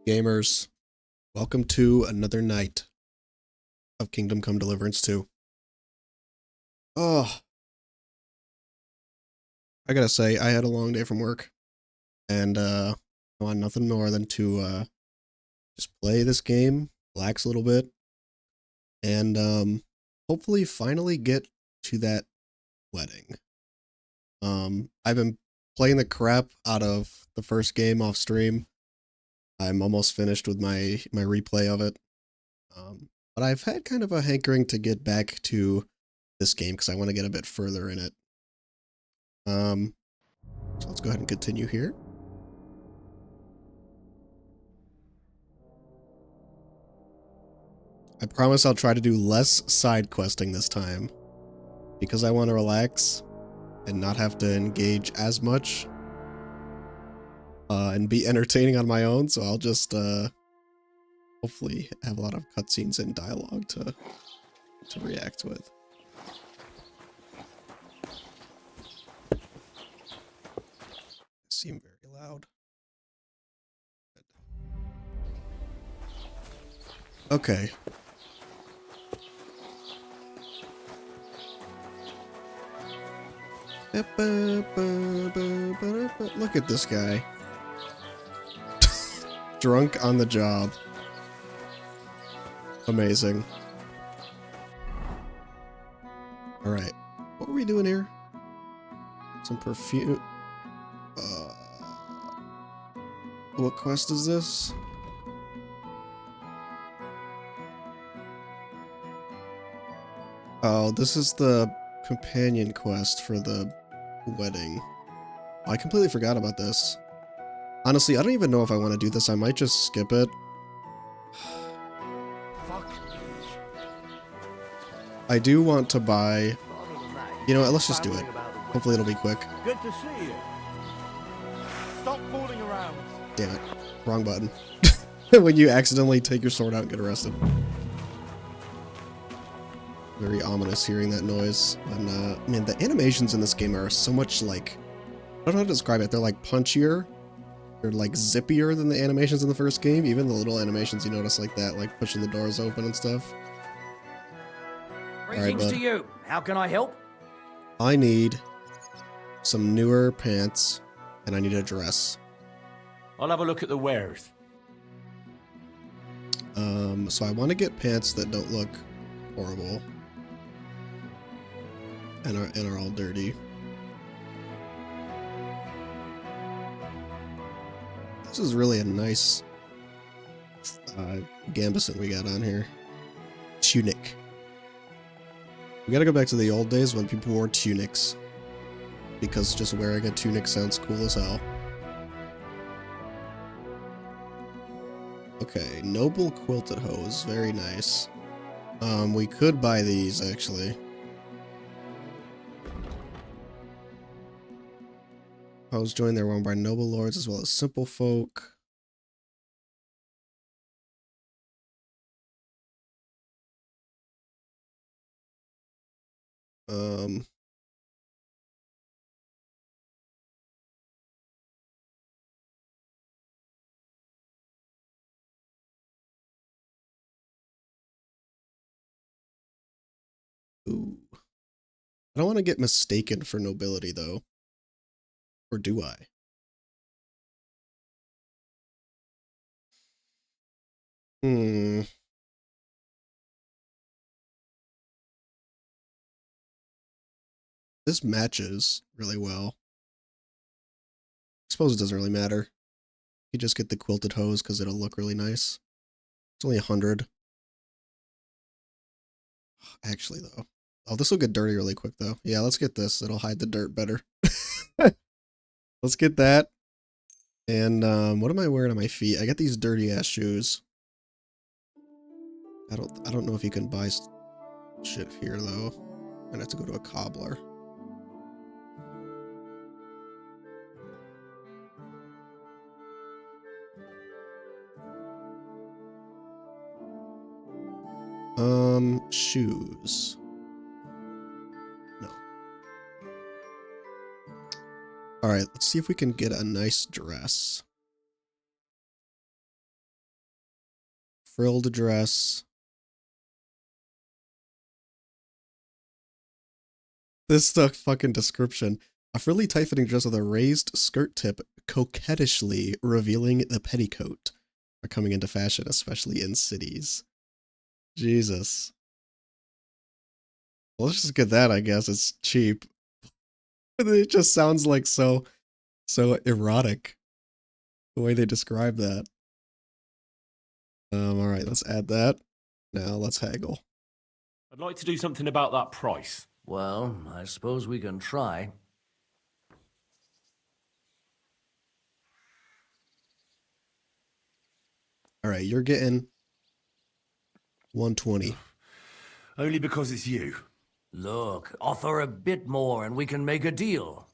Gamers, welcome to another night of Kingdom Come Deliverance 2. Oh, I gotta say, I had a long day from work, and I want nothing more than to just play this game, relax a little bit, and hopefully finally get to that wedding. I've been playing the crap out of the first game off stream. I'm almost finished with my replay of it. But I've had kind of a hankering to get back to this game because I want to get a bit further in it. So let's go ahead and continue here. I promise I'll try to do less side questing this time because I want to relax and not have to engage as much and be entertaining on my own. So I'll just hopefully have a lot of cutscenes and dialogue to react with. Seem very loud. Okay. Look at this guy. Drunk on the job. Amazing. Alright. What were we doing here? Some perfume. What quest is this? Oh, this is the companion quest for the wedding. I completely forgot about this. Honestly, I don't even know if I want to do this. I might just skip it. I do want to buy... You know what, let's just do it. Hopefully it'll be quick. Good to see you. Stop fooling around. Damn it. Wrong button. When you accidentally take your sword out and get arrested. Very ominous hearing that noise. And, man, the animations in this game are so much like... I don't know how to describe it. They're like punchier. They're like zippier than the animations in the first game. Even the little animations you notice like that, like pushing the doors open and stuff. Greetings to you. How can I help? I need some newer pants, and I need a dress. I'll have a look at the wares. So I want to get pants that don't look horrible and are all dirty. This is really a nice gambeson we got on here. Tunic. We gotta go back to the old days when people wore tunics, because just wearing a tunic sounds cool as hell. Okay, noble quilted hose, very nice. We could buy these actually. Hose joined there worn by noble lords as well as simple folk. Ooh. I don't want to get mistaken for nobility though. Or do I? This matches really well. I suppose it doesn't really matter. You just get the quilted hose because it'll look really nice. It's only 100. Actually, though. Oh, this will get dirty really quick, though. Yeah, let's get this. It'll hide the dirt better. Let's get that. And what am I wearing on my feet? I got these dirty ass shoes. I don't know if you can buy shit here though. I'm gonna have to go to a cobbler. Shoes. No. All right, let's see if we can get a nice dress. frilled dress. This the fucking description. A frilly tight-fitting dress with a raised skirt tip coquettishly revealing the petticoat are coming into fashion, especially in cities. Jesus. Well, let's just get that, I guess. It's cheap. It just sounds like so erotic, the way they describe that. Alright, let's add that. Now let's haggle. I'd like to do something about that price. Well, I suppose we can try. Alright, you're getting 120. Only because it's you. Look, offer a bit more and we can make a deal.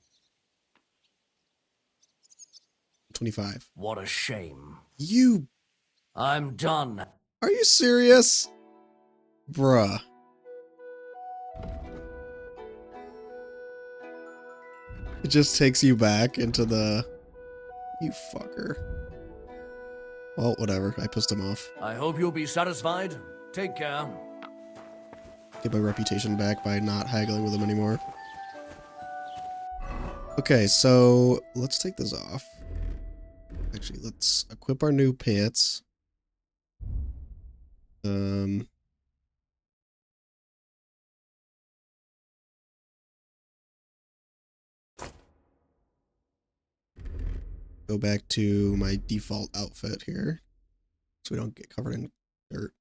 25. What a shame. You... I'm done. Are you serious? Bruh. It just takes you back into the... You fucker. Well, whatever. I pissed him off. I hope you'll be satisfied. Take care. Get my reputation back by not haggling with him anymore. Okay, so let's take this off. Actually, let's equip our new pants. Go back to my default outfit here, so we don't get covered in dirt.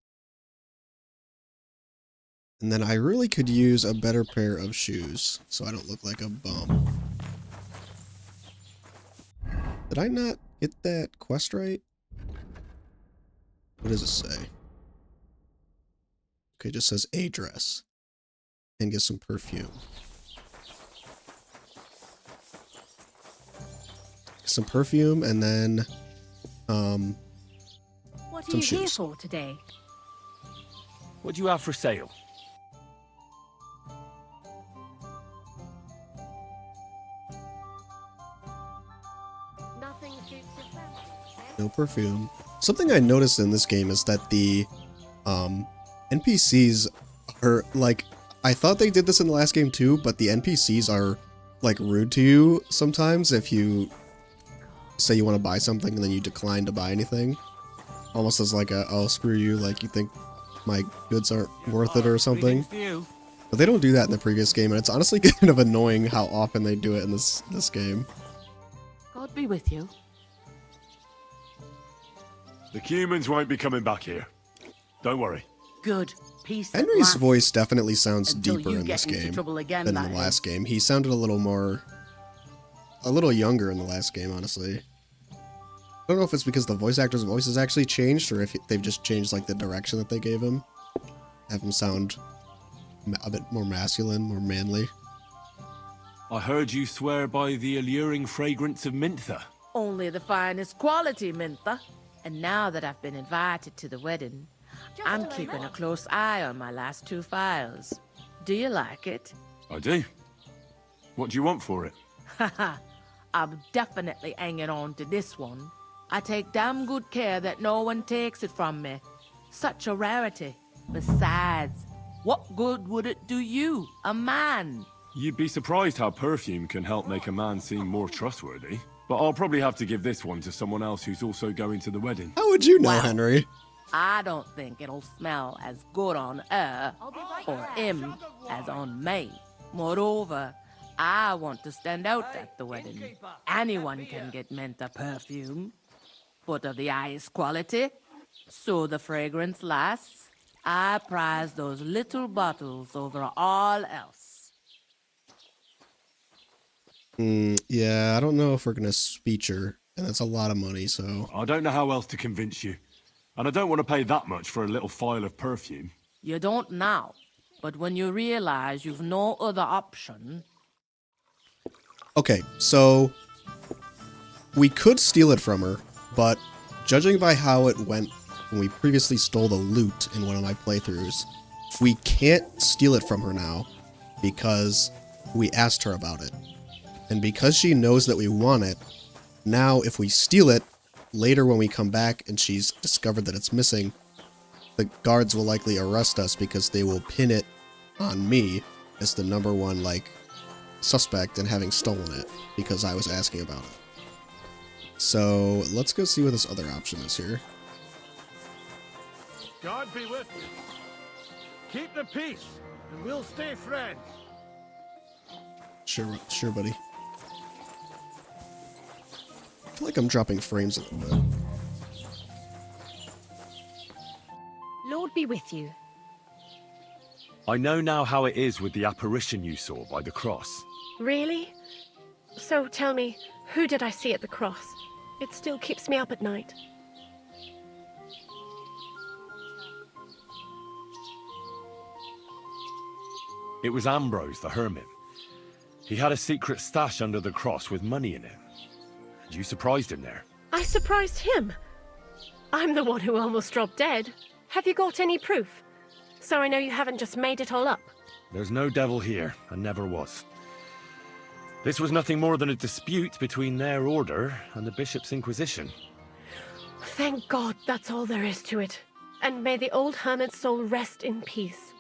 And then I really could use a better pair of shoes, so I don't look like a bum. Did I not get that quest right? What does it say? Okay, it just says a dress. And get some perfume. Some perfume, and then What are some you here shoes. for today? What do you have for sale? Nothing suits your fancy. No perfume. Something I noticed in this game is that the NPCs are like, I thought they did this in the last game too, but the NPCs are like rude to you sometimes if you say you want to buy something and then you decline to buy anything. Almost as like a, oh, screw you, like you think my goods aren't worth it or something. But they don't do that in the previous game, and it's honestly kind of annoying how often they do it in this game. God be with you. The humans won't be coming back here. Don't worry. Good. Peace. at Henry's last. voice definitely sounds Until deeper you in this get into game trouble again, than in that the is. last game. He sounded a little more, a little younger in the last game, honestly. I don't know if it's because the voice actor's voice has actually changed, or if they've just changed like the direction that they gave him. Have him sound a bit more masculine, more manly. I heard you swear by the alluring fragrance of Mintha. Only the finest quality, Mintha. And now that I've been invited to the wedding, I'm keeping a close eye on my last 2 files. Do you like it? I do. What do you want for it? Haha, I'm definitely hanging on to this one. I take damn good care that no one takes it from me. Such a rarity. Besides, what good would it do you, a man? You'd be surprised how perfume can help make a man seem more trustworthy. But I'll probably have to give this one to someone else who's also going to the wedding. How would you know, Wow. Henry? I don't think it'll smell as good on her or him as on me. Moreover, I want to stand out at the wedding. Anyone can get Menta perfume, but of the highest quality, so the fragrance lasts. I prize those little bottles over all else. Yeah, I don't know if we're gonna speech her, and that's a lot of money, so... I don't know how else to convince you. And I don't want to pay that much for a little phial of perfume. You don't now, but when you realize you've no other option, Okay, so... we could steal it from her, but judging by how it went when we previously stole the loot in one of my playthroughs, we can't steal it from her now because we asked her about it. And because she knows that we want it, now if we steal it, later when we come back and she's discovered that it's missing, the guards will likely arrest us because they will pin it on me as the number one, like, suspect in having stolen it because I was asking about it. So let's go see what this other option is here. God be with you. Keep the peace, and we'll stay friends. Sure, buddy. I feel like I'm dropping frames a little bit. Lord be with you. I know now how it is with the apparition you saw by the cross. Really? So tell me, who did I see at the cross? It still keeps me up at night. It was Ambrose, the hermit. He had a secret stash under the cross with money in it. And you surprised him there. I surprised him. I'm the one who almost dropped dead. Have you got any proof? So I know you haven't just made it all up. There's no devil here, and never was. This was nothing more than a dispute between their order and the Bishop's Inquisition. Thank God that's all there is to it. And may the old hermit's soul rest in peace.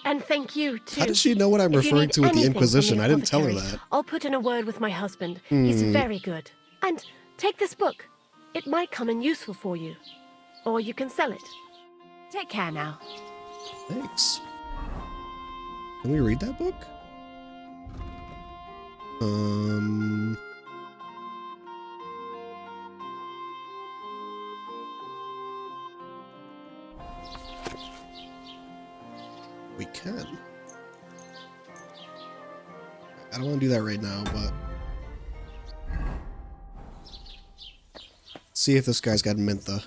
And thank you, too. How does she know what I'm If you referring need to with the anything from Inquisition? I didn't tell her apothecary, that. I'll put in a word with my husband. He's very good. And take this book. It might come in useful for you. Or you can sell it. Take care now. Thanks. Can we read that book? We can. I don't want to do that right now, but see if this guy's got Mintha.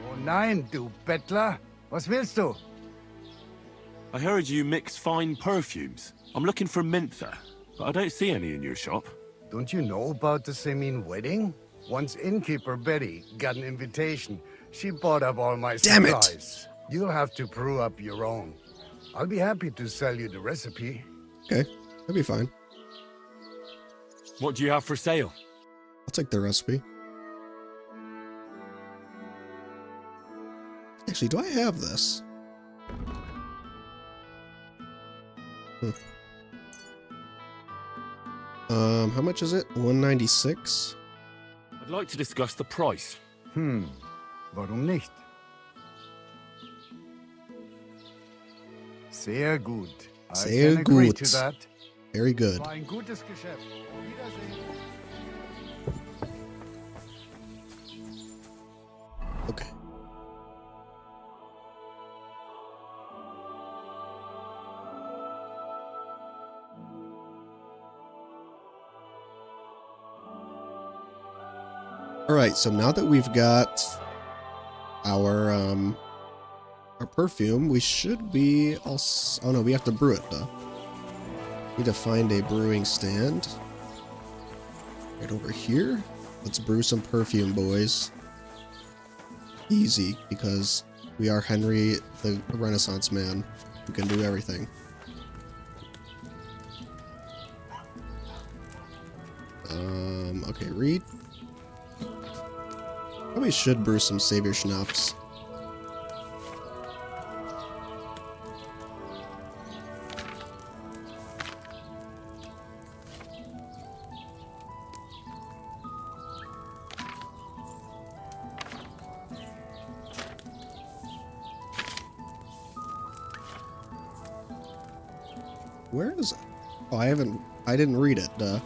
Oh nein, du Bettler. Was willst du? I heard you mix fine perfumes. I'm looking for Mintha, but I don't see any in your shop. Don't you know about the Semin wedding? Once innkeeper Betty got an invitation. She bought up all my Damn it. supplies. You'll have to brew up your own. I'll be happy to sell you the recipe. Okay, that'd be fine. What do you have for sale? I'll take the recipe. Actually, do I have this? How much is it? 196? I'd like to discuss the price. Warum nicht? Sehr gut. I Sehr can agree gut. to that. Very good. War ein gutes Geschäft. Auf Wiedersehen. Okay. Alright, so now that we've got our perfume, we should be also... Oh no, we have to brew it though. Need to find a brewing stand. Right over here. Let's brew some perfume, boys. Easy, because we are Henry the Renaissance man who can do everything. Okay, read. Probably should brew some Savior Schnapps. Where is it? Oh, I didn't read it, duh.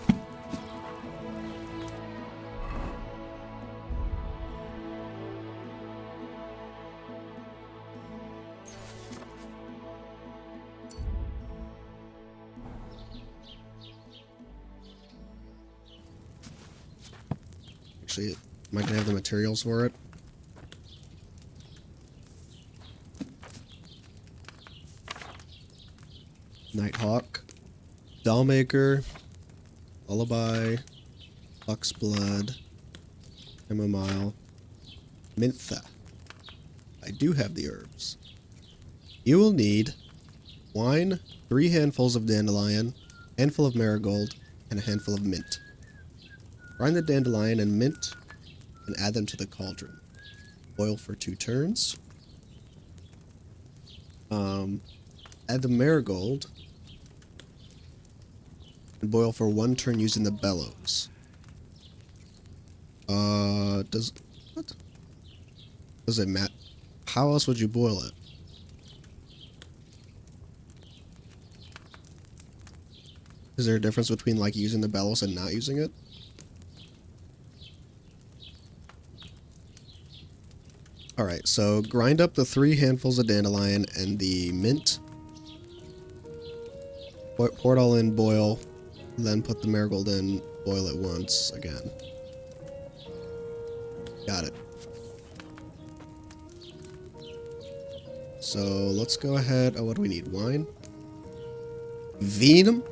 Actually, am I gonna have the materials for it? Nighthawk, Dollmaker, Lullaby, Buck's Blood, Chamomile, Mintha. I do have the herbs. You will need wine, 3 handfuls of dandelion, handful of marigold, and a handful of mint. Grind the dandelion and mint and add them to the cauldron. Boil for 2 turns. Add the marigold. And boil for 1 turn using the bellows. What? Does it matter? How else would you boil it? Is there a difference between like using the bellows and not using it? Alright, so grind up the 3 handfuls of dandelion and the mint. Pour it all in, boil, then put the marigold in, boil it once again. Got it. So let's go ahead. Oh, what do we need? Wine? Venom?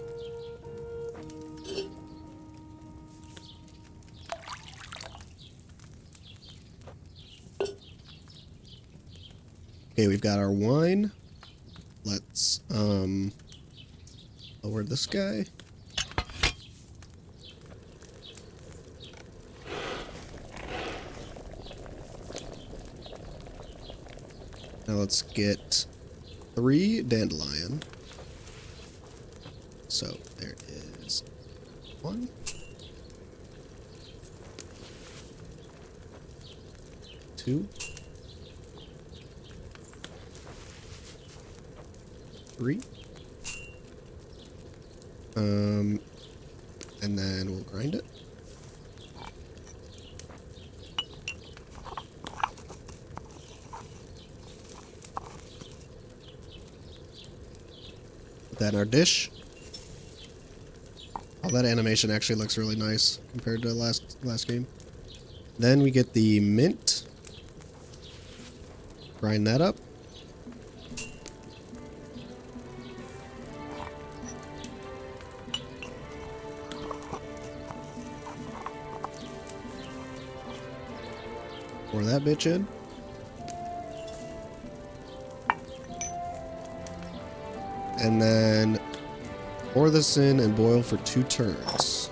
Okay, we've got our wine. Let's lower this guy. Now let's get 3 dandelion. So there is 1. 2. 3. And then we'll grind it. Put that in our dish. Oh, that animation actually looks really nice compared to last game. Then we get the mint. Grind that up. Pour that bitch in. And then pour this in and boil for 2 turns.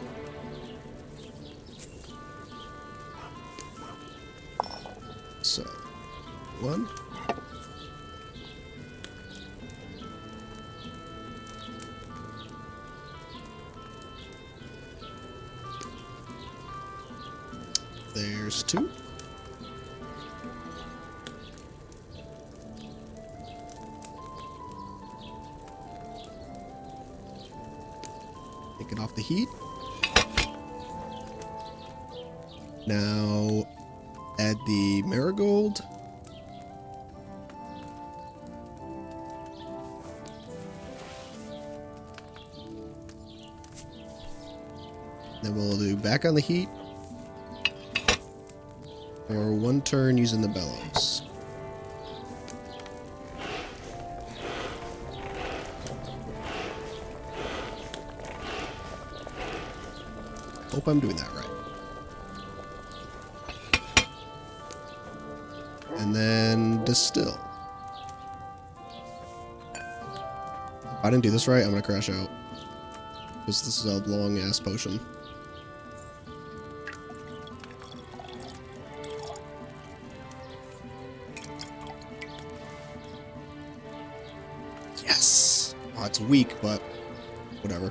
So, 1. There's 2. Take it off the heat. Now add the marigold. Then we'll do back on the heat for 1 turn using the bellows. Hope I'm doing that right. And then distill. If I didn't do this right, I'm gonna crash out. Because this is a long ass potion. Yes! Oh, it's weak, but whatever.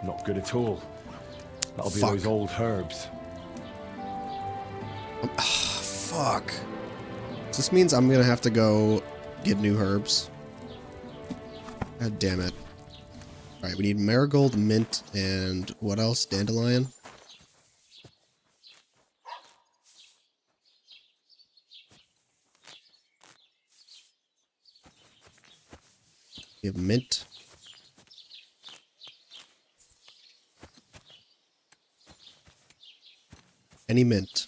Not good at all. That'll be Fuck. those old herbs. Fuck. So this means I'm gonna have to go get new herbs. God damn it. Alright, we need marigold, mint, and what else? Dandelion? We have mint. Any mint.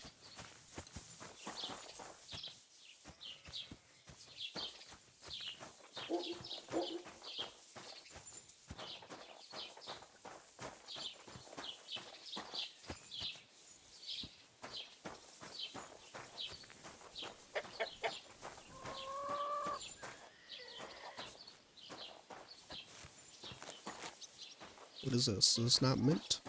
What is this? Is this not mint?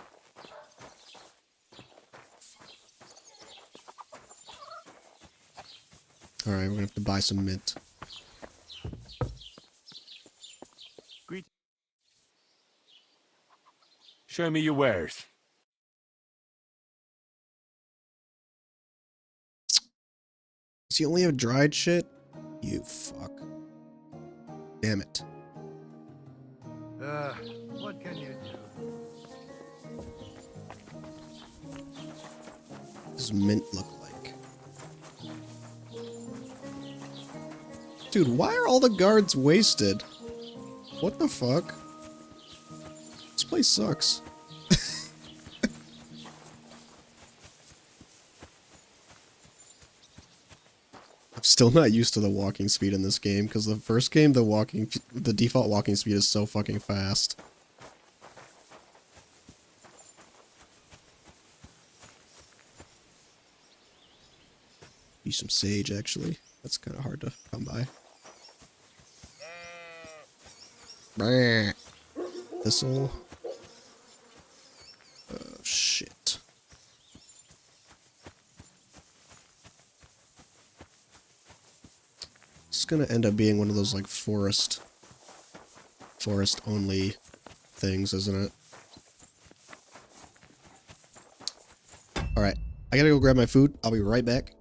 Alright, we're gonna have to buy some mint. Show me your wares. Does he only have dried shit? You fuck. Damn it. What can you do? What does mint look like? Dude, why are all the guards wasted? What the fuck? This place sucks. I'm still not used to the walking speed in this game, because the first game, the default walking speed is so fucking fast. Use some sage, actually. That's kind of hard to come by. Thistle. Oh, shit. It's gonna end up being one of those, like, forest only things, isn't it? Alright, I gotta go grab my food. I'll be right back.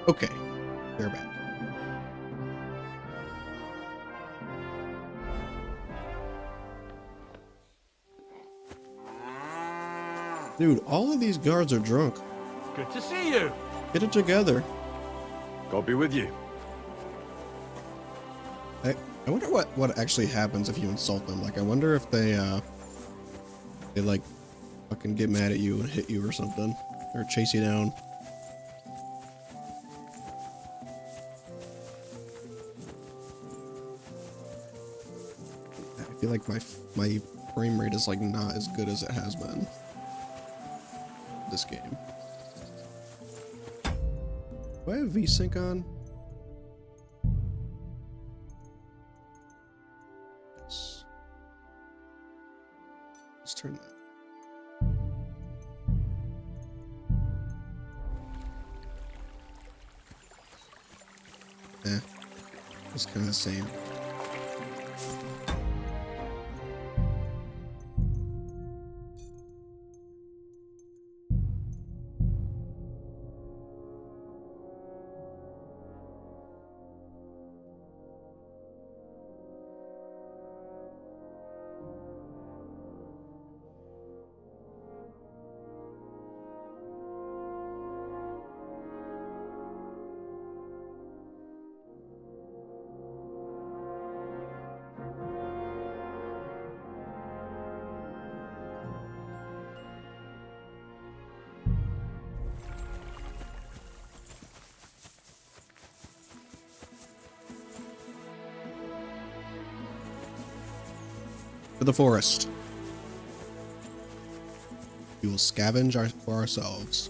Okay, we're back. Dude, all of these guards are drunk. Good to see you. Get it together. God be with you. I wonder what actually happens if you insult them. Like, I wonder if they like fucking get mad at you and hit you or something, or chase you down. I feel like my frame rate is like not as good as it has been this game. Do I have VSync on? Yes. Let's turn that. It's kind of the same. For the forest. We will scavenge for ourselves.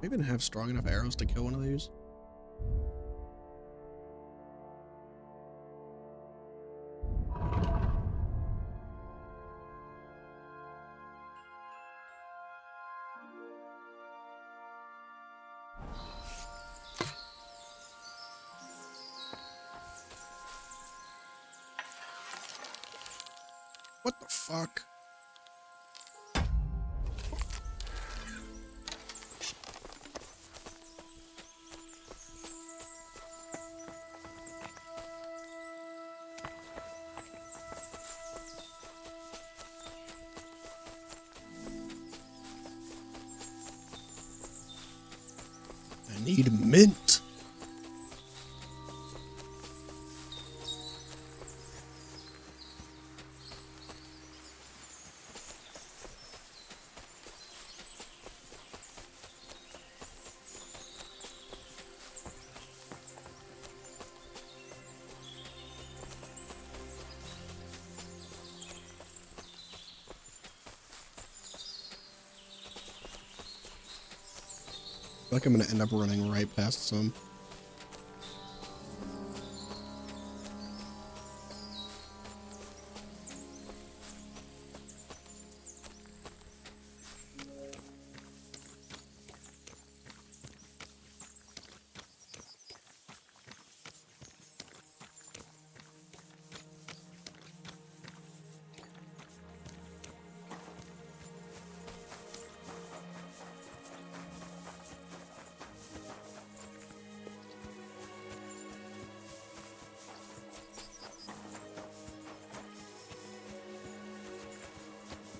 I even have strong enough arrows to kill one of these. What the fuck? I need mint. I feel like I'm gonna end up running right past some.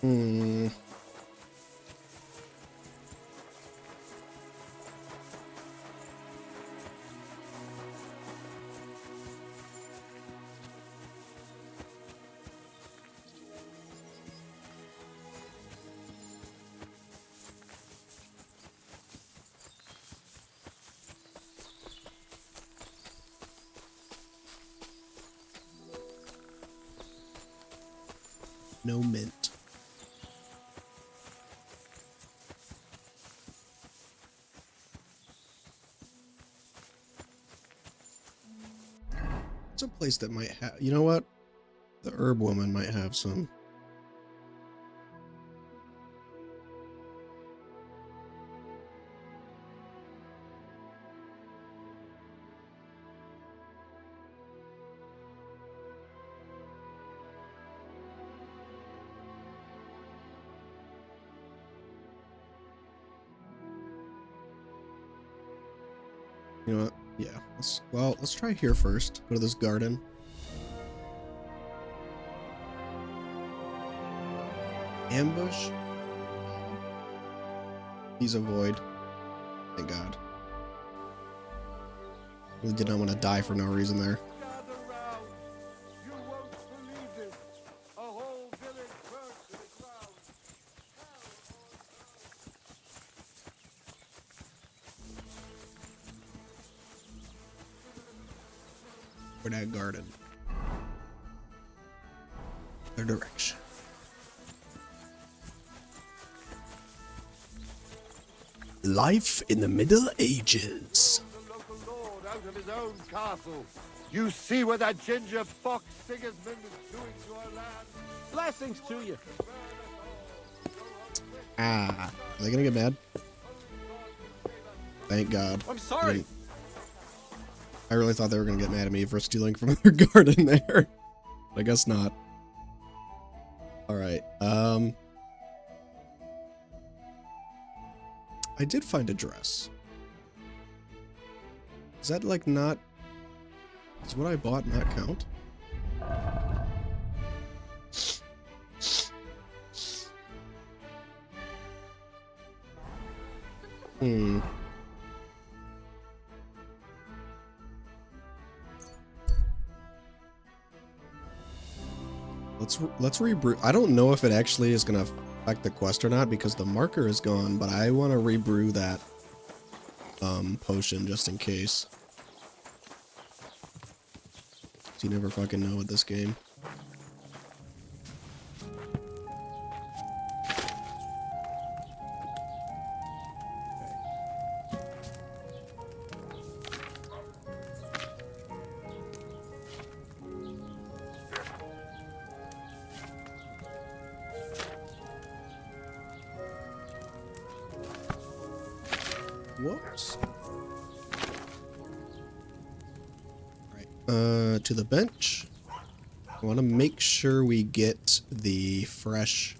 Hmm. No mint. It's a place that might have, you know what? The herb woman might have some. You know what? Yeah. Let's try here first. Go to this garden. Ambush. Please avoid. Thank God. Really did not want to die for no reason there. Gather round. You won't believe this. A whole village burnt to the ground. Hell on earth. garden. Their direction. Life in the Middle Ages. The local lord out of his own castle. You see what that ginger fox Sigismund is doing to our land? Blessings to you. Ah, are they gonna get mad? Thank God. I'm sorry. I really thought they were gonna get mad at me for stealing from their garden there. But I guess not. Alright, I did find a dress. Is that like not... Does what I bought not count? Hmm. Let's rebrew. I don't know if it actually is gonna affect the quest or not because the marker is gone, but I want to rebrew that potion just in case. So you never fucking know with this game. Whoops. Right. To the bench. I want to make sure we get the fresh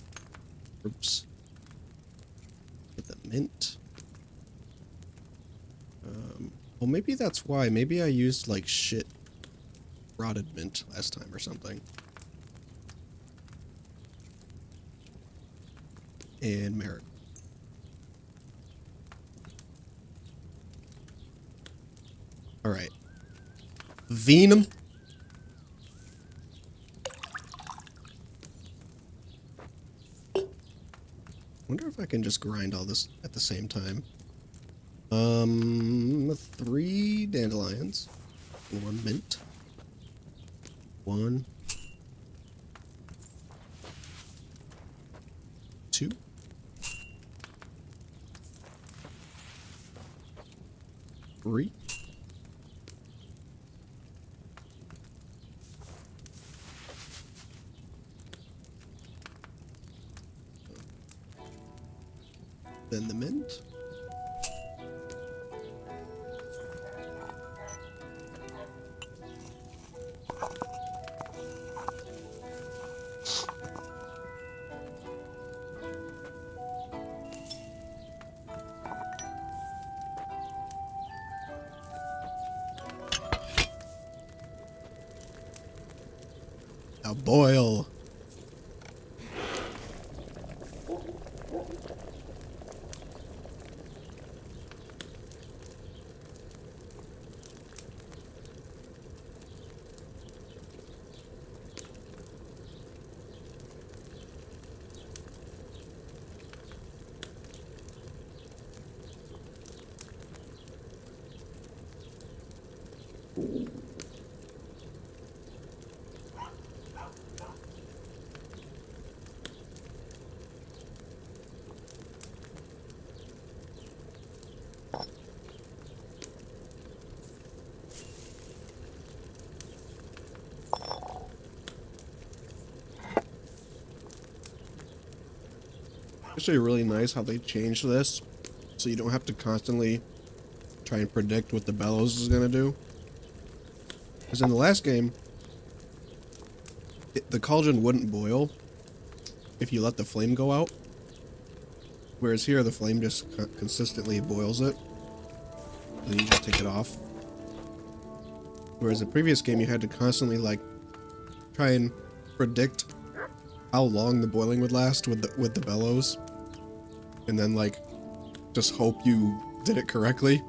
herbs. Get the mint. Well, maybe that's why. Maybe I used, like, shit rotted mint last time or something. And merit. Alright. Venom. Wonder if I can just grind all this at the same time. 3 dandelions. 1 mint. 1. 2. 3. Then the mint. Now boil. Actually really nice how they changed this so you don't have to constantly try and predict what the bellows is gonna do. Because in the last game, the cauldron wouldn't boil if you let the flame go out. Whereas here, the flame just consistently boils it. And then you just take it off. Whereas the previous game, you had to constantly, like, try and predict how long the boiling would last with the bellows. And then, like, just hope you did it correctly.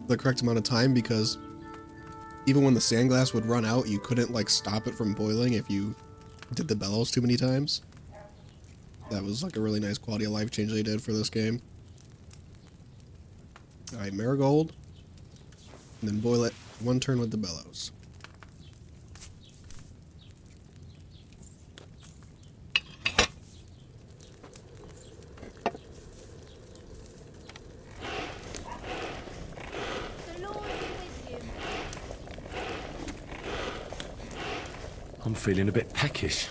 The correct amount of time, because even when the sandglass would run out, you couldn't, like, stop it from boiling if you did the bellows too many times. That was, like, a really nice quality of life change they did for this game. Alright, marigold. And then boil it 1 turn with the bellows. I'm feeling a bit peckish.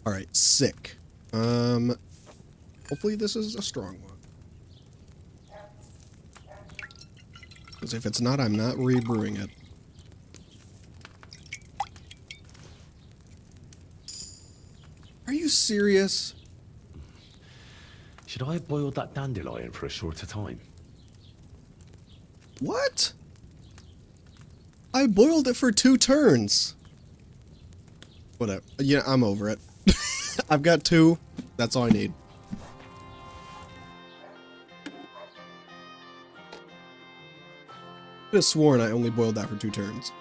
Alright, sick. Hopefully this is a strong one. Because if it's not, I'm not rebrewing it. Are you serious? Should I have boiled that dandelion for a shorter time? What? I boiled it for 2 turns. Whatever. Yeah, I'm over it. I've got 2. That's all I need. I could have sworn I only boiled that for 2 turns.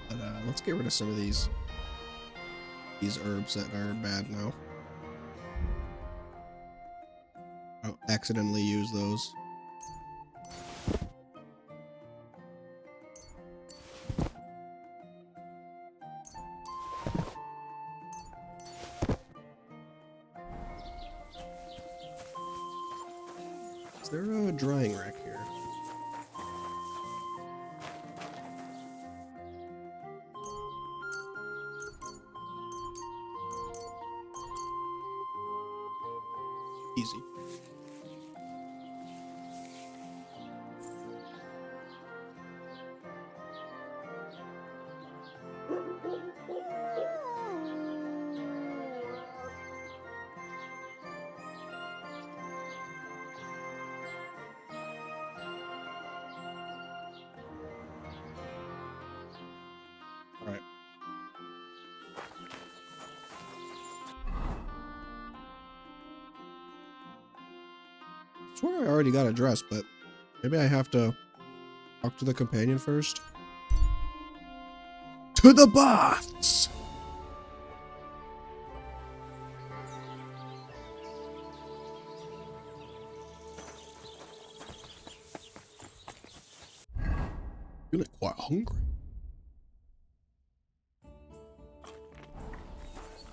But let's get rid of some of these herbs that are bad now. I'll accidentally use those. Is there a drying rack here? Easy. All right. I swear I already got a dress, but maybe I have to talk to the companion first. To the baths! Feeling quite hungry.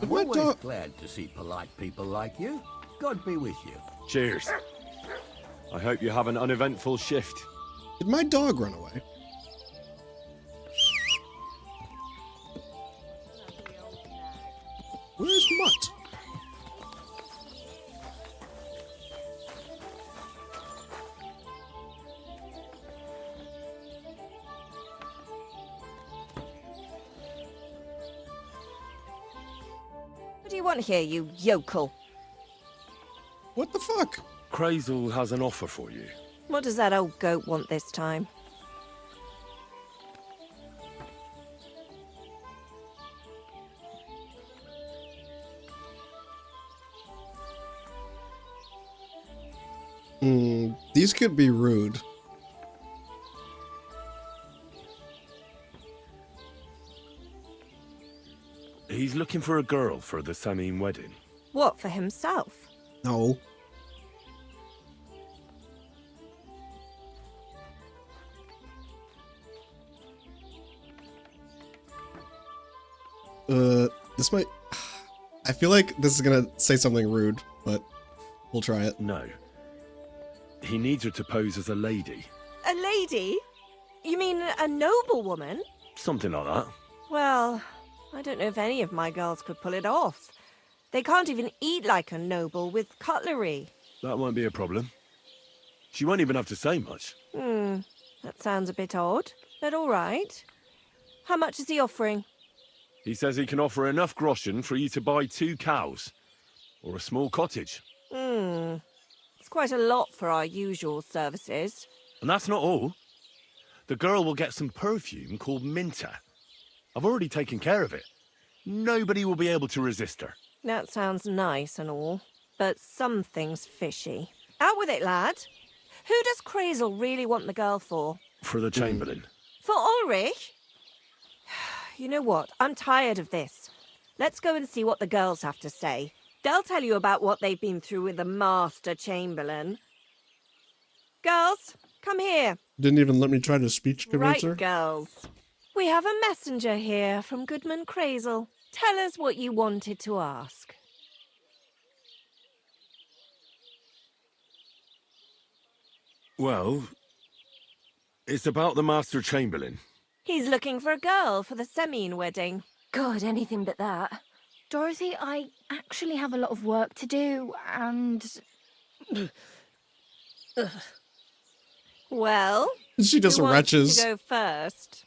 I'm What always the- glad to see polite people like you. God be with you. Cheers. I hope you have an uneventful shift. Did my dog run away? Where's Mutt? What do you want here, you yokel? What the fuck? Crazel has an offer for you. What does that old goat want this time? These could be rude. He's looking for a girl for the Samine wedding. What, for himself? No. This might... I feel like this is gonna say something rude, but we'll try it. No. He needs her to pose as a lady. A lady? You mean a noblewoman? Something like that. Well, I don't know if any of my girls could pull it off. They can't even eat like a noble with cutlery. That won't be a problem. She won't even have to say much. That sounds a bit odd, but all right. How much is he offering? He says he can offer enough groschen for you to buy 2 cows. Or a small cottage. It's quite a lot for our usual services. And that's not all. The girl will get some perfume called Minter. I've already taken care of it. Nobody will be able to resist her. That sounds nice and all, but something's fishy. Out with it, lad. Who does Crazel really want the girl for? For the Chamberlain. For Ulrich? You know what? I'm tired of this. Let's go and see what the girls have to say. They'll tell you about what they've been through with the Master Chamberlain. Girls, come here. Didn't even let me try to speech convince her. Right, girls. We have a messenger here from Goodman Crazel. Tell us what you wanted to ask. Well, it's about the Master Chamberlain. He's looking for a girl for the Semine wedding. God, anything but that. Dorothy, I actually have a lot of work to do, and... Well, She just who wants retches. to go first?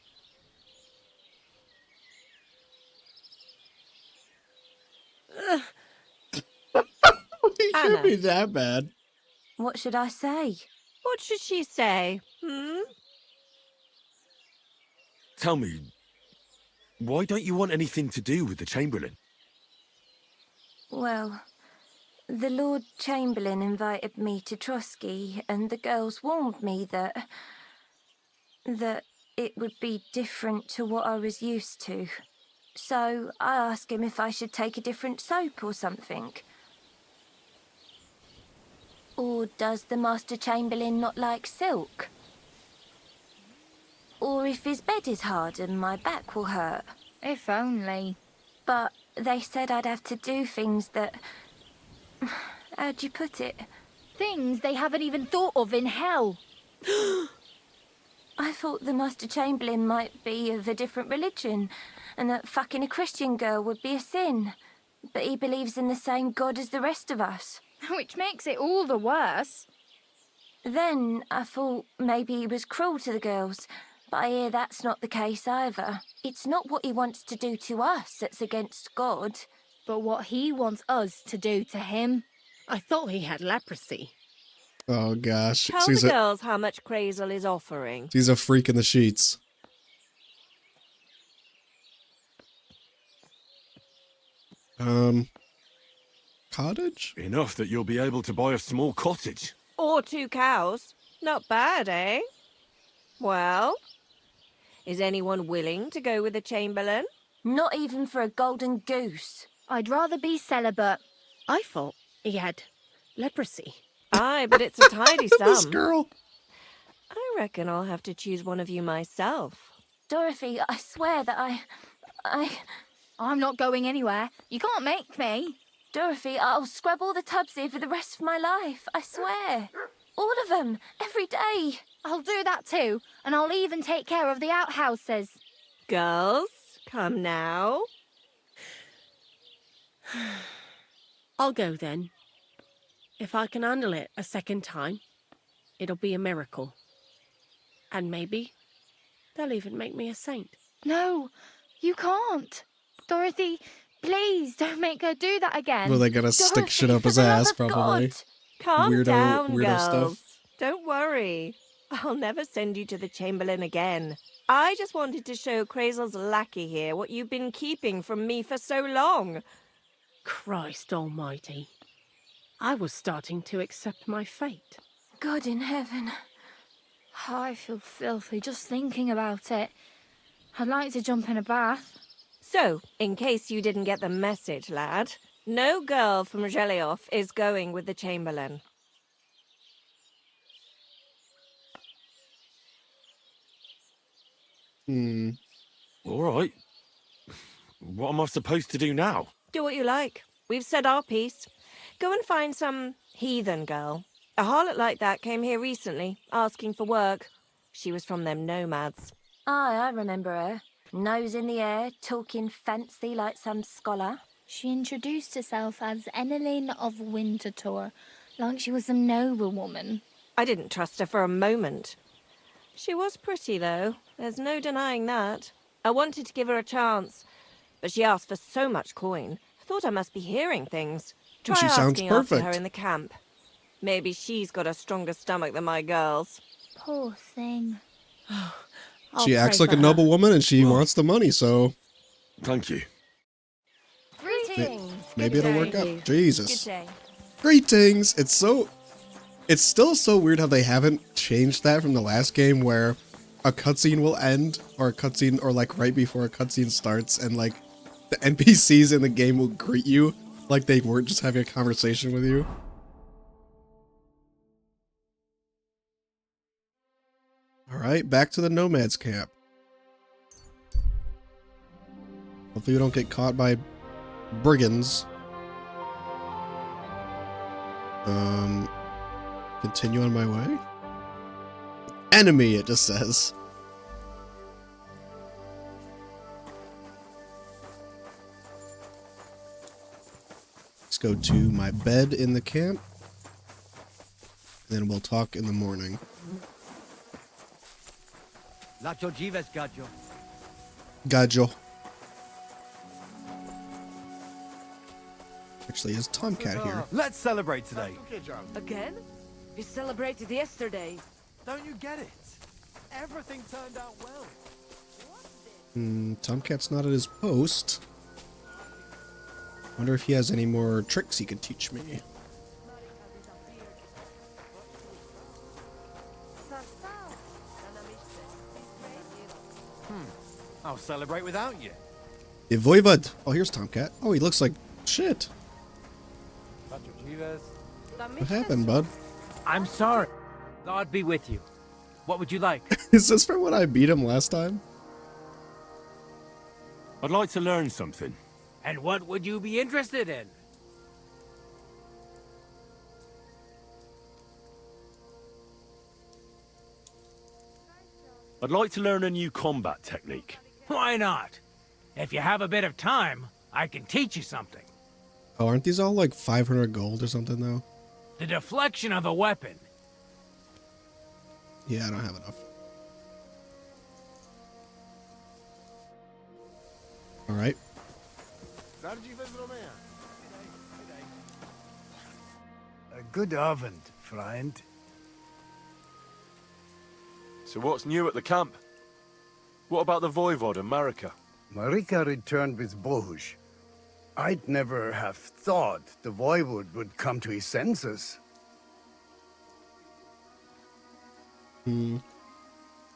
It Anna. can't be that bad. What should I say? What should she say? Tell me, why don't you want anything to do with the Chamberlain? Well, the Lord Chamberlain invited me to Trotsky, and the girls warned me that it would be different to what I was used to. So I asked him if I should take a different soap or something. Or does the Master Chamberlain not like silk? Or if his bed is hard and my back will hurt. If only. But they said I'd have to do things that... How'd you put it? Things they haven't even thought of in hell. I thought the Master Chamberlain might be of a different religion, and that fucking a Christian girl would be a sin. But he believes in the same God as the rest of us. Which makes it all the worse. Then I thought maybe he was cruel to the girls, but I hear that's not the case either. It's not what he wants to do to us that's against God. But what he wants us to do to him. I thought he had leprosy. Oh gosh. Tell the girls how much Crazel is offering. She's a freak in the sheets. Cottage? Enough that you'll be able to buy a small cottage. Or 2 cows. Not bad, eh? Well, is anyone willing to go with the Chamberlain? Not even for a golden goose. I'd rather be celibate. I thought he had leprosy. Aye, but it's a tidy sum. This girl. I reckon I'll have to choose one of you myself. Dorothy, I swear that I'm not going anywhere. You can't make me. Dorothy, I'll scrub all the tubs here for the rest of my life. I swear. All of them. Every day. I'll do that too, and I'll even take care of the outhouses. Girls, come now. I'll go then. If I can handle it a second time, it'll be a miracle. And maybe they'll even make me a saint. No, you can't. Dorothy, please don't make her do that again. Well, they gotta stick Dorothy, shit up for his the love ass, of probably. God. Calm down, weirdo girls. stuff. Don't worry. I'll never send you to the Chamberlain again. I just wanted to show Crazel's lackey here what you've been keeping from me for so long. Christ almighty. I was starting to accept my fate. God in heaven. I feel filthy just thinking about it. I'd like to jump in a bath. So, in case you didn't get the message, lad, no girl from Zhelioff is going with the Chamberlain. All right. What am I supposed to do now? Do what you like. We've said our piece. Go and find some heathen girl. A harlot like that came here recently, asking for work. She was from them nomads. Aye, I remember her. Nose in the air, talking fancy like some scholar. She introduced herself as Enelin of Winterthur, like she was a noblewoman. I didn't trust her for a moment. She was pretty, though. There's no denying that. I wanted to give her a chance, but she asked for so much coin. I thought I must be hearing things. Try She sounds asking after perfect. her in the camp. Maybe she's got a stronger stomach than my girls. Poor thing. She acts like a noble woman and she wants the money, so Thank you. Greetings. maybe it'll work out. Jesus. Good day. Greetings. It's still so weird how they haven't changed that from the last game where a cutscene will end or like right before a cutscene starts and like the NPCs in the game will greet you like they weren't just having a conversation with you. All right, back to the nomads camp. Hopefully you don't get caught by brigands. Continue on my way. Enemy, it just says. Let's go to my bed in the camp. And then we'll talk in the morning. Lacho Jives, Gajo. Gajo. Actually, is Tomcat here? Let's celebrate today. Again? We celebrated yesterday. Don't you get it? Everything turned out well. Tomcat's not at his post. Wonder if he has any more tricks he could teach me. I'll celebrate without you. The Voivod. Oh, here's Tomcat. Oh, he looks like shit. What happened, bud? I'm sorry. God be with you. What would you like? Is this from when I beat him last time? I'd like to learn something. And what would you be interested in? I'd like to learn a new combat technique. Why not? If you have a bit of time, I can teach you something. Oh, aren't these all like 500 gold or something, though? The deflection of a weapon. Yeah, I don't have enough. Alright. Good Abend, friend. So what's new at the camp? What about the Voivod and Marika? Marika returned with Bohuj. I'd never have thought the Voivod would come to his senses.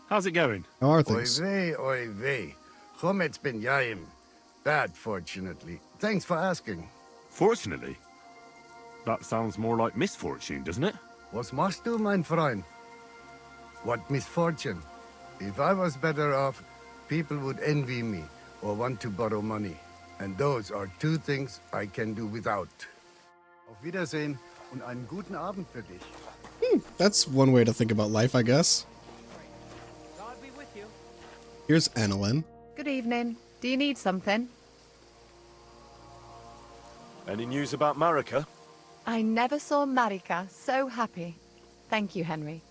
How's it going? How are things? Oy vey. Chometz ben Yaim. Bad, fortunately. Thanks for asking. Fortunately? That sounds more like misfortune, doesn't it? Was machst du, mein Freund? What misfortune? If I was better off, people would envy me or want to borrow money. And those are two things I can do without. Auf Wiedersehen und einen guten Abend für dich. That's one way to think about life, I guess. God be with you. Here's Annalyn. Good evening. Do you need something? Any news about Marika? I never saw Marika so happy. Thank you, Henry.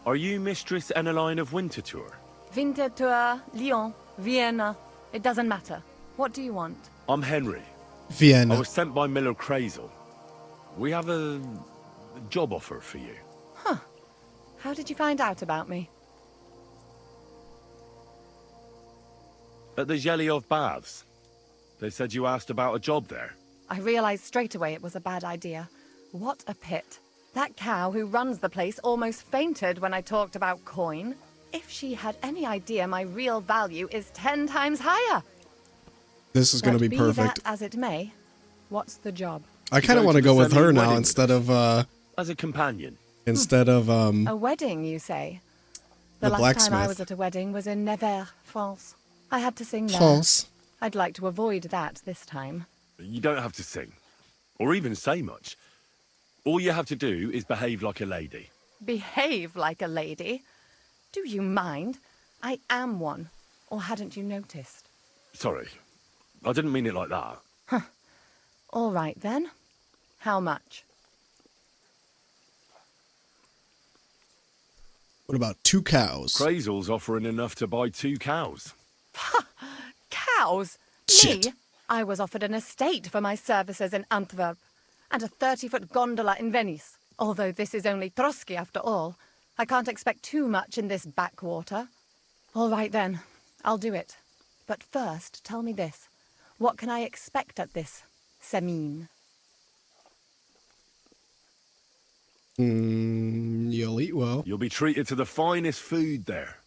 Are you Mistress Enneline of Winterthur? Winterthur, Lyon, Vienna. It doesn't matter. What do you want? I'm Henry. Vienna. I was sent by Miller Crazel. We have a job offer for you. Huh. How did you find out about me? At the Zhelyov Baths. They said you asked about a job there. I realized straight away it was a bad idea. What a pit. That cow who runs the place almost fainted when I talked about coin. If she had any idea my real value is 10 times higher. This is going to be perfect. That as it may, what's the job? I kind of want to go with her now instead of as a companion. Instead of a wedding, you say? The last blacksmith. time I was at a wedding was in Nevers, France. I had to sing there. France. I'd like to avoid that this time. You don't have to sing. Or even say much. All you have to do is behave like a lady. Behave like a lady? Do you mind? I am one. Or hadn't you noticed? Sorry. I didn't mean it like that. All right, then. How much? What about 2 cows? Crazel's offering enough to buy 2 cows. Cows? Shit. Me? I was offered an estate for my services in Antwerp, and a 30-foot gondola in Venice. Although this is only Trotsky after all, I can't expect too much in this backwater. All right then, I'll do it. But first, tell me this. What can I expect at this Semin? You'll eat well. You'll be treated to the finest food there.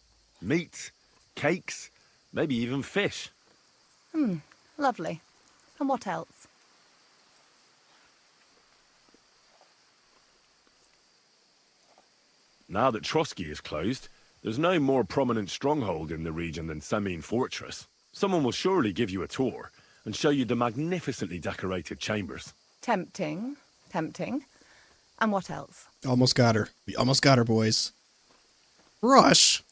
Meat, cakes, maybe even fish. Lovely. And what else? Now that Trotsky is closed, there's no more prominent stronghold in the region than Semin Fortress. Someone will surely give you a tour and show you the magnificently decorated chambers. Tempting. Tempting. And what else? Almost got her. We almost got her, boys. Rush.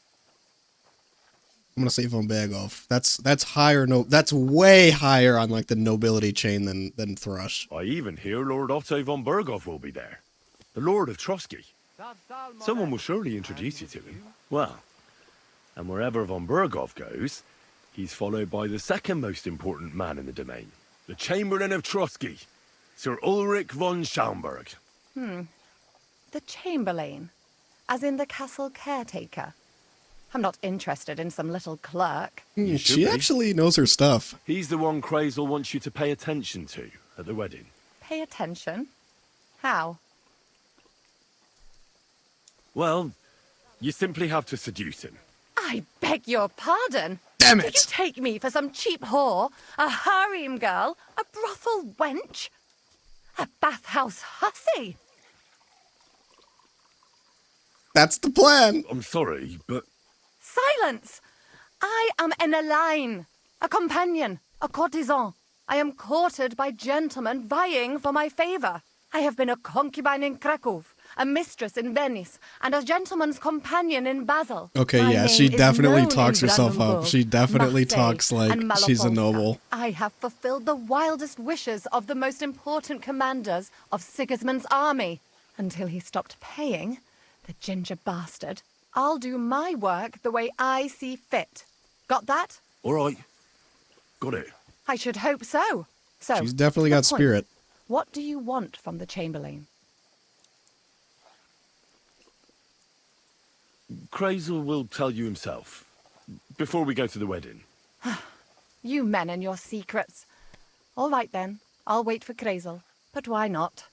I'm gonna say von Berghoff. That's higher. No, that's way higher on like the nobility chain than Thrush. I even hear Lord Otto von Berghoff will be there. The Lord of Trotsky. Someone will surely introduce you to him. Well, and wherever von Berghoff goes, he's followed by the second most important man in the domain. The Chamberlain of Trotsky, Sir Ulrich von Schaumburg. The Chamberlain, as in the castle caretaker. I'm not interested in some little clerk. She actually knows her stuff. He's the one Crazel wants you to pay attention to at the wedding. Pay attention? How? Well, you simply have to seduce him. I beg your pardon. Damn Do you it! take me for some cheap whore? A harem girl? A brothel wench? A bathhouse hussy? That's the plan. I'm sorry, but Silence! I am an Elaine, a companion, a courtesan. I am courted by gentlemen vying for my favor. I have been a concubine in Krakow, a mistress in Venice, and a gentleman's companion in Basel. Okay, My yeah, name she is definitely known talks in herself up. Brandenburg, She definitely Marseille, talks like and she's a Malapolska. noble. I have fulfilled the wildest wishes of the most important commanders of Sigismund's army. Until he stopped paying, the ginger bastard. I'll do my work the way I see fit. Got that? all right. Got it. I should hope so. So, She's definitely the got point. spirit. What do you want from the Chamberlain? Crazel will tell you himself. Before we go to the wedding. You men and your secrets. All right then, I'll wait for Crazel. But why not?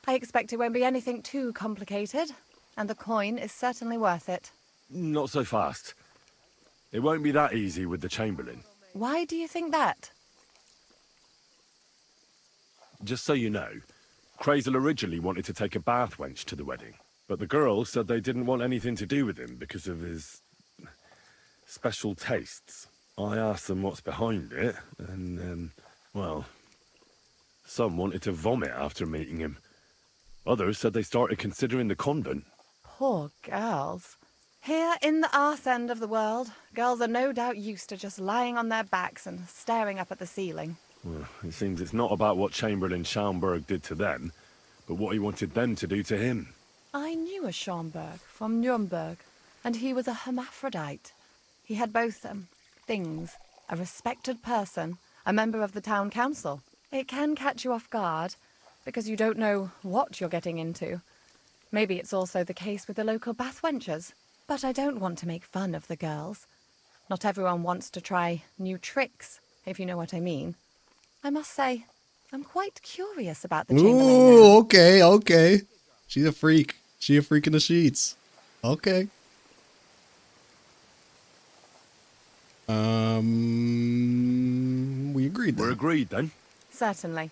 I expect it won't be anything too complicated, and the coin is certainly worth it. Not so fast. It won't be that easy with the Chamberlain. Why do you think that? Just so you know, Crazel originally wanted to take a bath wench to the wedding, but the girls said they didn't want anything to do with him because of his special tastes. I asked them what's behind it, and, well, some wanted to vomit after meeting him. Others said they started considering the convent. Poor girls. Here in the arse end of the world, girls are no doubt used to just lying on their backs and staring up at the ceiling. Well, it seems it's not about what Chamberlain Schaumburg did to them, but what he wanted them to do to him. I knew a Schaumburg from Nuremberg, and he was a hermaphrodite. He had both, things. A respected person, a member of the town council. It can catch you off guard, because you don't know what you're getting into. Maybe it's also the case with the local bath wenches. But I don't want to make fun of the girls. Not everyone wants to try new tricks, if you know what I mean. I must say, I'm quite curious about the Chamberlain. Ooh, okay. She's a freak. She a freak in the sheets. Okay. We agreed then. We're agreed then. Certainly.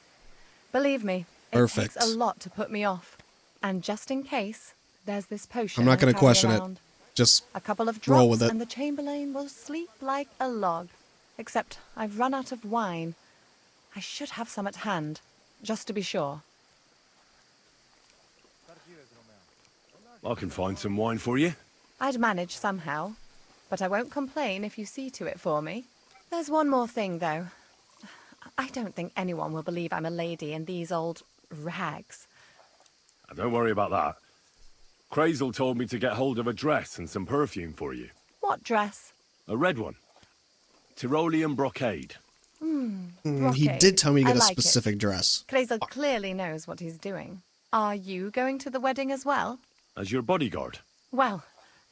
Believe me, it Perfect. takes a lot to put me off. And just in case, there's this potion. I'm not going I to carry question it. around. Just A couple of roll drops with it. and the Chamberlain will sleep like a log. Except I've run out of wine. I should have some at hand, just to be sure. I can find some wine for you. I'd manage somehow, but I won't complain if you see to it for me. There's one more thing, though. I don't think anyone will believe I'm a lady in these old rags. Don't worry about that. Crazel told me to get hold of a dress and some perfume for you. What dress? A red one. Tyrolean brocade. He did tell me to I get a like it. specific dress. Crazel clearly knows what he's doing. Are you going to the wedding as well? As your bodyguard. Well,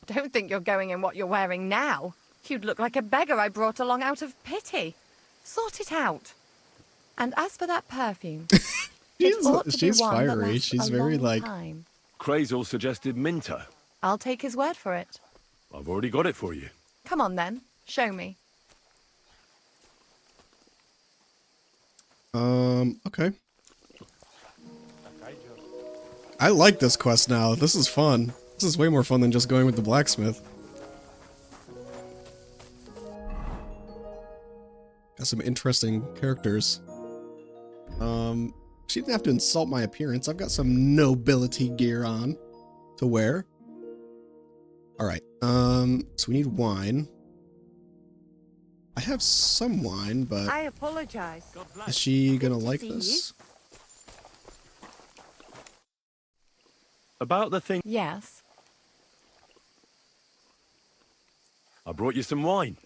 don't think you're going in what you're wearing now. You'd look like a beggar I brought along out of pity. Sort it out. And as for that perfume, it ought to be She's one that fiery. lasts She's a very long like time. Crazel suggested Minter. I'll take his word for it. I've already got it for you. Come on then, show me. Okay. I like this quest now. This is fun. This is way more fun than just going with the blacksmith. Got some interesting characters. She didn't have to insult my appearance. I've got some nobility gear on to wear. All right. So we need wine. I have some wine, but I apologize. is she gonna Good to like see this? About the thing. Yes. I brought you some wine.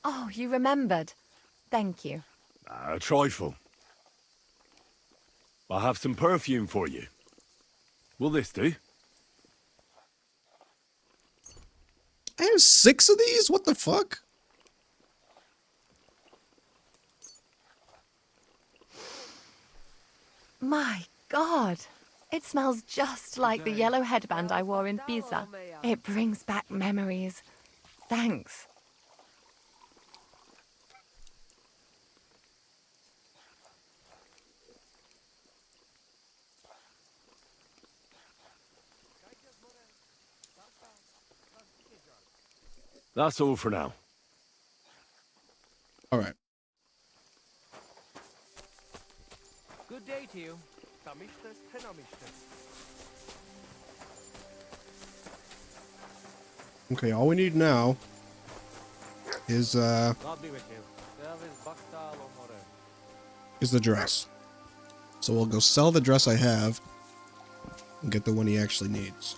Oh, you remembered. Thank you. A trifle. I have some perfume for you. Will this do? I have 6 of these? What the fuck? My God. It smells just like the yellow headband I wore in Pisa. It brings back memories. Thanks. That's all for now. All right. Good day to you. Okay, all we need now is God be with you. is the dress. So we'll go sell the dress I have and get the one he actually needs.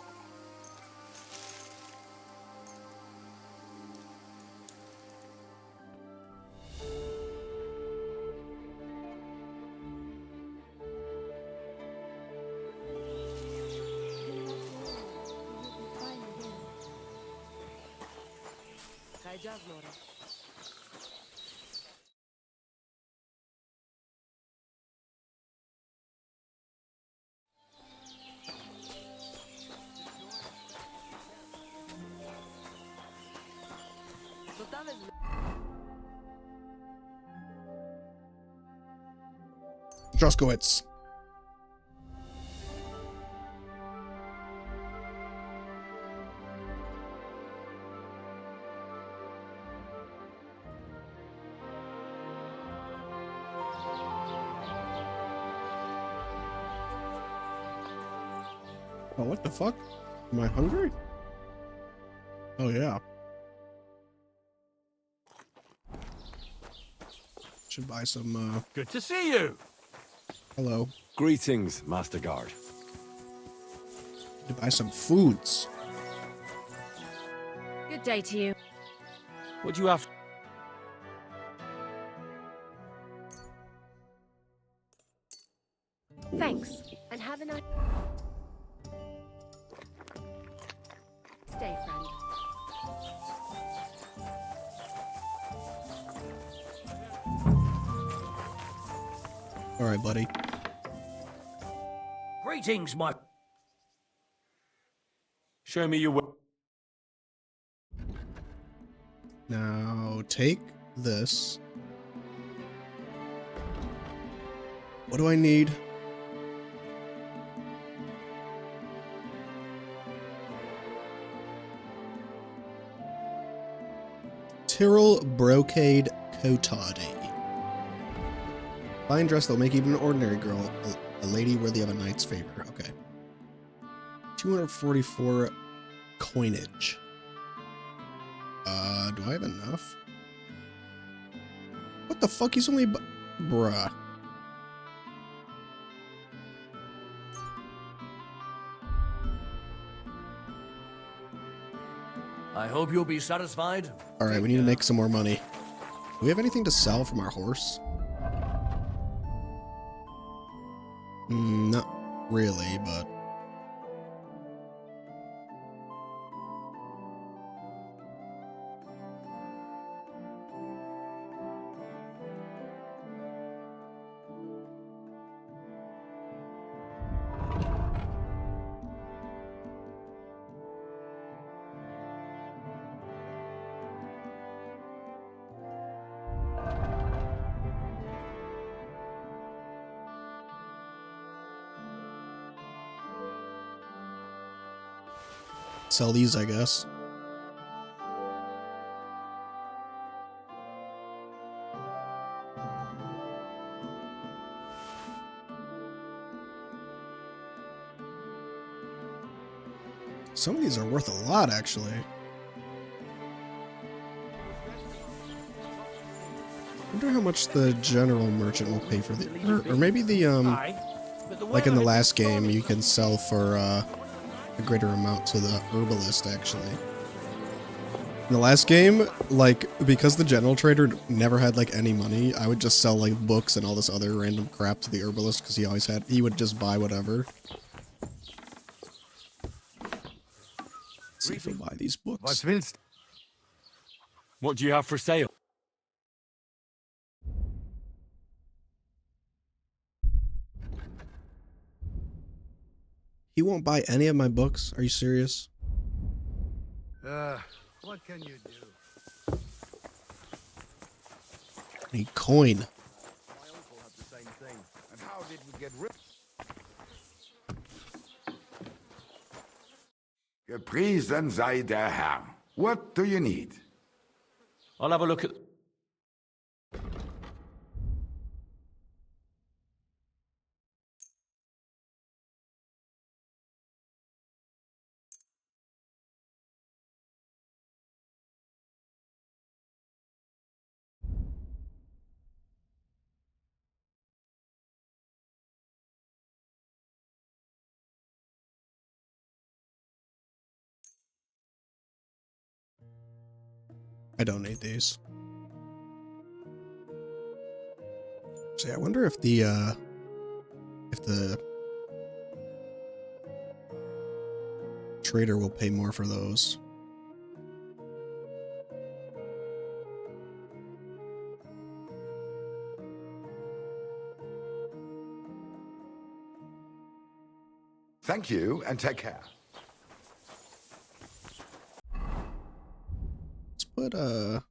Droskowitz. Oh, what the fuck? Am I hungry? Oh, yeah. Should buy some, Good to see you. Hello. Greetings, Master Guard. Need to buy some foods. Good day to you. What do you have? Thanks, and have a nice day, friend. All right, buddy. Greetings, my... Show me your way. Now take this. What do I need? Tyrrell brocade cotadi. Fine dress that'll make even an ordinary girl a lady worthy of a knight's favor. Okay. 244 coinage. Do I have enough? What the fuck? He's only... Bruh. I hope you'll be satisfied. Alright, we need to make some more money. Do we have anything to sell from our horse? Not really, but... Sell these, I guess. Some of these are worth a lot, actually. I wonder how much the general merchant will pay for the, or maybe the like in the last game, you can sell for a greater amount to the herbalist. Actually, in the last game, like because the general trader never had like any money, I would just sell like books and all this other random crap to the herbalist because he would just buy whatever. Let's see if he'll buy these books. What do you have for sale? He won't buy any of my books. Are you serious? What can you do? I need coin. My uncle had the same thing. And how did we get rid? Gepriesen sei der Herr. What do you need? I'll have a look at... I don't need these. See, I wonder if the trader will pay more for those. Thank you, and take care. Let's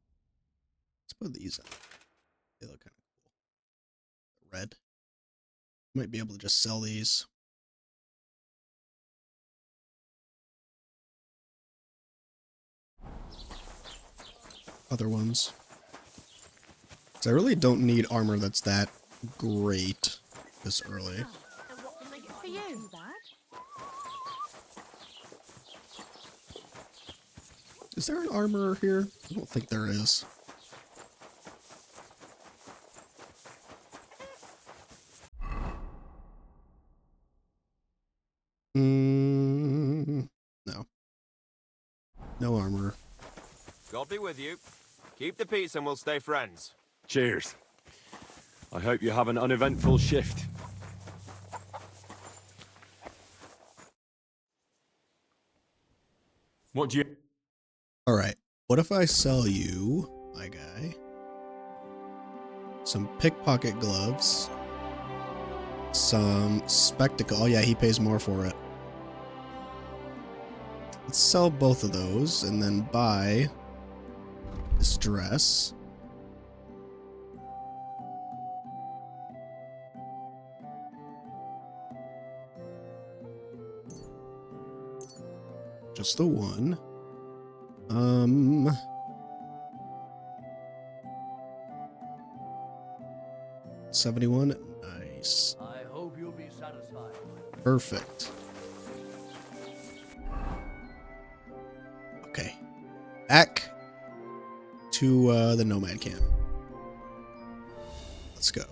put these in. They look kind of cool. Red. Might be able to just sell these. Other ones. So I really don't need armor that's that great this early. And what can they get for you? Is there an armor here? I don't think there is. No. No armor. God be with you. Keep the peace and we'll stay friends. Cheers. I hope you have an uneventful shift. What do you... Alright, what if I sell you, my guy, some pickpocket gloves, some spectacle. Oh yeah, he pays more for it. Let's sell both of those and then buy this dress. Just the one. 71. Nice. I hope you'll be satisfied. Perfect. Okay. Back to the nomad camp. Let's go.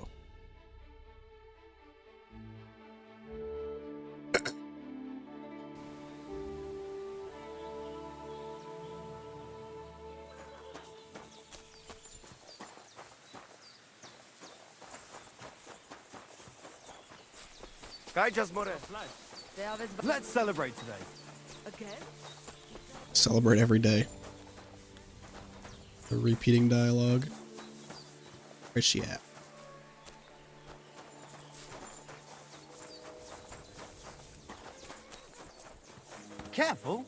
Let's celebrate today. Again? Celebrate every day. The repeating dialogue. Where's she at? Careful.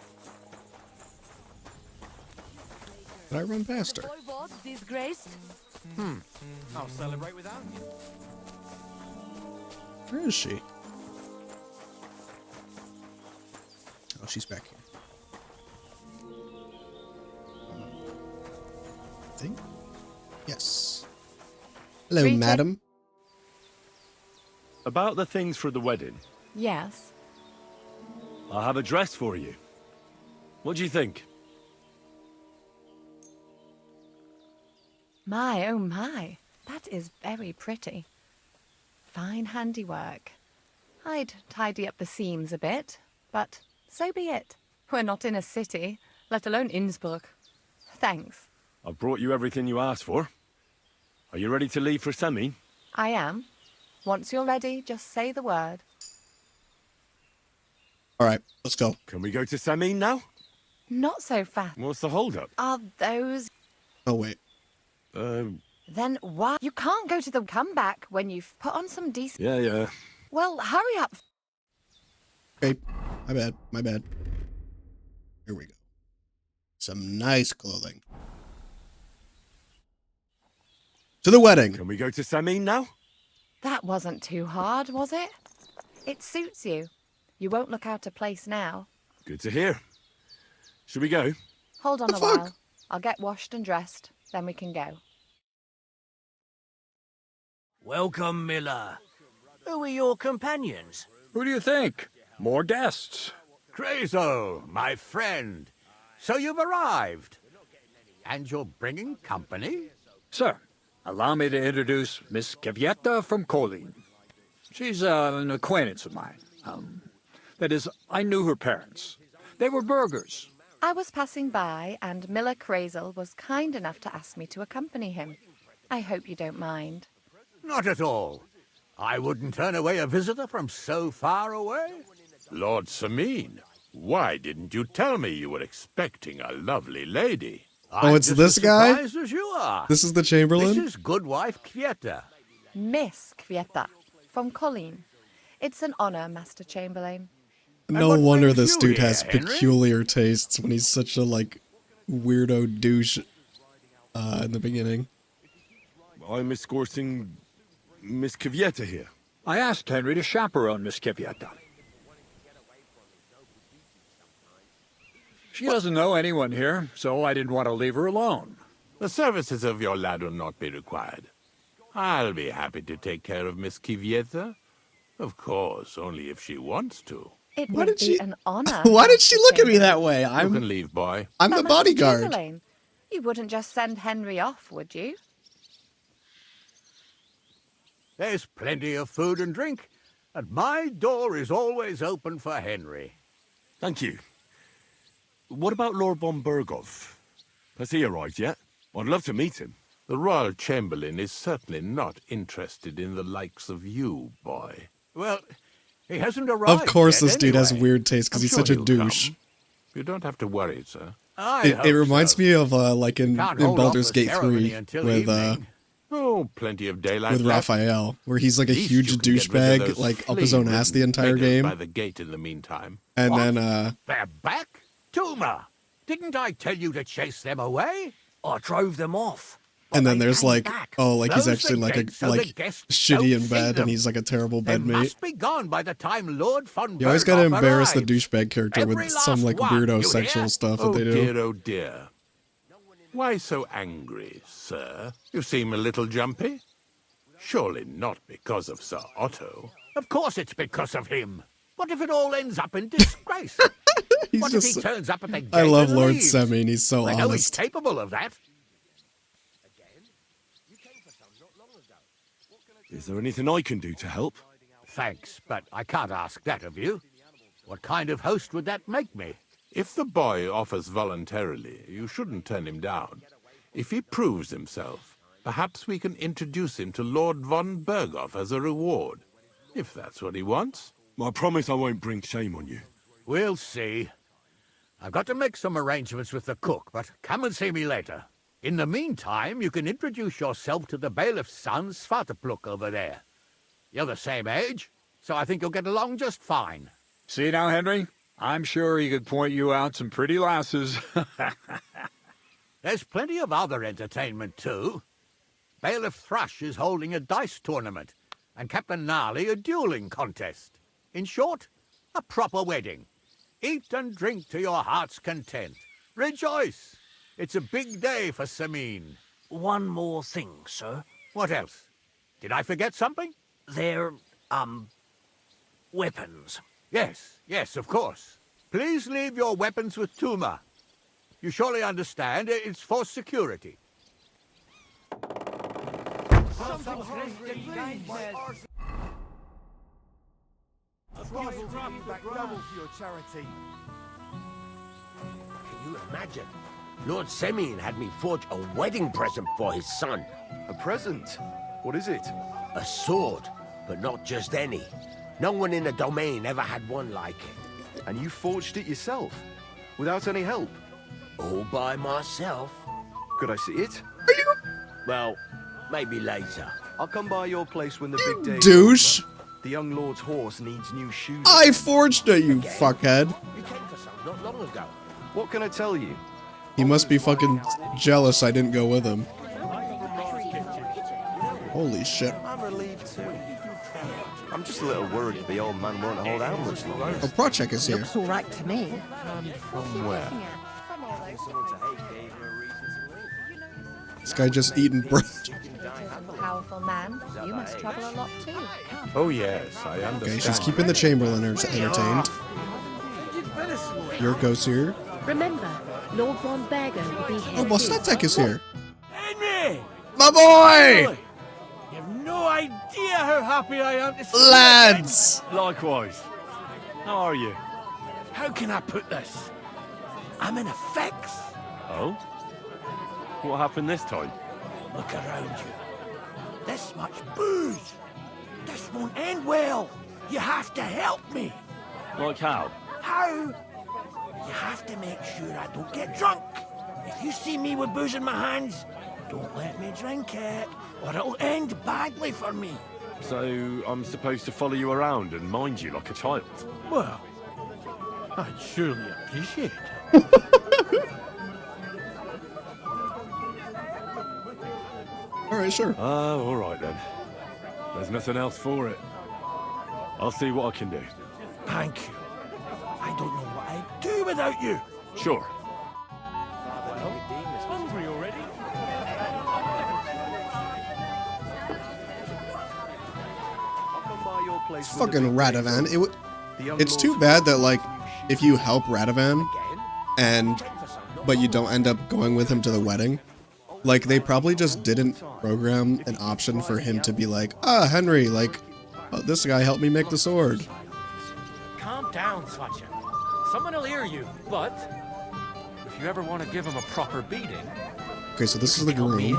Did I run past her? Boy was disgraced. I'll celebrate without you. Where is she? Oh, she's back here. think. Yes. Hello, Greeting. madam. About the things for the wedding, Yes. I have a dress for you. What do you think? My, oh my. That is very pretty. Fine handiwork. I'd tidy up the seams a bit, but so be it. We're not in a city, let alone Innsbruck. Thanks. I've brought you everything you asked for. Are you ready to leave for Semi? I am. Once you're ready, just say the word. All right, let's go. Can we go to Semi now? Not so fast. What's the holdup? Are those... Oh, wait. Then why? You can't go to the comeback when you've put on some decent... Yeah. Well, hurry up. Okay, my bad. Here we go. Some nice clothing. To the wedding. Can we go to Semi now? That wasn't too hard, was it? It suits you. You won't look out of place now. Good to hear. Should we go? Hold on a while. I'll get washed and dressed, then we can go. Welcome, Miller. Who are your companions? Who do you think? More guests. Crazo, my friend. So you've arrived. And you're bringing company? Sir, allow me to introduce Miss Kvieta from Kolin. She's an acquaintance of mine. That is, I knew her parents. They were burghers. I was passing by, and Miller Crazel was kind enough to ask me to accompany him. I hope you don't mind. Not at all. I wouldn't turn away a visitor from so far away. Lord Sameen, why didn't you tell me you were expecting a lovely lady? Oh, it's this guy? Surprised as you are. This is the Chamberlain? This is Goodwife Kvieta. Miss Kvieta from Colleen. It's an honor, Master Chamberlain. No wonder this dude has peculiar tastes when he's such a, like, weirdo douche in the beginning. I'm escorting Miss Kvieta here. I asked Henry to chaperone Miss Kvieta. She doesn't know anyone here, so I didn't want to leave her alone. The services of your lad will not be required. I'll be happy to take care of Miss Kvieta. Of course, only if she wants to. It would be an honor. Why did she look at me that way? You can leave, boy. I'm But the Master bodyguard. Chamberlain, you wouldn't just send Henry off, would you? There's plenty of food and drink, and my door is always open for Henry. Thank you. What about Lord von Berghoff? Has he arrived yet? I'd love to meet him. The Royal Chamberlain is certainly not interested in the likes of you, boy. Well, he hasn't arrived Of course yet, this dude has anyway. weird taste because I'm he's sure such a he'll douche. come. You don't have to worry, sir. It reminds me of like in Can't hold off Baldur's the Gate ceremony 3 until with evening. Oh, plenty of daylight with left. Raphael, where he's like a At least huge you can get rid of douchebag, those like up his own ass the entire flea-ridden game. beggars by the gate in the meantime. And What? then They're back? Tuma, didn't I tell you to chase them away? I drove them off. and then there's like oh like he's Close actually the like gates a so the like guests shitty don't in see bed them. and he's like a terrible They bedmate. must be gone by the time Lord von You always gotta Berghoff embarrass the arrives. douchebag character Every with some last like one, weirdo you sexual hear? stuff that Oh they do. dear, oh dear. Why so angry, sir? You seem a little jumpy. Surely not because of Sir Otto. Of course it's because of him. What if it all ends up in disgrace? He's What if he just- turns up at the gate I love and Lord leaves? Semi and he's so I know he's honest. capable of that. Is there anything I can do to help? Thanks, but I can't ask that of you. What kind of host would that make me? If the boy offers voluntarily, you shouldn't turn him down. If he proves himself, perhaps we can introduce him to Lord von Berghoff as a reward. If that's what he wants. I promise I won't bring shame on you. We'll see. I've got to make some arrangements with the cook, but come and see me later. In the meantime, you can introduce yourself to the bailiff's son, Svartepluk, over there. You're the same age, so I think you'll get along just fine. See now, Henry? I'm sure he could point you out some pretty lasses. There's plenty of other entertainment, too. Bailiff Thrush is holding a dice tournament, and Captain Gnarly a dueling contest. In short, a proper wedding. Eat and drink to your heart's content. Rejoice! It's a big day for Sameen. one more thing, sir. What else? Did I forget something? They're, weapons. Yes, of course. Please leave your weapons with Tuma. You surely understand it's for security. Can you imagine? Lord Semyon had me forge a wedding present for his son. A present? What is it? A sword, but not just any. No one in the domain ever had one like it. And you forged it yourself? Without any help? All by myself. Could I see it? Well, maybe later. I'll come by your place when the big day douche. is over. The young lord's horse needs new shoes. I forged it, you fuckhead. You came for some not long ago. What can I tell you? He must be fucking jealous I didn't go with him. Holy shit. I'm relieved too. I'm just a little worried the old man won't hold out much longer. Oh, Project is here. Looks all right to me. From where? This guy just eating bread. Powerful man, you must travel a lot too. Oh yes, I understand. Okay, she's keeping the Chamberlain entertained. Your ghost here. Remember, Lord Von Berger will be here. Oh, well, too. Statek is here. Henry! My boy! You have no idea how happy I am to see Lads! Likewise. How are you? How can I put this? I'm in a fix. Oh? What happened this time? Look around you. This much booze. This won't end well. You have to help me. Like how? How? You have to make sure I don't get drunk. If you see me with booze in my hands, don't let me drink it, or it'll end badly for me. So I'm supposed to follow you around and mind you like a child? Well, I'd surely appreciate it. Alright, sure. Oh, alright then. There's nothing else for it. I'll see what I can do. Thank you. I don't know what I'd do without you. Sure. Hungry already? I'll come by your place It's when the fucking big day's Radovan. over. The young It's too lord's bad that, like, if you help Radovan, but you don't end up going with him to the wedding, like, they probably just didn't program an option for him to be like, ah, Henry, like, oh, this guy helped me make the sword. Calm down, Swatcha. Someone will hear you, but if you ever want to give him a proper beating... Okay, so this is the groom.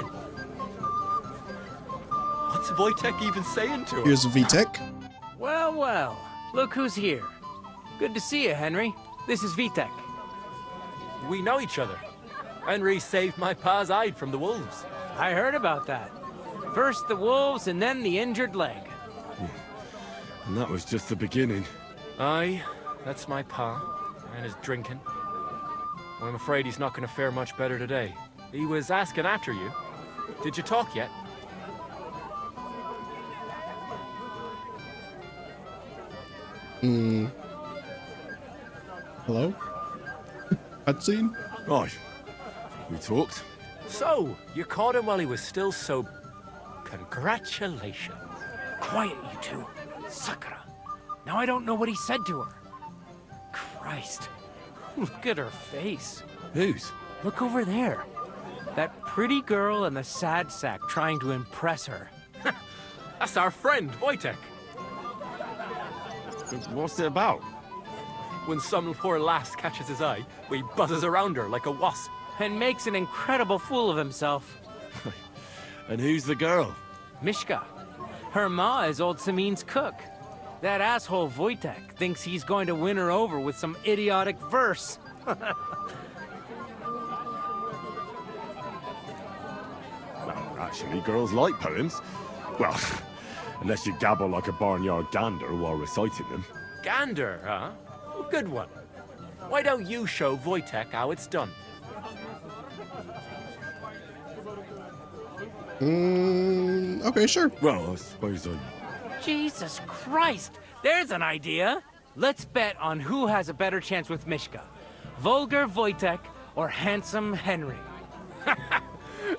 What's Wojtek even saying to him? Here's Vitek. Well, well. Look who's here. Good to see you, Henry. This is Vitek. We know each other. Henry saved my pa's hide from the wolves. I heard about that. First the wolves and then the injured leg. And that was just the beginning. Aye, that's my pa, and his drinking. Well, I'm afraid he's not going to fare much better today. He was asking after you. Did you talk yet? Hello? Cutscene? Right. We talked. So, you caught him while he was still so... Congratulations. Quiet, you two. Sakura. Now I don't know what he said to her. Christ. Look at her face. Whose? Look over there. That pretty girl in the sad sack trying to impress her. That's our friend, Wojtek. What's it about? When some poor lass catches his eye, he buzzes around her like a wasp. And makes an incredible fool of himself. And who's the girl? Mishka. Her ma is old Samin's cook. That asshole Wojtek thinks he's going to win her over with some idiotic verse. Well, actually, girls like poems. Well, unless you gabble like a barnyard gander while reciting them. Gander, huh? Good one. Why don't you show Wojtek how it's done? Okay, sure. Well, I suppose I... Jesus Christ! There's an idea! Let's bet on who has a better chance with Mishka. Vulgar Wojtek or handsome Henry.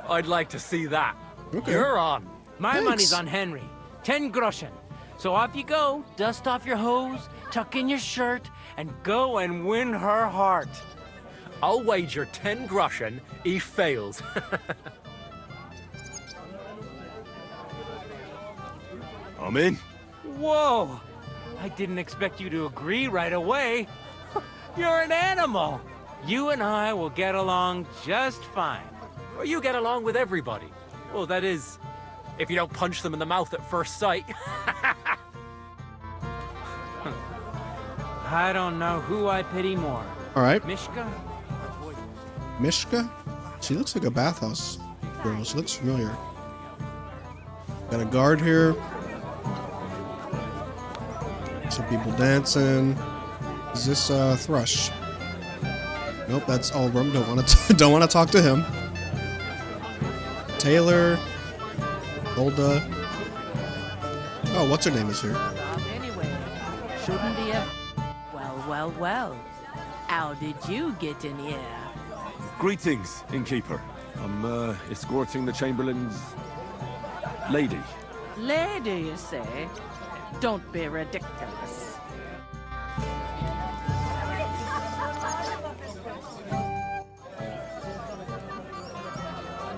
I'd like to see that. Okay. You're on. My Thanks. money's on Henry. 10 groschen. So off you go, dust off your hose, tuck in your shirt, and go and win her heart. I'll wager 10 groschen he fails. I'm in. Whoa! I didn't expect you to agree right away. You're an animal. You and I will get along just fine. Or you get along with everybody. Well, that is, if you don't punch them in the mouth at first sight. I don't know who I pity more. All right. Mishka? Mishka? She looks like a bathhouse girl. She looks familiar. Got a guard here. Some people dancing. Is this Thrush? Nope, that's Ulbrum. Don't want to talk to him. Taylor. Hulda. Oh, what's her name is here? Anyway, shouldn't be a... Well. How did you get in here? Greetings, innkeeper. I'm escorting the Chamberlain's lady. Lady, you say? Don't be ridiculous.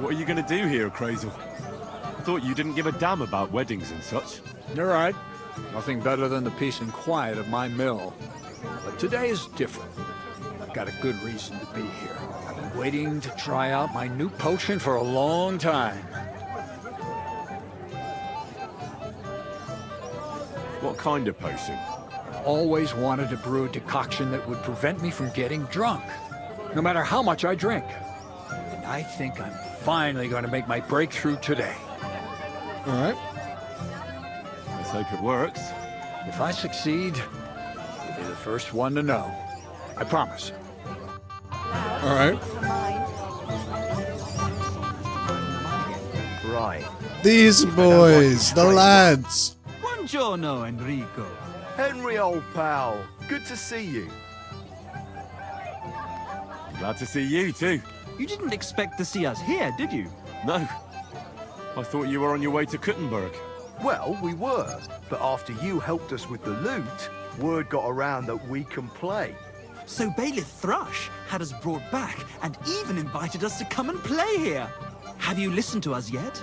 What are you going to do here, Crazel? I thought you didn't give a damn about weddings and such. You're right. Nothing better than the peace and quiet of my mill. But today is different. I've got a good reason to be here. I've been waiting to try out my new potion for a long time. What kind of potion? I've always wanted to brew a decoction that would prevent me from getting drunk, no matter how much I drink. And I think I'm finally going to make my breakthrough today. All right. Let's hope it works. If I succeed, you'll be the first one to know. I promise. All right. Right. These boys, the lads. Buongiorno, Enrico. Henry, old pal. Good to see you. Glad to see you too. You didn't expect to see us here, did you? No. I thought you were on your way to Kuttenberg. Well, we were. But after you helped us with the loot, word got around that we can play. So Bailiff Thrush had us brought back and even invited us to come and play here. Have you listened to us yet?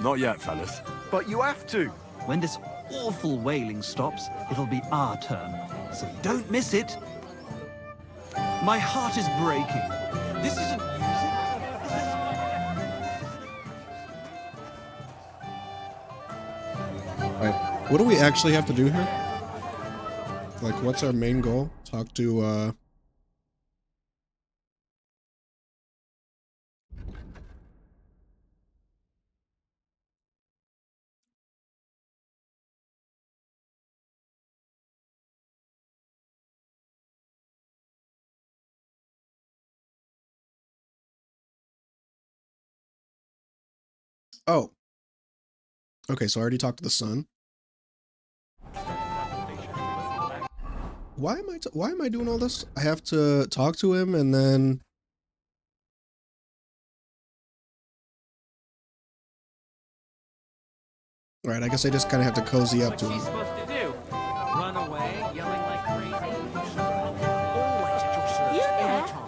Not yet, fellas. But you have to. When this awful wailing stops, it'll be our turn. So don't miss it. My heart is breaking. This isn't music. All right. What do we actually have to do here? Like, what's our main goal? Talk to, Oh. Okay, so I already talked to the son. Why am I doing all this? I have to talk to him and then... Alright, I guess I just kind of have to cozy up to What's she him. supposed to do? Run away, yelling like crazy?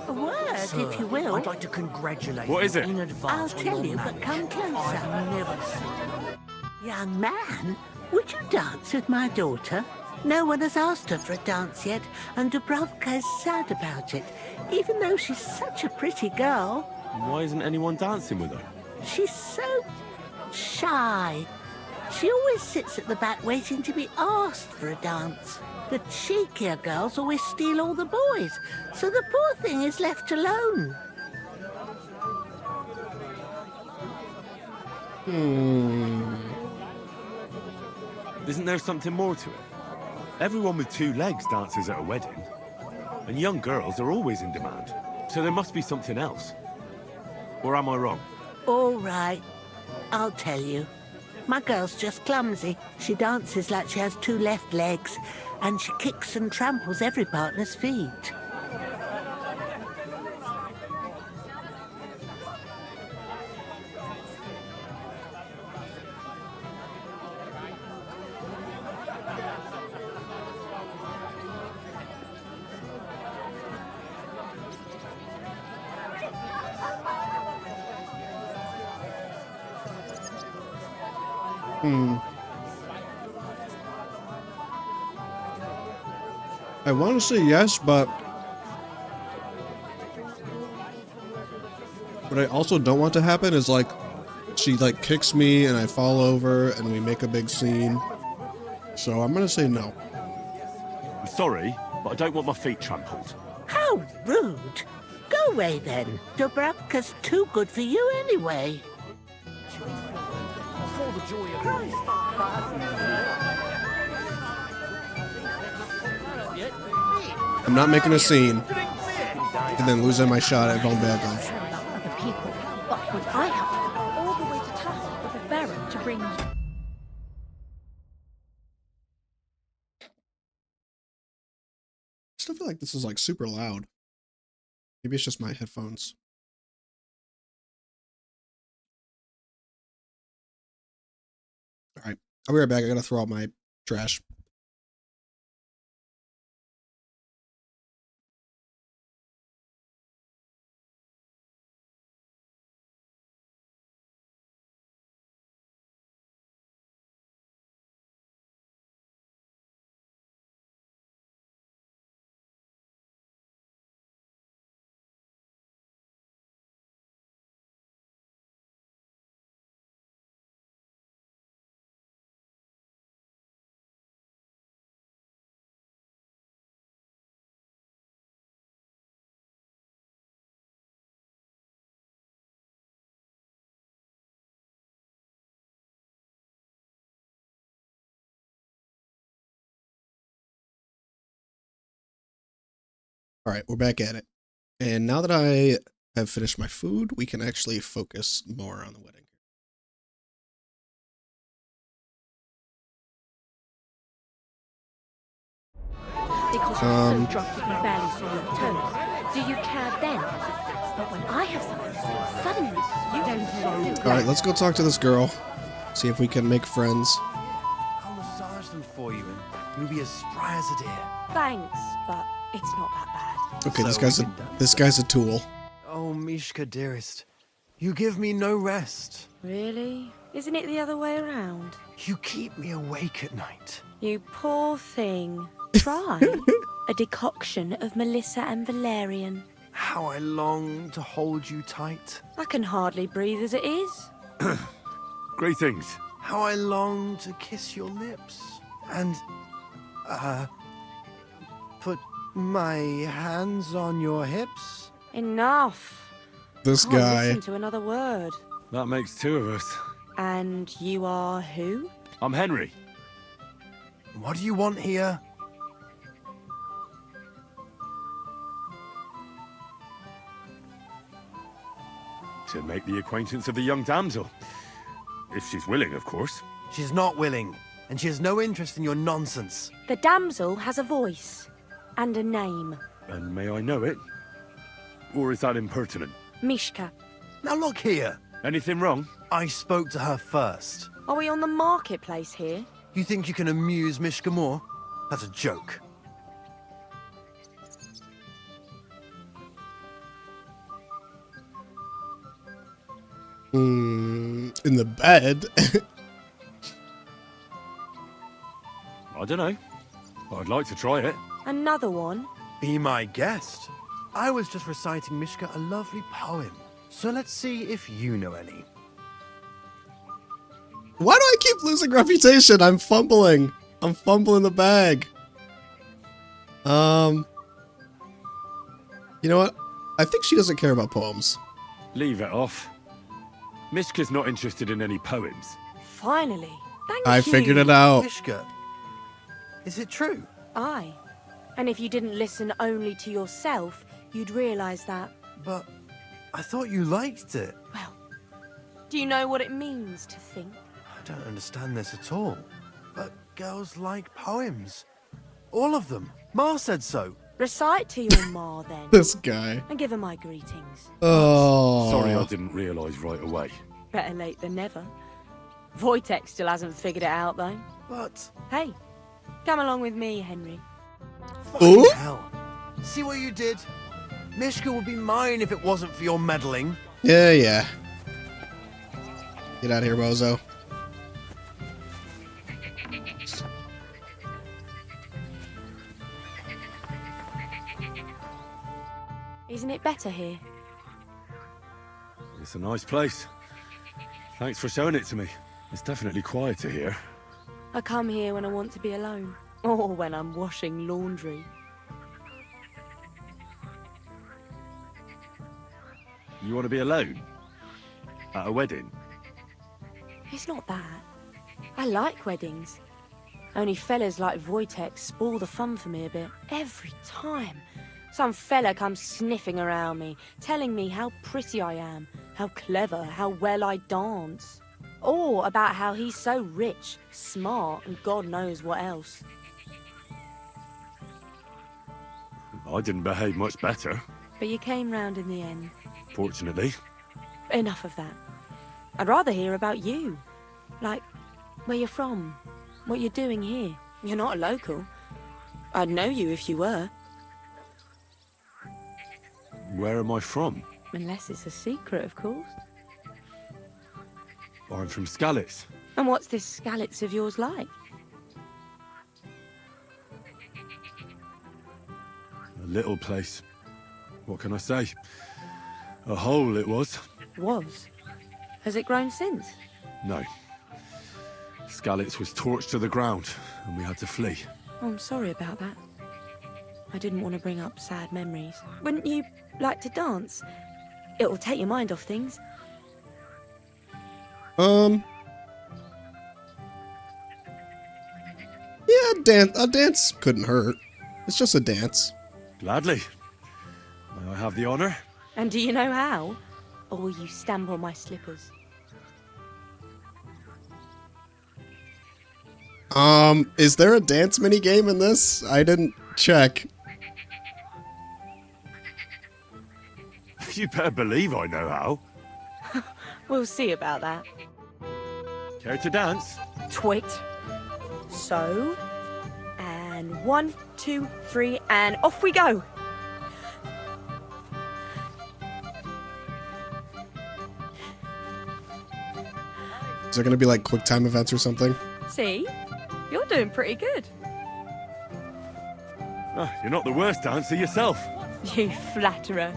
A word, if you will. I'd like to congratulate What is you it? in advance I'll on tell your you, but marriage. come closer. I've never seen Young man, would you dance with my daughter? No one has asked her for a dance yet, and Dubravka is sad about it, even though she's such a pretty girl. Why isn't anyone dancing with her? She's so shy. She always sits at the back waiting to be asked for a dance. The cheekier girls always steal all the boys, so the poor thing is left alone. Isn't there something more to it? Everyone with two legs dances at a wedding. And young girls are always in demand. So there must be something else. Or am I wrong? All right, I'll tell you. My girl's just clumsy. She dances like she has two left legs, and she kicks and tramples every partner's feet. I want to say yes, but what I also don't want to happen is like she like kicks me and I fall over and we make a big scene. So I'm gonna say no. I'm sorry, but I don't want my feet trampled. How rude. Go away then. Dubravka's too good for you anyway. For the joy of Christ. I'm not making a scene and then losing my shot at Von Berghoff. Other people, but would I have to come all the way to Tassel with a Baron to bring you? I still feel like this is like super loud. Maybe it's just my headphones. All right, I'll be right back. I gotta throw out my trash. All right, we're back at it. And now that I have finished my food, we can actually focus more on the wedding. Because you're so drunk you can barely see your toes. Do you care then? But when I have something to say, suddenly you don't. All right, let's go talk to this girl. See if we can make friends. I'll massage them for you and you'll be as spry as a deer. Thanks, but it's not that bad. Okay, So this guy's a tool. Oh, Mishka, dearest. You give me no rest. Really? Isn't it the other way around? You keep me awake at night. You poor thing. Try a decoction of Melissa and Valerian. How I long to hold you tight. I can hardly breathe as it is. Greetings. How I long to kiss your lips. And, put my hands on your hips. Enough. This Can't guy. listen to another word. That makes two of us. And you are who? I'm Henry. What do you want here? To make the acquaintance of the young damsel. If she's willing, of course. She's not willing, and she has no interest in your nonsense. The damsel has a voice and a name. And may I know it? Or is that impertinent? Mishka. Now look here. Anything wrong? I spoke to her first. Are we on the marketplace here? You think you can amuse Mishka more? That's a joke. In the bed? I don't know. I'd like to try it. Another one? Be my guest. I was just reciting Mishka a lovely poem. So let's see if you know any. Why do I keep losing reputation? I'm fumbling. I'm fumbling the bag. You know what? I think she doesn't care about poems. Leave it off. Mishka's not interested in any poems. Finally. Thank I you. figured it out. Mishka, is it true? Aye. And if you didn't listen only to yourself, you'd realise that. But I thought you liked it. Well, do you know what it means to think? I don't understand this at all. But girls like poems. All of them. Ma said so. Recite to your ma then. This guy. And give her my greetings. Oh. Sorry I didn't realise right away. Better late than never. Wojtek still hasn't figured it out though. But hey, come along with me, Henry. Fucking hell. See what you did? Mishka would be mine if it wasn't for your meddling. Yeah. Get out of here, bozo. it better here? It's a nice place. Thanks for showing it to me. It's definitely quieter here. I come here when I want to be alone, or when I'm washing laundry. You want to be alone? At a wedding? It's not that. I like weddings. Only fellas like Wojtek spoil the fun for me a bit. Every time. Some fella comes sniffing around me, telling me how pretty I am, how clever, how well I dance. Or about how he's so rich, smart, and God knows what else. I didn't behave much better, But you came round in the end. fortunately. Enough of that. I'd rather hear about you. Like, where you're from, what you're doing here. You're not a local. I'd know you if you were. Where am I from? Unless it's a secret, of course. I'm from Skalitz. And what's this Skalitz of yours like? A little place. What can I say? A hole it was. Was. Has it grown since? No. Skalitz was torched to the ground, and we had to flee. Oh, I'm sorry about that. I didn't want to bring up sad memories. Wouldn't you like to dance? It'll take your mind off things. Yeah, a dance couldn't hurt. It's just a dance. Gladly. May I have the honor? And do you know how? Or will you stamp on my slippers? Is there a dance minigame in this? I didn't check. You better believe I know how. We'll see about that. Care to dance? Twit. So. And 1, 2, 3, and off we go! Is there gonna be like quick time events or something? See? You're doing pretty good. Oh, you're not the worst dancer yourself. You flatterer.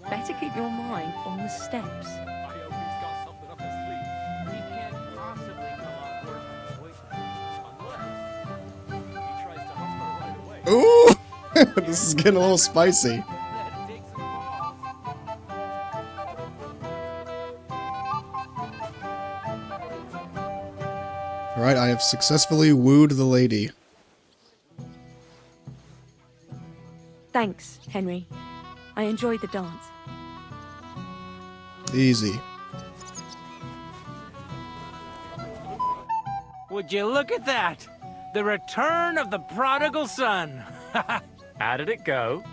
Better keep your mind on the steps. Ooh! This is getting a little spicy. Alright, I have successfully wooed the lady. Thanks, Henry. I enjoyed the dance. Easy. Would you look at that? The return of the prodigal son. How did it go?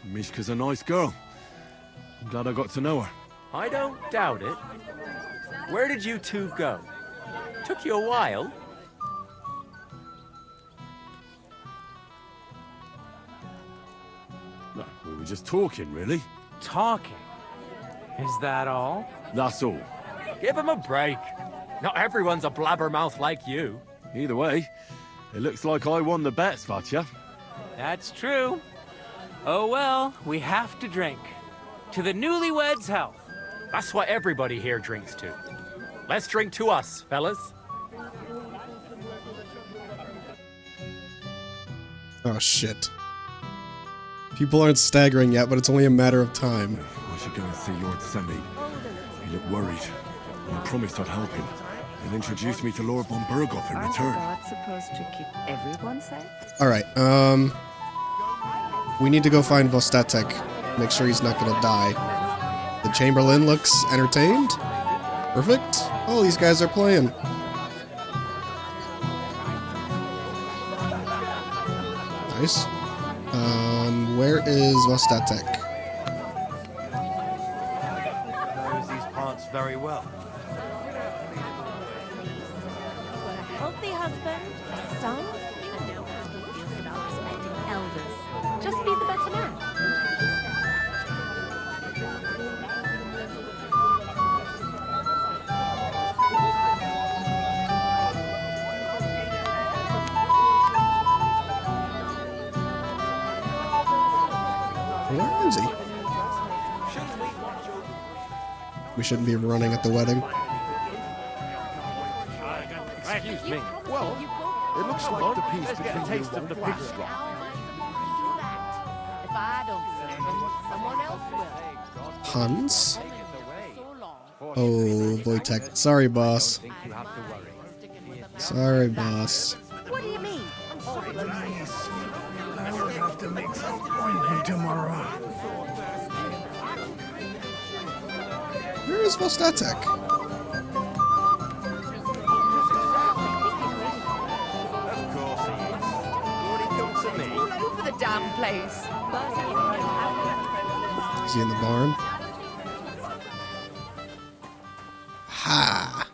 Mishka's a nice girl. I'm glad I got to know her. I don't doubt it. Where did you two go? Took you a while. No, we were just talking, really. Talking? Is that all? That's all. Give him a break. Not everyone's a blabbermouth like you. Either way, it looks like I won the bet, Svatya. That's true. Oh well, we have to drink. To the newlyweds' health. That's what everybody here drinks to. Let's drink to us, fellas. Oh shit. People aren't staggering yet, but it's only a matter of time. I should go and see Lord Semi. He looked worried, and I promised I'd help him. He'll introduce me to Lord von Berghoff in return. Aren't supposed to keep everyone safe? Alright, we need to go find Vostatek. Make sure he's not gonna die. The Chamberlain looks entertained. Perfect. Oh, these guys are playing. Nice. Where is Vostatek? Knows these parts very well. Healthy husband, son, and know how he feels about respecting elders. Just be the better man. we shouldn't be running at the wedding. Excuse me. Well, it looks like the piece Let's get a between taste you of the won't pig last. slop. If I don't serve them, someone else will. Puns? Oh, Wojtek. Sorry, boss. Sorry, boss. What do you mean? I'm sorry. I will have to make some ointment tomorrow. Where is Vostatek? Of course he is. Would he come to me? All over the damn place. Is he in the barn? Ha!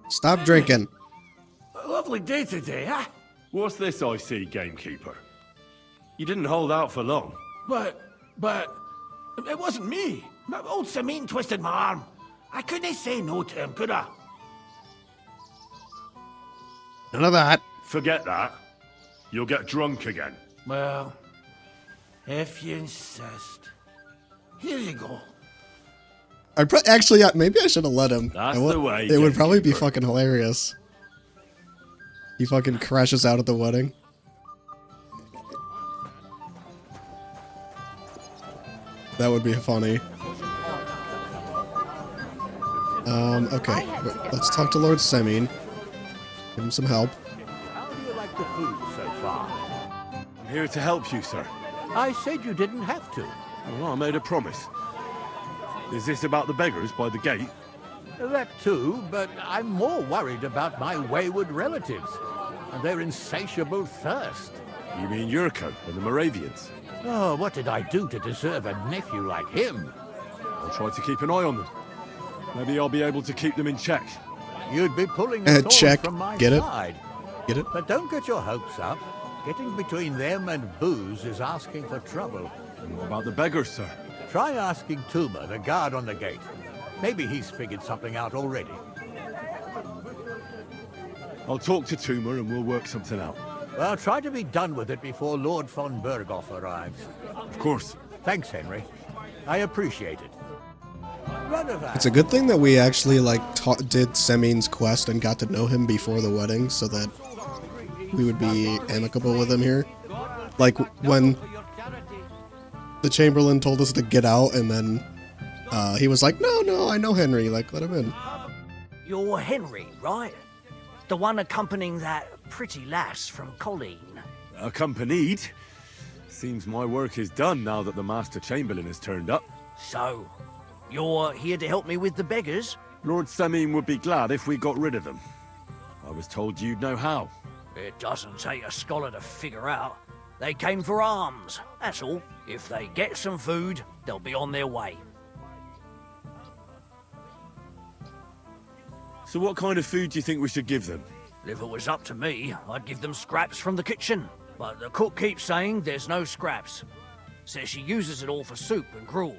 Stop drinking. A lovely day today, huh? What's this I see, gamekeeper? You didn't hold out for long. But, it wasn't me. Old Samin twisted my arm. I couldn't say no to him, could I? None of that. Forget that. You'll get drunk again. Well, if you insist. Here you go. Actually, maybe I should have let him. That's the way, It would probably be gamekeeper. fucking hilarious. He fucking crashes out at the wedding. That would be funny. Okay. Let's talk to Lord Semin. Give him some help. How do you like the food so far? I'm here to help you, sir. I said you didn't have to. Well, I made a promise. Is this about the beggars by the gate? That too, but I'm more worried about my wayward relatives and their insatiable thirst. You mean Yurko and the Moravians? Oh, what did I do to deserve a nephew like him? I'll try to keep an eye on them. Maybe I'll be able to keep them in check. You'd be pulling a sword Check. from my Get it? side. Get it? But don't get your hopes up. Getting between them and booze is asking for trouble. And what about the beggars, sir? Try asking Tuma, the guard on the gate. Maybe he's figured something out already. I'll talk to Tuma and we'll work something out. Well, try to be done with it before Lord von Berghoff arrives. Of course. Thanks, Henry. I appreciate it. It's a good thing that we actually did Semin's quest and got to know him before the wedding, so that we would be amicable with him here. Like when the Chamberlain told us to get out, and then he was like, "No, I know Henry. Like, let him in." You're Henry, right? The one accompanying that pretty lass from Colleen. Accompanied? Seems my work is done now that the Master Chamberlain has turned up. So, you're here to help me with the beggars? Lord Semin would be glad if we got rid of them. I was told you'd know how. It doesn't take a scholar to figure out. They came for alms, that's all. If they get some food, they'll be on their way. So what kind of food do you think we should give them? If it was up to me, I'd give them scraps from the kitchen. But the cook keeps saying there's no scraps. Says she uses it all for soup and gruel.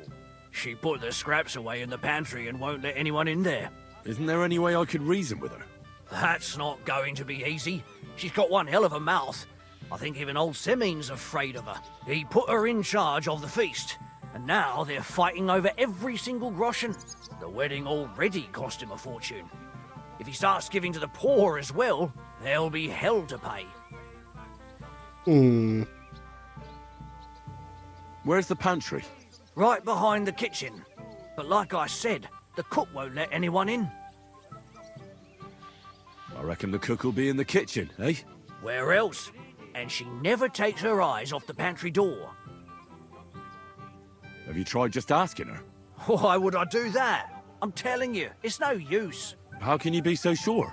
She put the scraps away in the pantry and won't let anyone in there. Isn't there any way I could reason with her? That's not going to be easy. She's got one hell of a mouth. I think even old Semin's afraid of her. He put her in charge of the feast, and now they're fighting over every single groschen. The wedding already cost him a fortune. If he starts giving to the poor as well, there'll be hell to pay. Where's the pantry? Right behind the kitchen. But like I said, the cook won't let anyone in. I reckon the cook will be in the kitchen, eh? Where else? And she never takes her eyes off the pantry door. Have you tried just asking her? Why would I do that? I'm telling you, it's no use. How can you be so sure?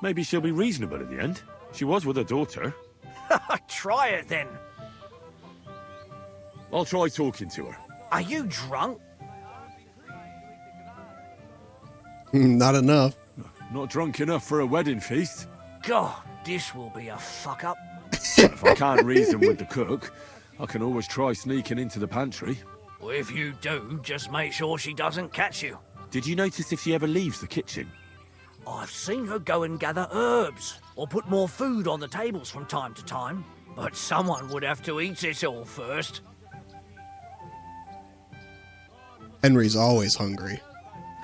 Maybe she'll be reasonable in the end. She was with her daughter. Try it then. I'll try talking to her. Are you drunk? Not enough. Not drunk enough for a wedding feast. God, this will be a fuck up. If I can't reason with the cook, I can always try sneaking into the pantry. Well, if you do, just make sure she doesn't catch you. Did you notice if she ever leaves the kitchen? I've seen her go and gather herbs, or put more food on the tables from time to time. But someone would have to eat it all first. Henry's always hungry.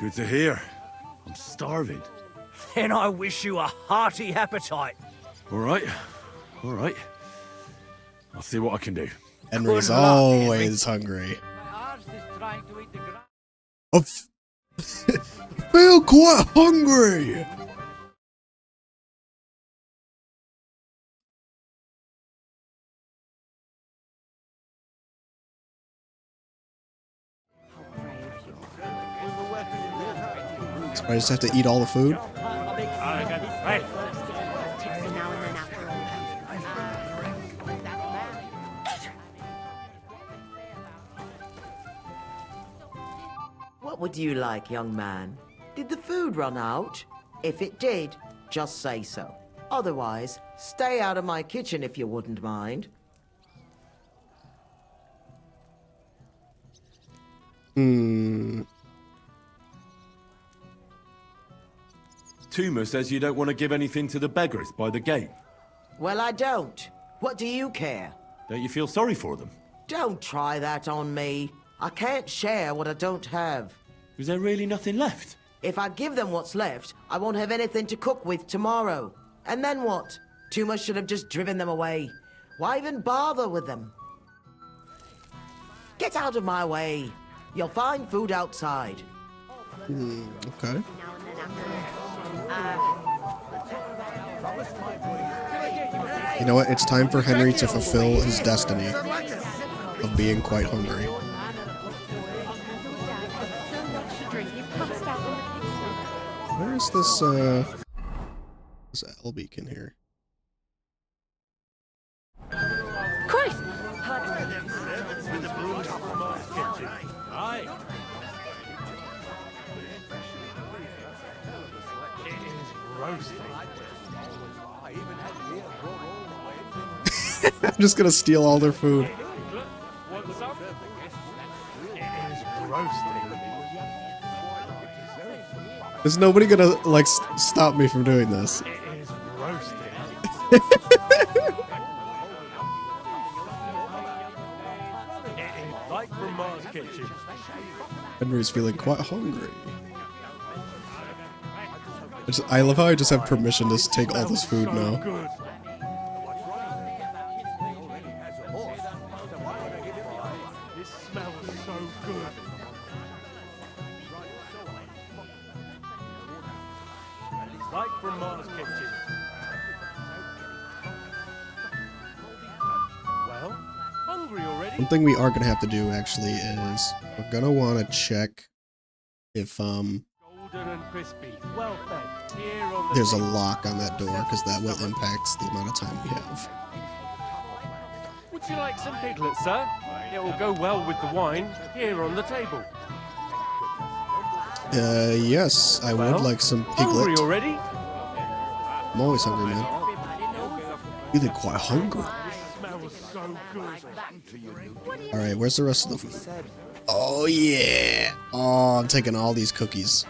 Good to hear. I'm starving. Then I wish you a hearty appetite. All right. All right. I'll see what I can do. Henry's always hungry. I feel quite hungry. So I just have to eat all the food? What would you like, young man? Did the food run out? If it did, just say so. Otherwise, stay out of my kitchen if you wouldn't mind. Tuma says you don't want to give anything to the beggars by the gate. Well, I don't. What do you care? Don't you feel sorry for them? Don't try that on me. I can't share what I don't have. Is there really nothing left? If I give them what's left, I won't have anything to cook with tomorrow. And then what? Tuma should have just driven them away. Why even bother with them? Get out of my way. You'll find food outside. Okay. You know what? It's time for Henry to fulfill his destiny of being quite hungry. Where is this L beacon here? Christ! I'm just gonna steal all their food. Is nobody gonna like stop me from doing this? Henry's feeling quite hungry. I love how I just have permission to take all this food now. One thing we are gonna have to do actually is we're gonna want to check if there's a lock on that door, because that will impact the amount of time we have. Would you like some piglets, sir? It will go well with the wine here on the table. Yes, I would like some piglet. Hungry already? I'm always hungry, man. Feeling quite hungry. Alright, where's the rest of the food? Oh, yeah. Oh, I'm taking all these cookies.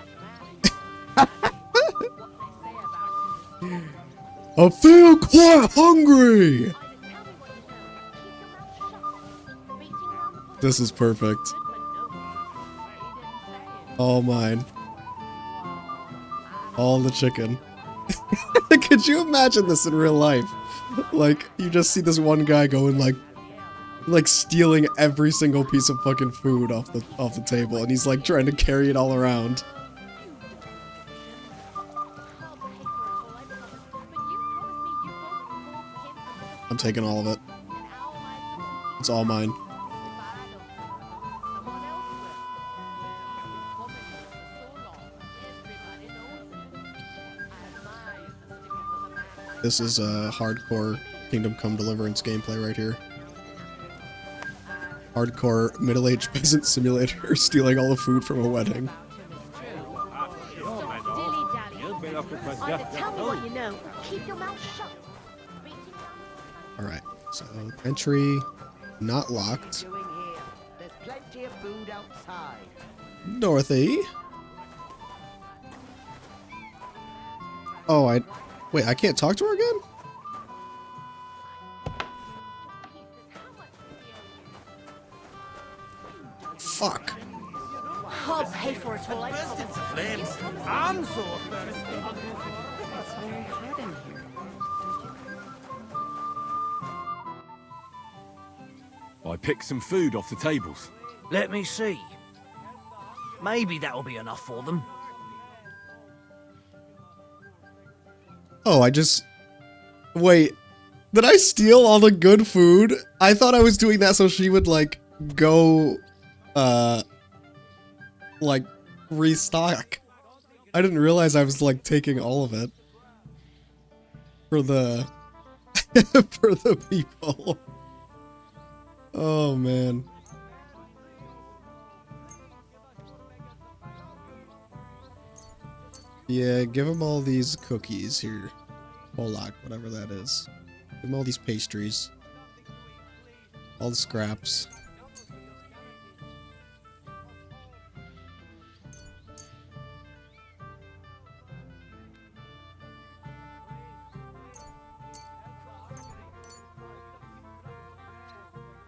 I feel quite hungry. This is perfect. All mine. All the chicken. Could you imagine this in real life? Like, you just see this one guy going like stealing every single piece of fucking food off the table, and he's like trying to carry it all around. I'm taking all of it. It's all mine. This is a hardcore Kingdom Come Deliverance gameplay right here. Hardcore middle-aged peasant simulator stealing all the food from a wedding. Alright, so entry not locked. Dorothy. Oh, wait, I can't talk to her again? Fuck. I'll pay for it all. flames. I'm so thirsty. It's very hot in here. I picked some food off the tables. Let me see. Maybe that'll be enough for them. Oh, wait. Did I steal all the good food? I thought I was doing that so she would, like, go, like, restock. I didn't realize I was, like, taking all of it. For the... for the people. Oh, man. Yeah, give them all these cookies here. Polak, whatever that is. Give them all these pastries. All the scraps.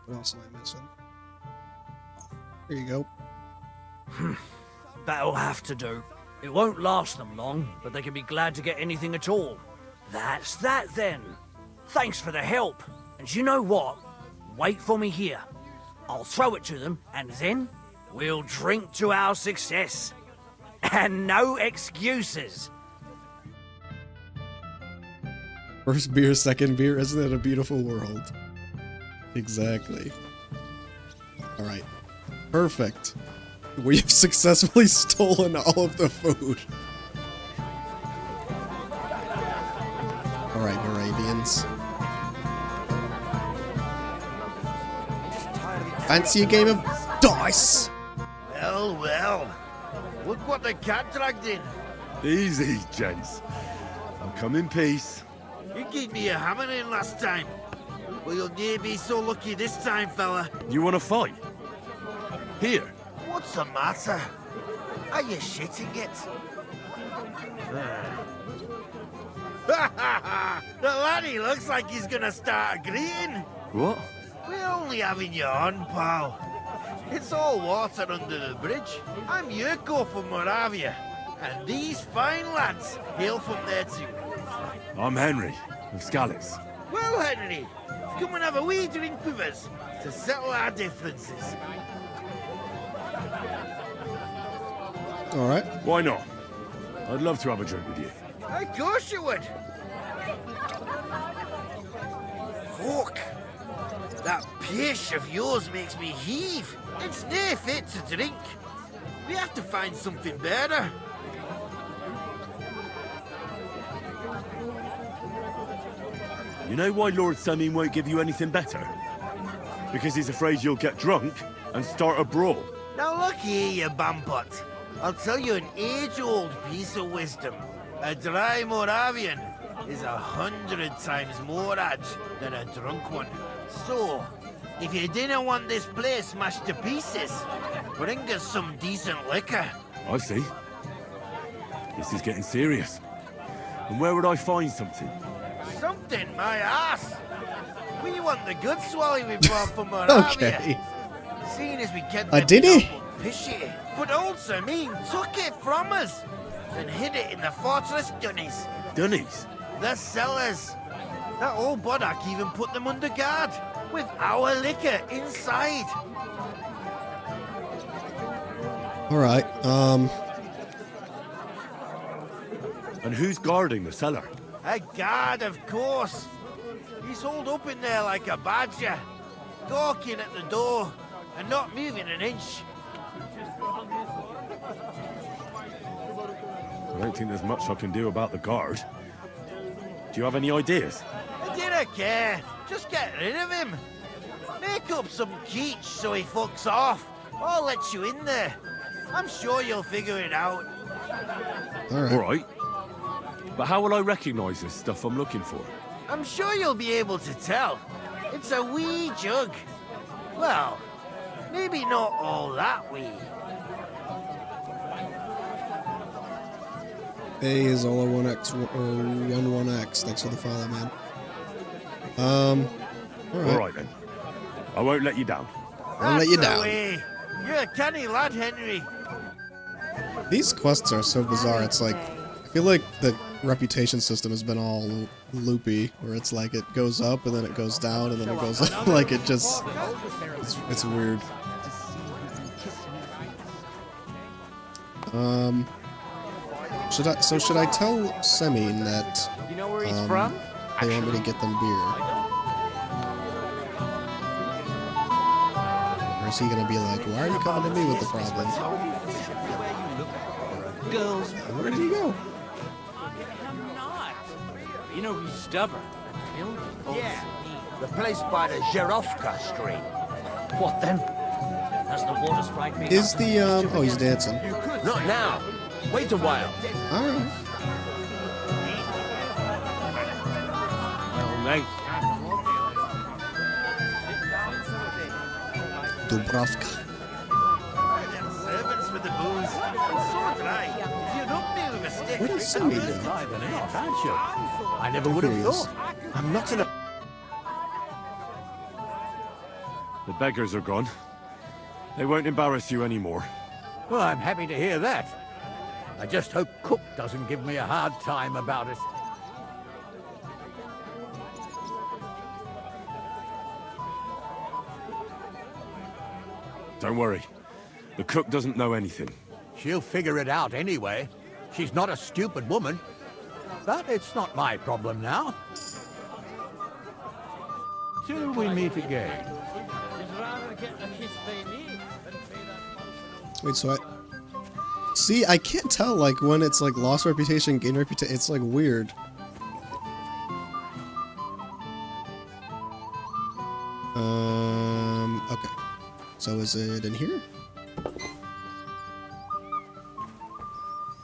What else am I missing? Here you go. That'll have to do. It won't last them long, but they can be glad to get anything at all. That's that then. Thanks for the help. And you know what? Wait for me here. I'll throw it to them, and then we'll drink to our success. And no excuses. First beer, second beer, isn't it a beautiful world? Exactly. Alright. Perfect. We have successfully stolen all of the food. Alright, Moravians. Fancy a game of dice? Well, well. Look what the cat dragged in. Easy, gents. I'll come in peace. You gave me a hammer in last time. Well, you'll near be so lucky this time, fella. You want to fight? Here. What's the matter? Are you shitting it? The laddie looks like he's gonna start agreeing. What? We're only having you on, pal. It's all water under the bridge. I'm Yurko from Moravia, and these fine lads hail from there too. I'm Henry, of Skalitz. Well, Henry, come and have a wee drink with us to settle our differences. Alright. Why not? I'd love to have a drink with you. Of course you would. Fuck. That pish of yours makes me heave. It's near fit to drink. We have to find something better. You know why Lord Semin won't give you anything better? Because he's afraid you'll get drunk and start a brawl. Now look here, you bampot. I'll tell you an age-old piece of wisdom. A dry Moravian is 100 times more edge than a drunk one. So, if you didn't want this place smashed to pieces, bring us some decent liquor. I see. This is getting serious. And where would I find something? Something, my ass. We want the good swally we brought from Moravia. Okay. Seeing as we kept Did he? Pishy, but also took it from us and hid it in the fortress dunnies. Dunnies? The cellars. That old Boddock even put them under guard with our liquor inside. Alright, And who's guarding the cellar? A guard, of course. He's holed up in there like a badger, gawking at the door and not moving an inch. I don't think there's much I can do about the guard. Do you have any ideas? I didn't care. Just get rid of him. Make up some keech so he fucks off. I'll let you in there. I'm sure you'll figure it out. Alright. But how will I recognize this stuff I'm looking for? I'm sure you'll be able to tell. It's a wee jug. Well, maybe not all that wee. A is all 1x, 1x. Thanks for the follow, man. Alright then. I won't let you down. I'll let you down. Way. You're a canny lad, Henry. These quests are so bizarre. It's like, I feel like the reputation system has been all loopy, where it's like it goes up and then it goes down and then it goes up. Like it just, it's weird. Should I tell Semine that You know where he's from? they want me to get them beer? Or is he gonna be like, why are you coming to me with the problem? Girls. Where did he go? I'm not. You know who's stubborn? Yeah, the place by the Zherovka Street. What then? Has the water sprite been Is the oh, he's dancing. Not now. Wait a while. Alright. Well, mate. Dubrovka. Servants with the booze. It's so dry. If you don't make a mistake, What does Semine do? Aren't you? I never would have Here he is. thought. I'm not in a... The beggars are gone. They won't embarrass you anymore. Well, I'm happy to hear that. I just hope Cook doesn't give me a hard time about it. Don't worry. The cook doesn't know anything. She'll figure it out anyway. She's not a stupid woman. But it's not my problem now. Till we meet again. Wait, so see, I can't tell, like, when it's, like, lost reputation, gain reputation. It's, like, weird. Okay. So is it in here?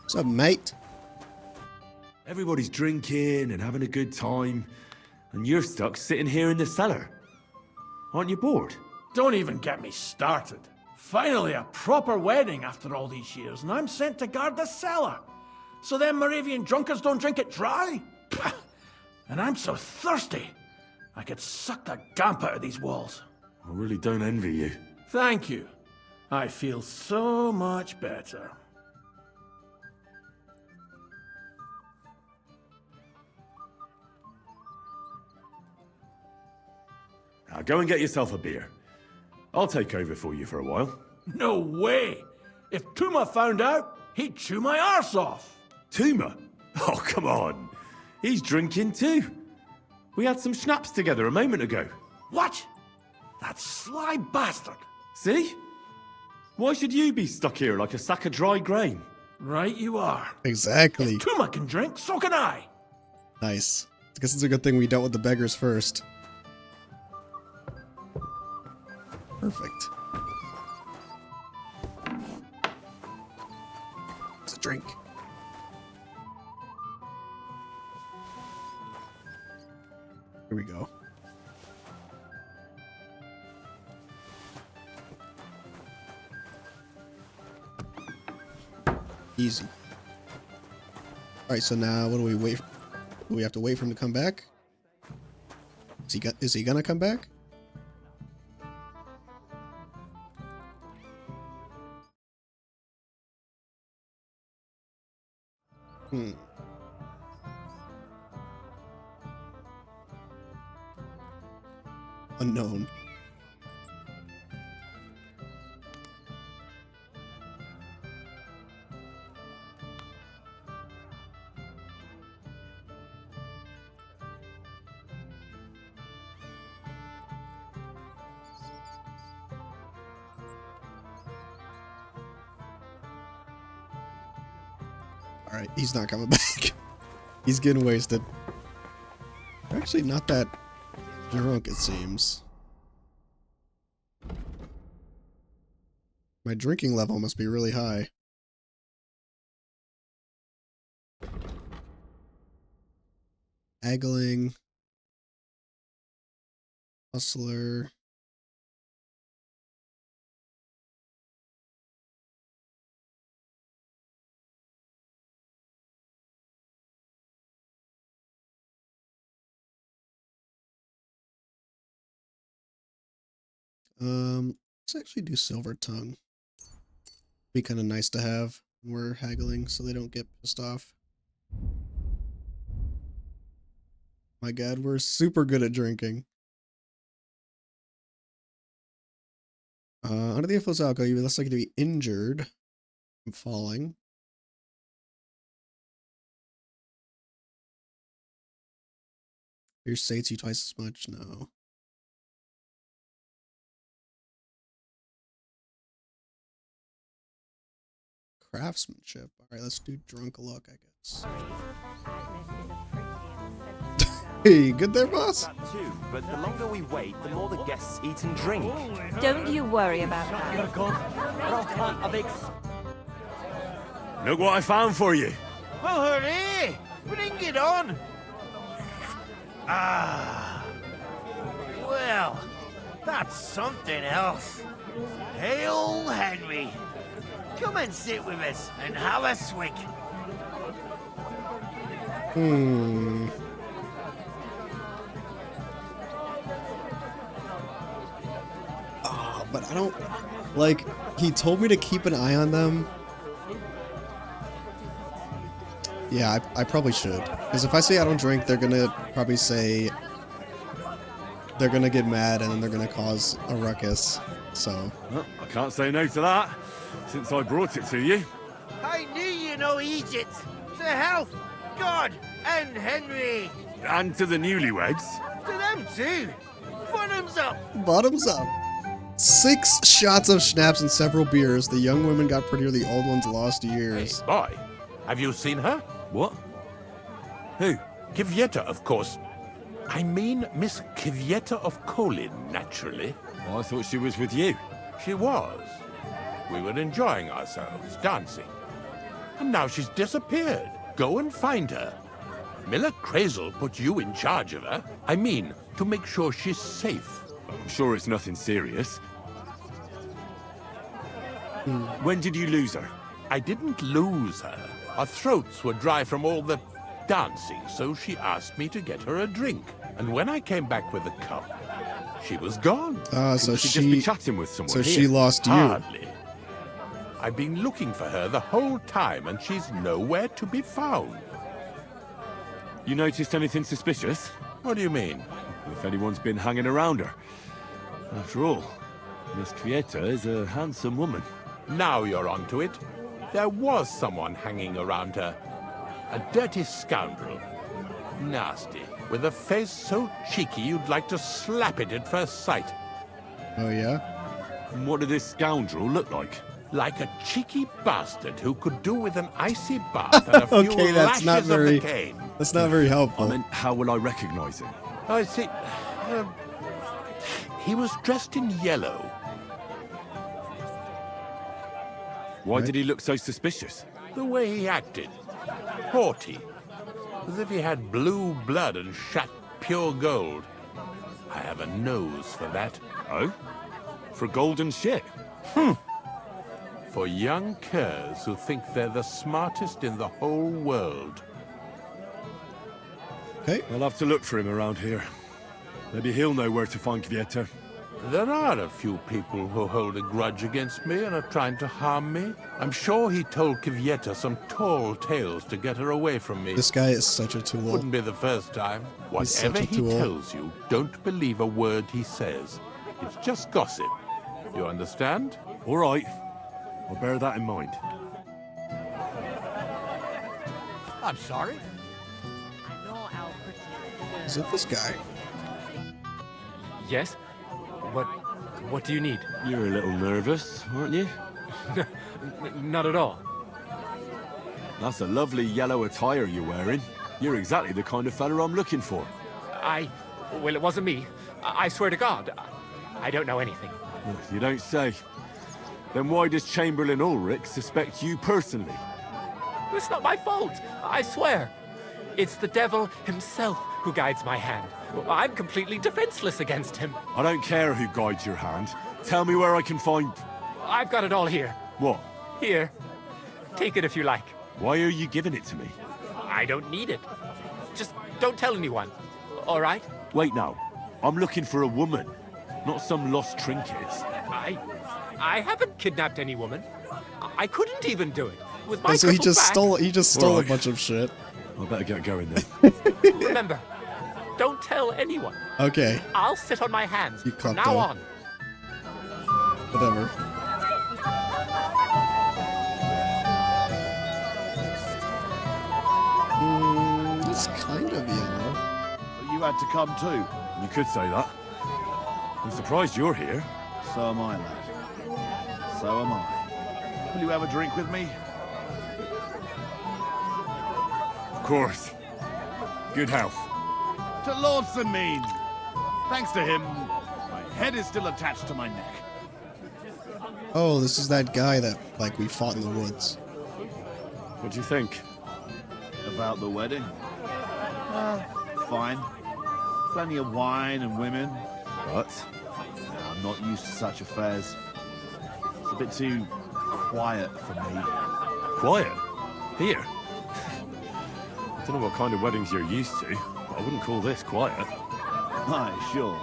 What's up, mate? Everybody's drinking and having a good time, and you're stuck sitting here in the cellar. Aren't you bored? Don't even get me started. Finally, a proper wedding after all these years, and I'm sent to guard the cellar. So them Moravian drunkards don't drink it dry? Pah! And I'm so thirsty, I could suck the damp out of these walls. I really don't envy you. Thank you. I feel so much better. Now go and get yourself a beer. I'll take over for you for a while. No way! If Tuma found out, he'd chew my arse off. Tuma? Oh, come on. He's drinking too. We had some schnapps together a moment ago. What? That sly bastard. See? Why should you be stuck here like a sack of dry grain? Right you are. Exactly. If Tuma can drink, so can I. Nice. I guess it's a good thing we dealt with the beggars first. Perfect. It's a drink. Here we go. Easy. Alright, so now what do we wait? Do we have to wait for him to come back? Is he gonna come back? Unknown. Alright, he's not coming back. He's getting wasted. Actually, not that drunk, it seems. My drinking level must be really high. Haggling. Hustler. Let's actually do Silver Tongue. Be kind of nice to have. We're haggling so they don't get pissed off. My God, we're super good at drinking. Under the influence of alcohol, you're less likely to be injured from falling. Your states you twice as much? No. Craftsmanship. Alright, let's do drunk luck, I guess. Hey, good there, boss? That too, but the longer we wait, the more the guests eat and drink. Don't you worry about that. Look what I found for you. Well, hooray! Bring it on! Ah. Well, that's something else. Hail Henry! Come and sit with us and have a swig. Oh, but I don't... Like, he told me to keep an eye on them. Yeah, I probably should. Because if I say I don't drink, they're gonna probably say... They're gonna get mad and then they're gonna cause a ruckus. So... Well, I can't say no to that, since I brought it to you. I knew you know Egypt. To health, God, and Henry. And to the newlyweds. To them too. Bottoms up. Bottoms up. 6 shots of schnapps and several beers. The young women got prettier, the old ones lost years. Hey, boy, have you seen her? What? Who? Kvyetta, of course. I mean Miss Kvyetta of Kolin, naturally. Well, I thought she was with you. She was. We were enjoying ourselves, dancing. And now she's disappeared. Go and find her. Miller Crazel put you in charge of her. I mean, to make sure she's safe. I'm sure it's nothing serious. When did you lose her? I didn't lose her. Our throats were dry from all the dancing, so she asked me to get her a drink. And when I came back with a cup, she was gone. So she just be chatting with someone So here? she lost you. Hardly. I've been looking for her the whole time, and she's nowhere to be found. You noticed anything suspicious? What do you mean? If anyone's been hanging around her. After all, Miss Kvyetta is a handsome woman. Now you're onto it. There was someone hanging around her. A dirty scoundrel. Nasty. With a face so cheeky you'd like to slap it at first sight. Oh, yeah? And what did this scoundrel look like? Like a cheeky bastard who could do with an icy bath and a few Okay, that's lashes not of very... the cane. That's not very helpful. I meant, how will I recognize him? I see. He was dressed in yellow. Why did he look so suspicious? The way he acted. Haughty. As if he had blue blood and shat pure gold. I have a nose for that. Oh? For golden shit? For young curs who think they're the smartest in the whole world. Okay. I'll have to look for him around here. Maybe he'll know where to find Kvyetta. There are a few people who hold a grudge against me and are trying to harm me. I'm sure he told Kvyetta some tall tales to get her away from me. This guy is such a tool. Wouldn't be the first time. He's such Whatever a he tool. tells you, don't believe a word he says. It's just gossip. You understand? All right. I'll bear that in mind. I'm sorry. Is it this guy? Yes? What do you need? You're a little nervous, aren't you? Not at all. That's a lovely yellow attire you're wearing. You're exactly the kind of fella I'm looking for. Well, it wasn't me. I swear to God, I don't know anything. You don't say. Then why does Chamberlain Ulrich suspect you personally? It's not my fault, I swear. It's the devil himself who guides my hand. I'm completely defenseless against him. I don't care who guides your hand. Tell me where I can find... I've got it all here. What? Here. Take it if you like. Why are you giving it to me? I don't need it. Just don't tell anyone. All right? Wait now. I'm looking for a woman, not some lost trinkets. I haven't kidnapped any woman. I couldn't even do it. with my Oh, so he crippled just back. stole a Right. bunch of shit. I better get going then. Remember, don't tell anyone. Okay, I'll sit on my hands You from klepto. now on. whatever. It's kind of yellow. You had to come too. You could say that. I'm surprised you're here. So am I, lad. So am I. Will you have a drink with me? Of course. Good health. To Lord Sameen. Thanks to him, my head is still attached to my neck. Oh, this is that guy that, like, we fought in the woods. What do you think? About the wedding? Fine. Plenty of wine and women. But I'm not used to such affairs. It's a bit too quiet for me. Quiet? Here? I don't know what kind of weddings you're used to, but I wouldn't call this quiet. Aye, sure.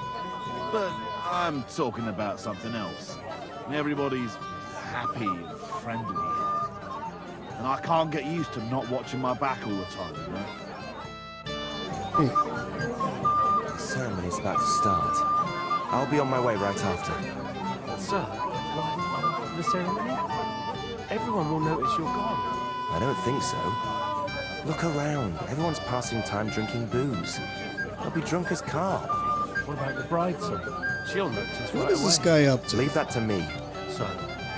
But I'm talking about something else. Everybody's happy and friendly. And I can't get used to not watching my back all the time, you know? The ceremony's about to start. I'll be on my way right after. Sir, the ceremony? Everyone will notice you're gone. I don't think so. Look around. Everyone's passing time drinking booze. They'll be drunk as carp. What about the bride, sir? She'll notice What right is this away. guy up to? Leave that to me. So,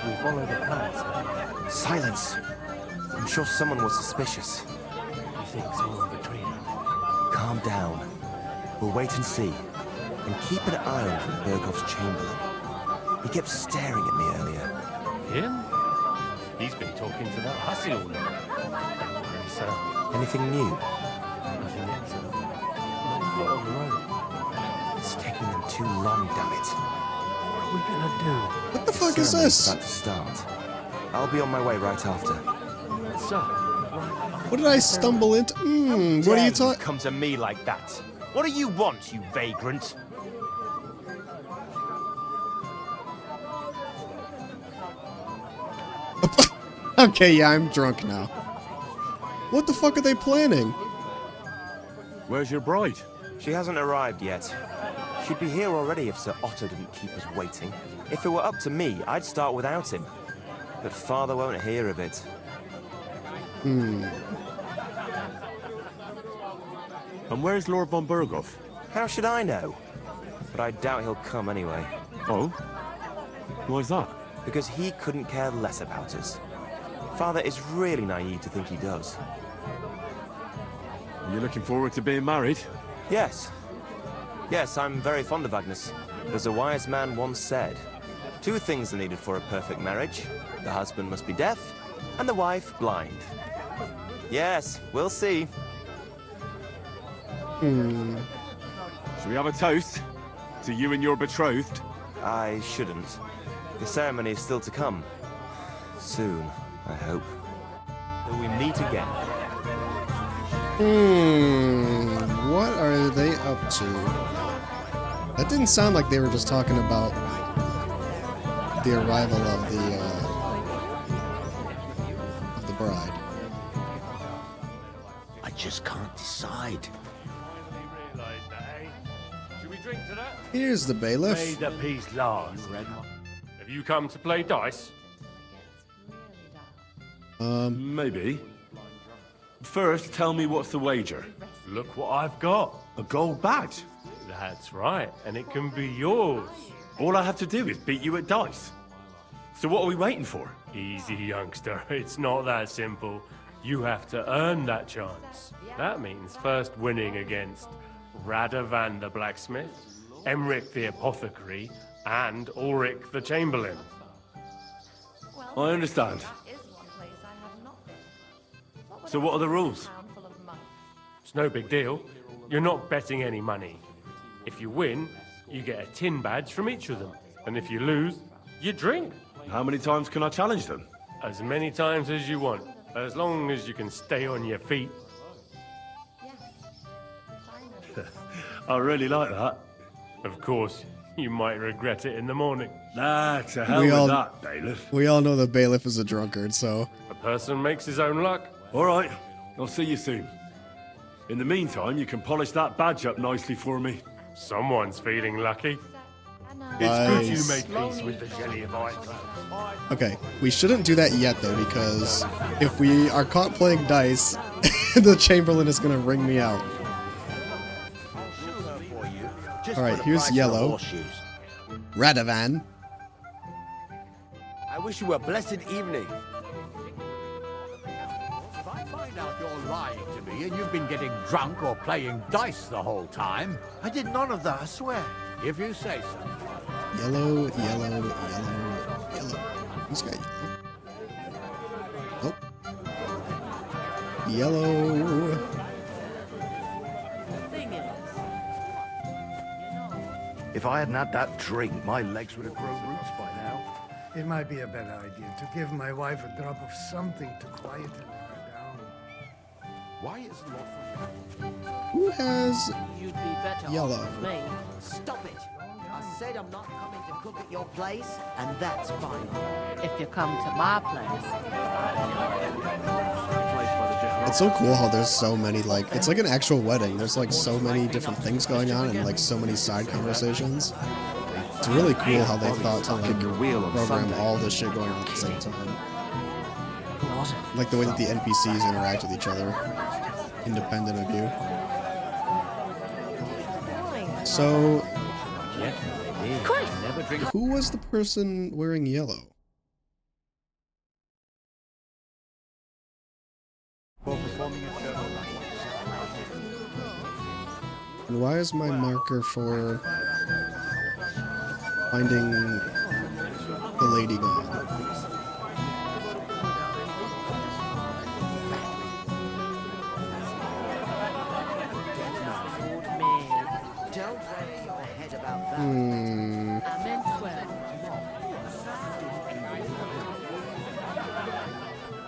we follow the plan, sir. Silence! I'm sure someone was suspicious. You think someone betrayed him? Calm down. We'll wait and see. And keep an eye on from Bergov's chamberlain. He kept staring at me earlier. Him? He's been talking to that hussy all night. Don't worry, sir. Anything new? Nothing yet, sir. Not foot on the road. It's taking them too long, damn it. What are we gonna do? What the fuck is Ceremony's this? about to start. I'll be on my way right after. Sir, What did I stumble into? What are you talking? Come to me like that. What do you want, you vagrant? Okay, yeah, I'm drunk now. What the fuck are they planning? Where's your bride? She hasn't arrived yet. She'd be here already if Sir Otto didn't keep us waiting. If it were up to me, I'd start without him. But Father won't hear of it. Hmm. And where's Lord von Berghoff? How should I know? But I doubt he'll come anyway. Oh? Why's that? Because he couldn't care less about us. Father is really naive to think he does. Are you looking forward to being married? Yes. Yes, I'm very fond of Agnes. As a wise man once said, 2 things are needed for a perfect marriage. The husband must be deaf, and the wife blind. Yes, we'll see. Should we have a toast? To you and your betrothed? I shouldn't. The ceremony is still to come. Soon, I hope. Till we meet again. What are they up to? That didn't sound like they were just talking about the arrival of the bride. I just can't decide. should we drink to that? Here's the bailiff. May the peace last. Have you come to play dice? Maybe. First, tell me what's the wager. Look what I've got. A gold badge? That's right, and it can be yours. All I have to do is beat you at dice. So what are we waiting for? Easy, youngster. It's not that simple. You have to earn that chance. That means first winning against Radovan the blacksmith, Emric the apothecary, and Ulrich the chamberlain. I understand. So what are the rules? It's no big deal. You're not betting any money. If you win, you get a tin badge from each of them. And if you lose, you drink. How many times can I challenge them? As many times as you want, as long as you can stay on your feet. I really like that. Of course, you might regret it in the morning. Nah, to hell We with all- that, bailiff. We all know the bailiff is a drunkard, so. A Person makes his own luck. All right, I'll see you soon. In the meantime, you can polish that badge up nicely for me. Someone's feeling lucky. It's good you made peace with the Jellyvites. Okay, we shouldn't do that yet though, because if we are caught playing dice, the Chamberlain is gonna ring me out. Alright, here's yellow. Radovan. I wish you a blessed evening. If I find out you're lying to me and you've been getting drunk or playing dice the whole time... I did none of that, I swear. If you say so. Yellow, yellow, yellow, yellow. Who's got yellow? Oh. Yellow. If I hadn't had that drink, my legs would have grown roots by now. It might be a better idea to give my wife a drop of something to quieten her down. Why is Lord Who has You'd be better yellow? off with me. Stop it! I said I'm not coming to cook at your place, and that's fine. If you come to my place. It's so cool how there's so many, like, it's like an actual wedding. There's like so many different things going on and like so many side conversations. It's really cool how they thought to like program all this shit going on at the same time. Like the way that the NPCs interact with each other, independent of you. So, who was the person wearing yellow? And why is my marker for finding the lady gone?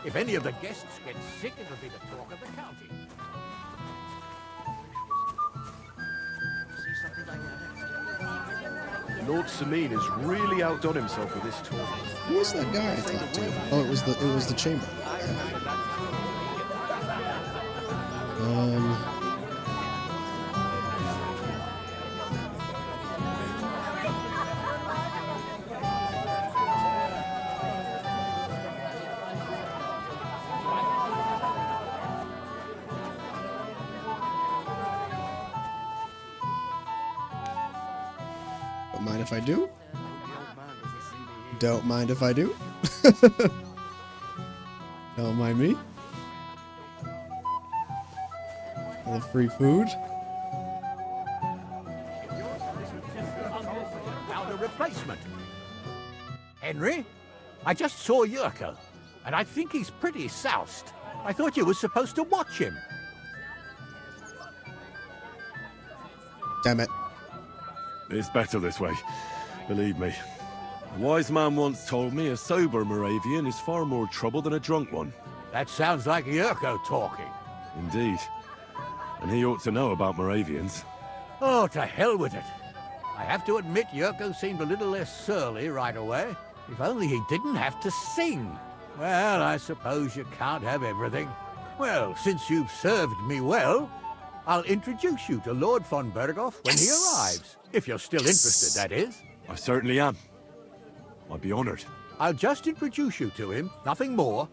If any of the guests get sick, it'll be the talk of the county. Lord Sameen has really outdone himself with this tour. Who was that guy I talked to? Oh, it was the chamber. Don't mind if I do. Don't mind if I do. Don't mind me. I love free food. Found a replacement. Henry, I just saw Yurko, and I think he's pretty soused. I thought you were supposed to watch him. Damn it. It's better this way, believe me. A wise man once told me a sober Moravian is far more trouble than a drunk one. That sounds like Yurko talking. Indeed. And he ought to know about Moravians. Oh, to hell with it. I have to admit Yurko seemed a little less surly right away. If only he didn't have to sing. Well, I suppose you can't have everything. Well, since you've served me well, I'll introduce you to Lord von Berghoff when he arrives. If you're still interested, that is. I certainly am. I'd be honored. I'll just introduce you to him, nothing more.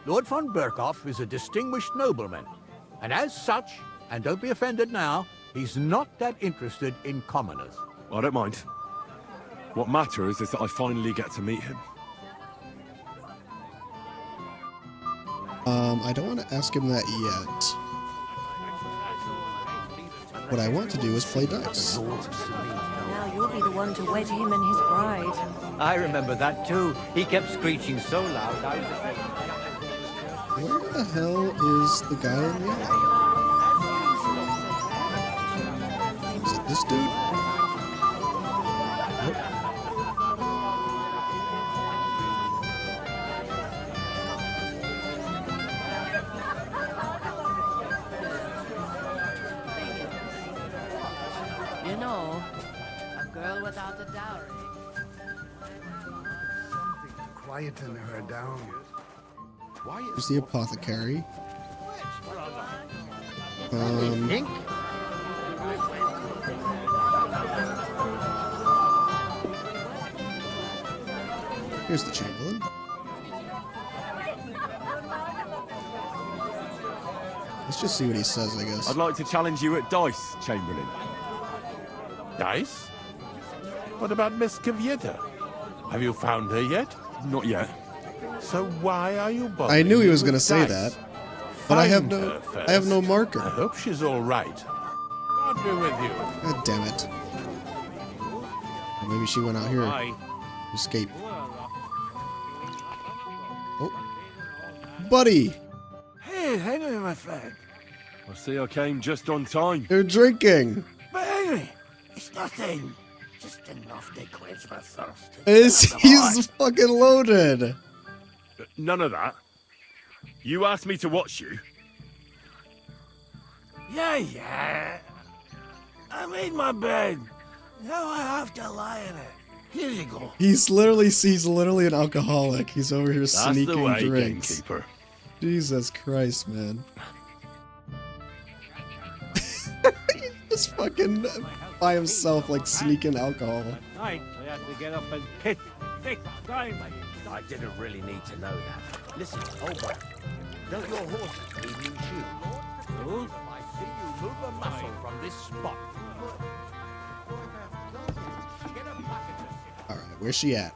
Lord von Berghoff is a distinguished nobleman, and as such, and don't be offended now, he's not that interested in commoners. I don't mind. What matters is that I finally get to meet him. I don't want to ask him that yet. What I want to do is play dice. Now you'll be the one to wed him and his bride. I remember that too. He kept screeching so loud I was afraid. Where the hell is the guy in yellow? Is it this dude? Nope. You know, a girl without a dowry. Quieten her down. There's the apothecary. Here's the Chamberlain. Let's just see what he says, I guess. I'd like to challenge you at dice, Chamberlain. Dice? What about Miss Kavieta? Have you found her yet? Not yet. So why are you bothering I knew he me was with going to say dice? that, but I have Find no, her I have no first. marker. I hope she's all right. God be with you. God damn it! Or maybe she went out here. Bye. Escape. Oh, buddy! Hey, Henry, my friend. I see I came just on time. They're drinking. But Henry, it's nothing. Just enough to quench my thirst. He's fucking loaded. None of that. You asked me to watch you. Yeah. I made my bed. Now I have to lie in it. Here you go. He's literally an alcoholic. He's over here That's sneaking the way, drinks. gamekeeper. Jesus Christ, man. He's just fucking by himself, like sneaking alcohol. Night, I had to get up and piss 6 times. I didn't really need to know that. Listen, old boy, don't your horses need new shoes? If I see you move a muscle from this spot. All right, where's she at?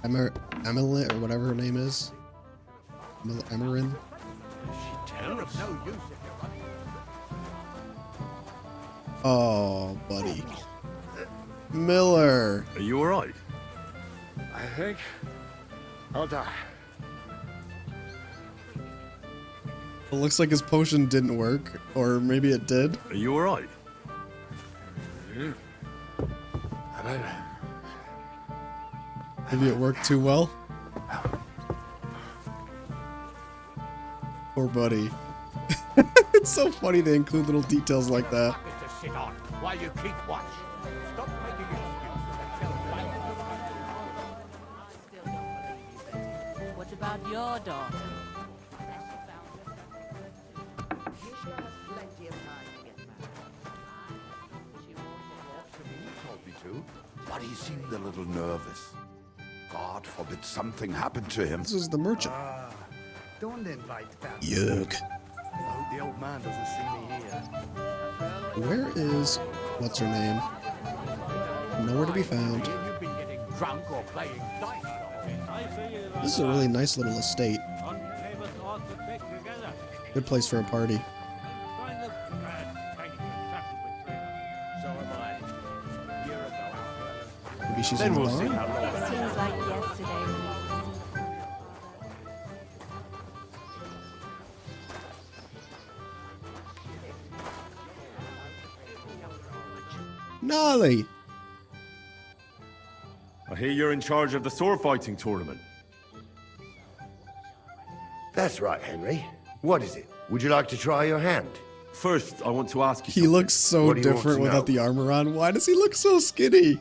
Emily, or whatever her name is. Emerin. Oh, buddy. Miller. Are you alright? I think I'll die. It looks like his potion didn't work, or maybe it did. Are you alright? Maybe it worked too well. Poor buddy. It's so funny they include little details like that. To sit on while you keep watch. Stop making excuses. What about your daughter? But he seemed a little nervous. God forbid something happened to him. This is the merchant. Don't invite family. Yuck. I hope the old man doesn't see me here. Where is what's her name? Nowhere to be found. You've been getting drunk or playing dice. This is a really nice little estate. Good place for a party. Maybe she's in the bar? Seems like yesterday. Gnarly! I hear you're in charge of the sword fighting tournament. That's right, Henry. What is it? Would you like to try your hand? First, I want to ask you He something. looks so What do you want different to without know? the armor on. Why does he look so skinny?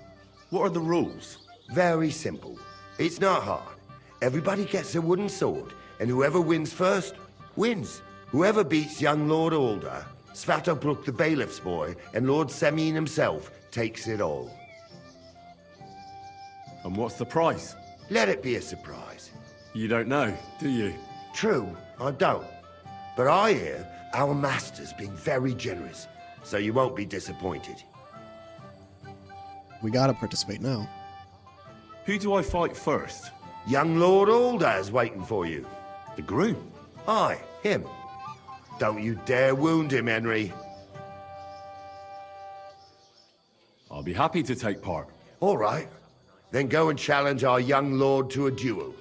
What are the rules? Very simple. It's not hard. Everybody gets a wooden sword, and whoever wins first, wins. Whoever beats young Lord Alder, Svatopluk the bailiff's boy, and Lord Semyon himself takes it all. And what's the price? Let it be a surprise. You don't know, do you? True, I don't. But I hear our master's being very generous, so you won't be disappointed. We gotta participate now. Who do I fight first? Young Lord Alder's waiting for you. The groom? Aye, him. Don't you dare wound him, Henry. I'll be happy to take part. All right. Then go and challenge our young lord to a duel.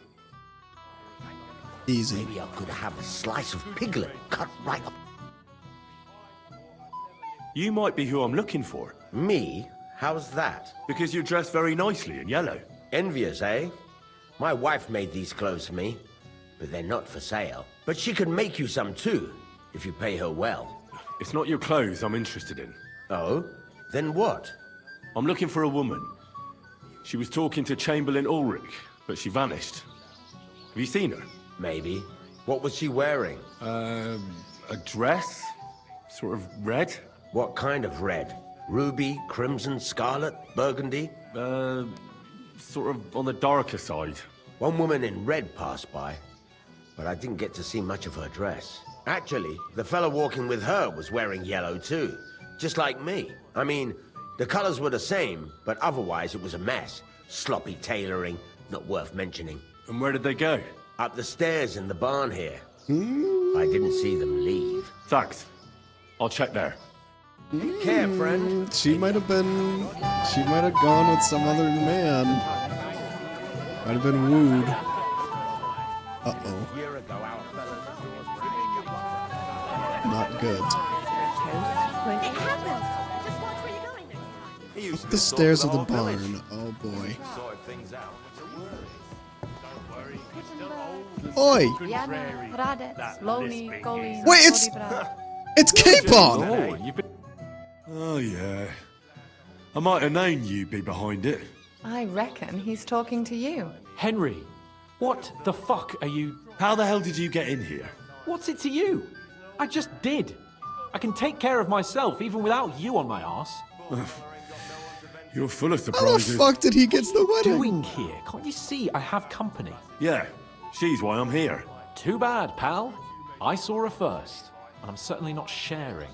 Easy. Maybe I could have a slice of piglet cut right up. You might be who I'm looking for. Me? How's that? Because you're dressed very nicely in yellow. Envious, eh? My wife made these clothes for me, but they're not for sale. But she can make you some too, if you pay her well. It's not your clothes I'm interested in. Oh? Then what? I'm looking for a woman. She was talking to Chamberlain Ulrich, but she vanished. Have you seen her? Maybe. What was she wearing? A dress? Sort of red? What kind of red? Ruby, crimson, scarlet, burgundy? Sort of on the darker side. One woman in red passed by, but I didn't get to see much of her dress. Actually, the fella walking with her was wearing yellow too, just like me. I mean, the colors were the same, but otherwise it was a mess. Sloppy tailoring, not worth mentioning. And where did they go? Up the stairs in the barn here. I didn't see them leave. Thanks. I'll check there. Take care, friend. She might have gone with some other man. Might have been wooed. Uh-oh. Not good. Up the stairs of the barn. Oh boy. Oi! Wait, it's Capon! Oh yeah. I might have known you'd be behind it. I reckon he's talking to you. Henry, what the fuck are you... How the hell did you get in here? What's it to you? I just did. I can take care of myself even without you on my arse. You're full of How the surprises. fuck did he get to the What are you wedding? doing here? Can't you see I have company? Yeah, she's why I'm here. Too bad, pal. I saw her first, and I'm certainly not sharing.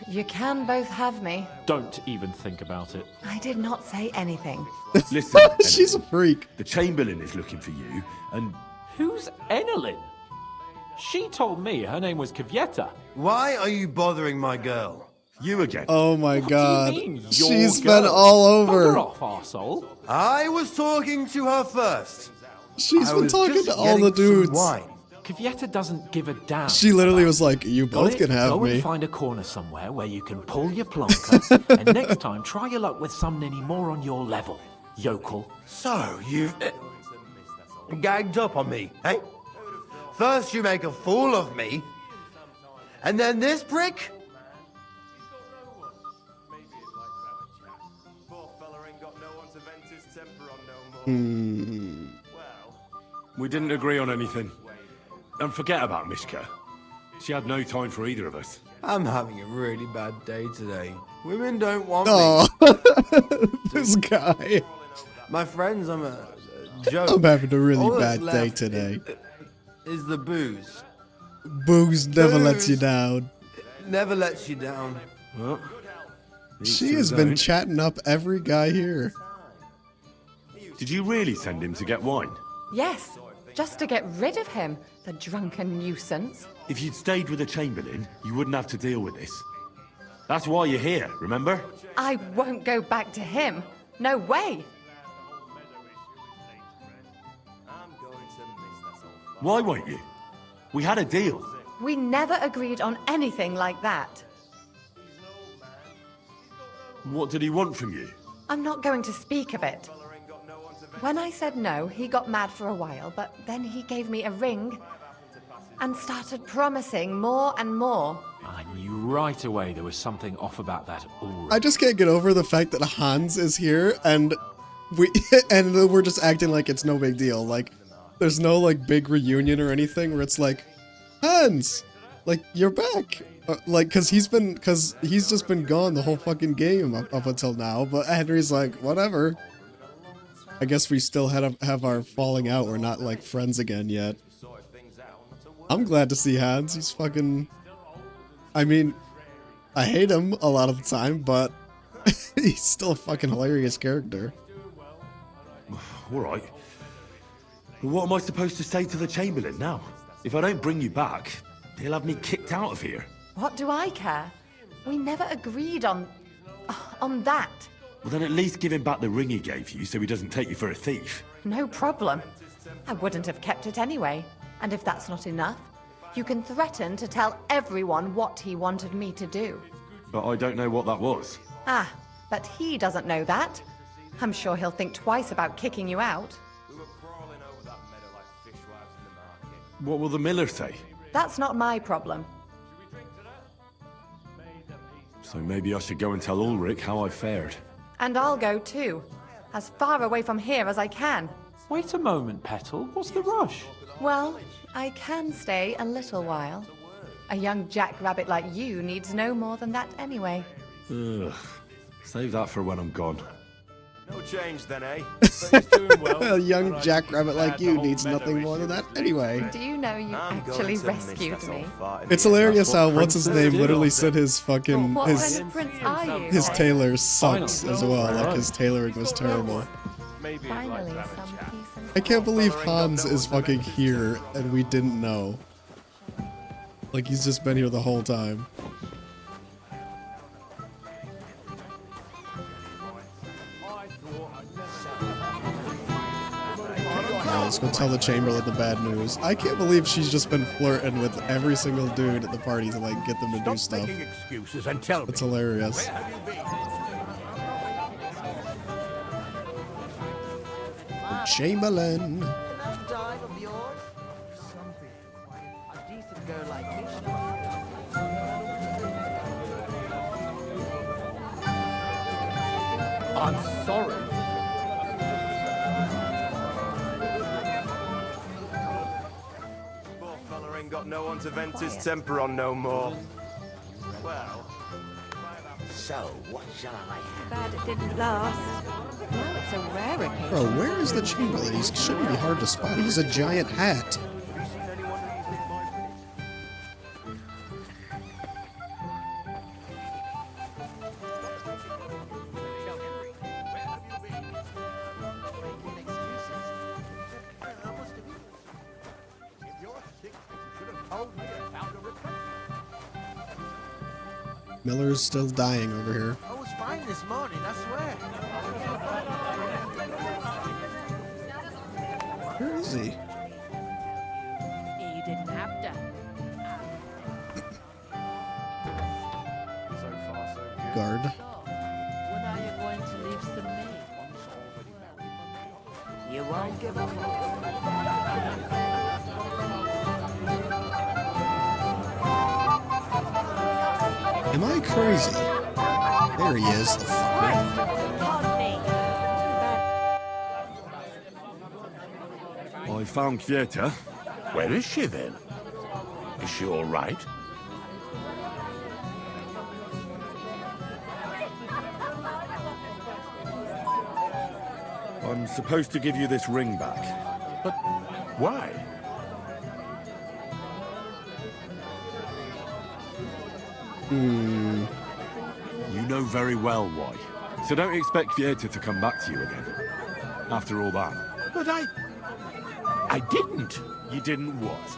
You can both have me. Don't even think about it. I did not say anything. Listen, She's a freak. The Chamberlain is looking for you, and... Who's Enelin? She told me her name was Kvieta. Why are you bothering my girl? You again. Oh my god. Do you mean your She's girl? been all over. Bugger off, arsehole. I was talking to her first. She's I been was talking just to all the getting some dudes. wine. Kvieta doesn't give a damn. She literally was like, you Got both it? can have Go me. and find a corner somewhere where you can pull your plonker, and next time try your luck with somebody more on your level, yokel. So, you've gagged up on me, eh? First you make a fool of me, and then this prick? We didn't agree on anything. And forget about Mishka. She had no time for either of us. I'm having a really bad day today. Women don't want Oh, me. this guy. My friends, I'm a joke. I'm having a really All that's bad day left today. Is the booze. Booze never lets you Booze. down. Never lets you down. Well, She has been chatting up every guy here. Did you really send him to get wine? Yes, just to get rid of him, the drunken nuisance. If you'd stayed with the Chamberlain, you wouldn't have to deal with this. That's why you're here, remember? I won't go back to him. No way. Why won't you? We had a deal. We never agreed on anything like that. What did he want from you? I'm not going to speak of it. When I said no, he got mad for a while, but then he gave me a ring and started promising more and more. I knew right away there was something off about that Ulrich. I just can't get over the fact that Hans is here and we're just acting like it's no big deal. Like, there's no like big reunion or anything where it's like, Hans, like you're back. Like, cause he's just been gone the whole fucking game up until now. But Henry's like, whatever. I guess we still have our falling out. We're not like friends again yet. I'm glad to see Hans. He's fucking. I mean, I hate him a lot of the time, but he's still a fucking hilarious character. All right. But what am I supposed to say to the Chamberlain now? If I don't bring you back, he'll have me kicked out of here. What do I care? We never agreed on that. Well, then at least give him back the ring he gave you so he doesn't take you for a thief. No problem. I wouldn't have kept it anyway. And if that's not enough, you can threaten to tell everyone what he wanted me to do. But I don't know what that was. Ah, but he doesn't know that. I'm sure he'll think twice about kicking you out. What will the miller say? That's not my problem. So maybe I should go and tell Ulrich how I fared. And I'll go too. As far away from here as I can. Wait a moment, Petal. What's the rush? Well, I can stay a little while. A young jackrabbit like you needs no more than that anyway. Ugh. Save that for when I'm gone. No change then, eh? A young jackrabbit like you needs nothing more than that anyway. Do you know you actually rescued me? It's hilarious how what's his name literally said his fucking What kind of prince are you? his tailor sucks as well. Like his tailoring was terrible. Finally, some peace and I can't believe Hans is fucking here and we didn't know. Like he's just been here the whole time. Yeah, let's go tell the Chamberlain the bad news. I can't believe she's just been flirting with every single dude at the party to like get them to do stuff. Making excuses and tell me. It's hilarious. Chamberlain. I'm sorry. Poor fella ain't got no one to vent his temper on no more. Well, so what shall I have? Bad it didn't last. Now it's a rare occasion. Bro, where is the Chamberlain? He shouldn't be hard to spot. He's a giant hat. Miller's still dying over here. I was fine this morning, I swear. Where is he? You didn't have to. so far so good. Guard. When are you going to leave some me? You won't give up. Am I crazy? There he is, the fucker. I found Kieta. Where is she then? Is she all right? I'm supposed to give you this ring back. But why? You know very well why. So don't expect Kieta to come back to you again. After all that. But I didn't. You didn't what?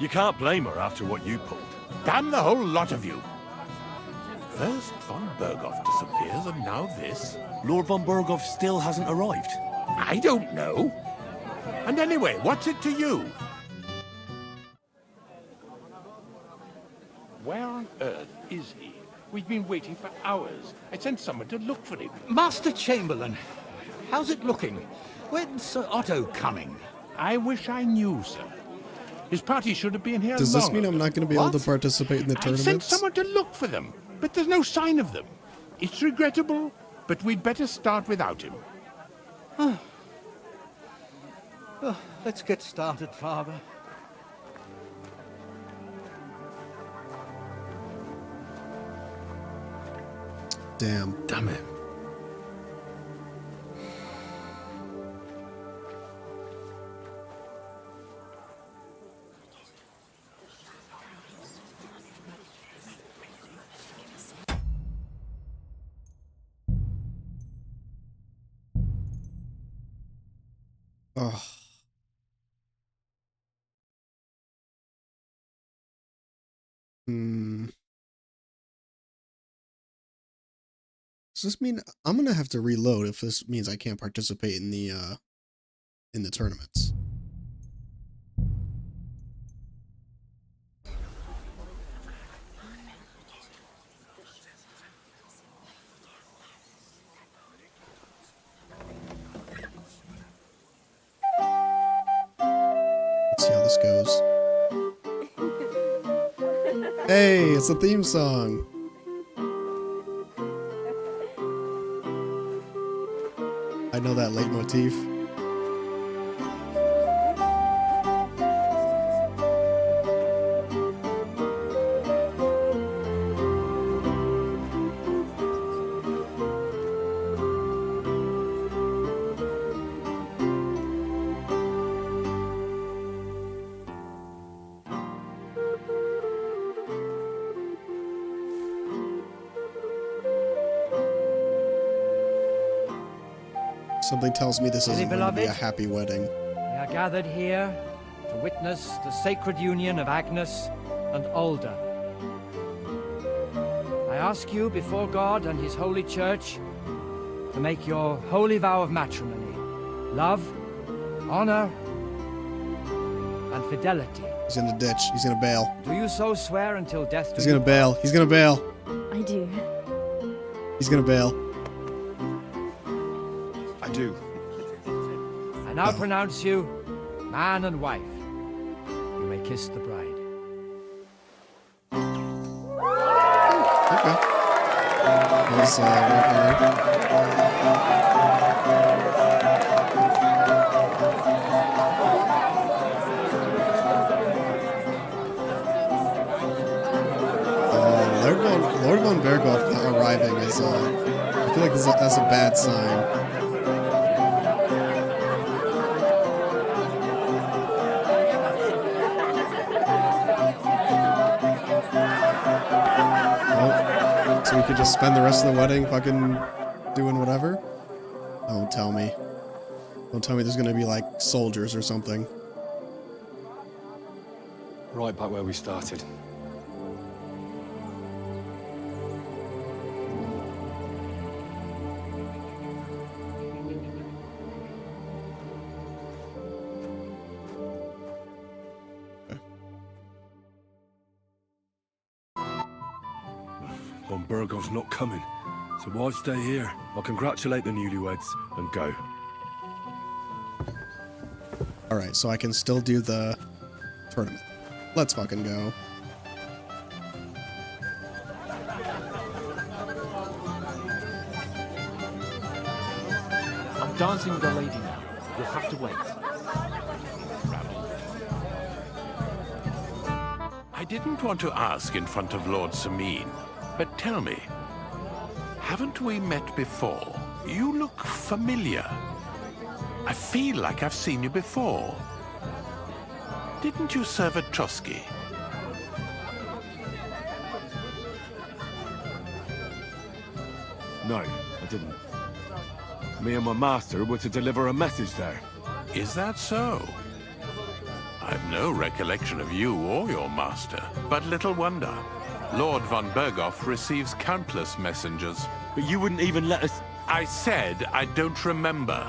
You can't blame her after what you pulled. Damn the whole lot of you. First von Berghoff disappears and now this. Lord von Berghoff still hasn't arrived. I don't know. And anyway, what's it to you? Where on earth is he? We've been waiting for hours. I sent someone to look for him. Master Chamberlain, how's it looking? When's Sir Otto coming? I wish I knew, sir. His party should have been here Does this long mean I'm not going to be able to What? participate in the I sent tournaments? someone to look for them, but there's no sign of them. It's regrettable, but we'd better start without him. Let's get started, Father. Damn. Damn it. Oh. Does this mean I'm gonna have to reload if this means I can't participate in the tournaments? Let's see how this goes. Hey, it's a theme song. know that leitmotif? Something tells me this isn't going to be a happy wedding. We are gathered here to witness the sacred union of Agnes and Alda. I ask you before God and his holy church to make your holy vow of matrimony, love, honor, and fidelity. He's in the ditch. He's gonna bail. Do you so swear until death do He's you gonna bail. He's gonna bail. I do. He's gonna bail. I do. I now pronounce you man and wife. You may kiss the bride. Okay. Let's Lord von Berghoff not arriving is, I feel like that's a bad sign. So we could just spend the rest of the wedding fucking doing whatever? Don't tell me. Don't tell me there's gonna be like soldiers or something. Right back where we started. Von Bergoff's not coming, so why stay here? I'll congratulate the newlyweds and go. Alright, so I can still do the tournament. Let's fucking go. I'm dancing with a lady now. You'll have to wait. I didn't want to ask in front of Lord Sameen, but tell me, haven't we met before? You look familiar. I feel like I've seen you before. Didn't you serve at Trotsky? No, I didn't. Me and my master were to deliver a message there. Is that so? I've no recollection of you or your master, but little wonder. Lord von Berghoff receives countless messengers. But you wouldn't even let us... I said I don't remember.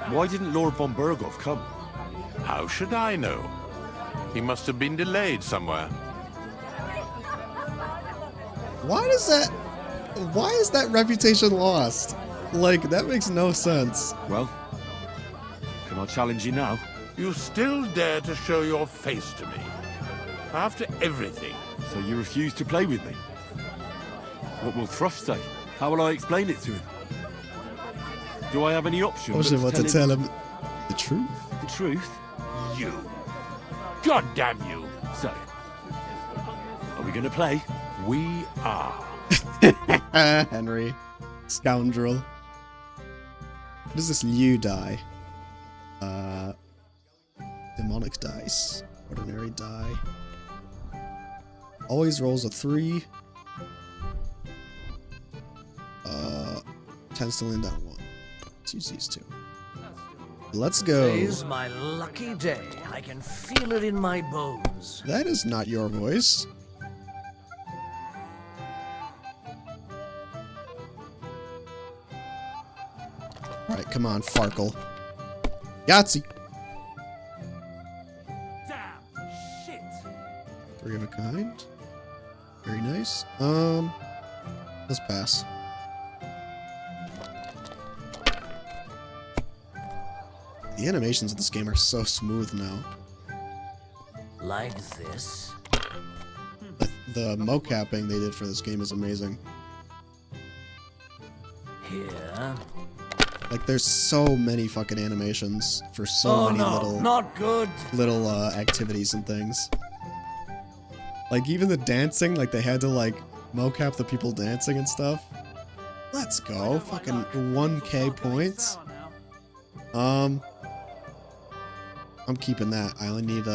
Why didn't Lord von Berghoff come? How should I know? He must have been delayed somewhere. Why is that reputation lost? Like, that makes no sense. Well, can I challenge you now? You still dare to show your face to me? After everything. So you refuse to play with me? What will Thrush say? How will I explain it to him? Do I have any option? I was about to tell him the truth. The truth? You. God damn you. So, are we gonna play? We are. Henry. Scoundrel. What is this Liu die? Demonic dice. Ordinary die. Always rolls a 3. Tends to land on 1. Let's use these two. Let's go. Today's my lucky day. I can feel it in my bones. That is not your voice. Alright, come on, Farkle. Yahtzee! Damn shit. 3 of a kind. Very nice. Let's pass. The animations of this game are so smooth now. Like this? The mocapping they did for this game is amazing. Like, there's so many fucking animations for so many little activities and things. Like, even the dancing, like, they had to, like, mocap the people dancing and stuff. Let's go. Fucking 1k points. I'm keeping that. I only need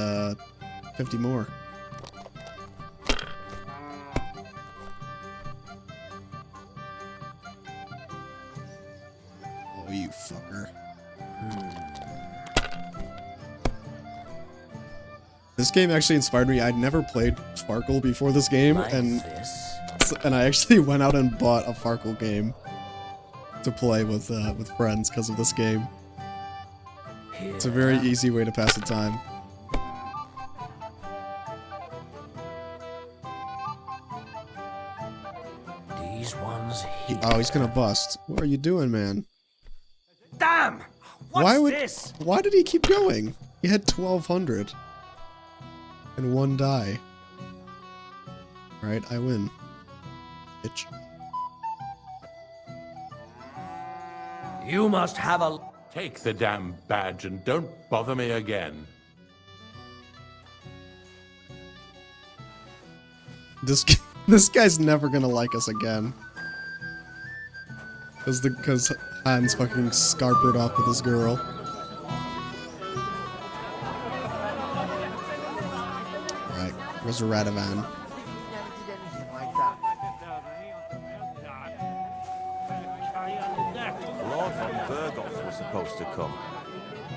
50 more. Oh, you fucker. This game actually inspired me. I'd never played Farkle before this game, and I actually went out and bought a Farkle game to play with friends because of this game. It's a very easy way to pass the time. These ones here. Oh, he's gonna bust. What are you doing, man? Damn! What's this? Why did he keep going? He had 1200 and 1 die. Alright, I win. Bitch. You must have a... Take the damn badge and don't bother me again. This guy's never gonna like us again. Because Hans fucking scarpered off with this girl. Alright, where's Radovan? Lord von Berghoff was supposed to come.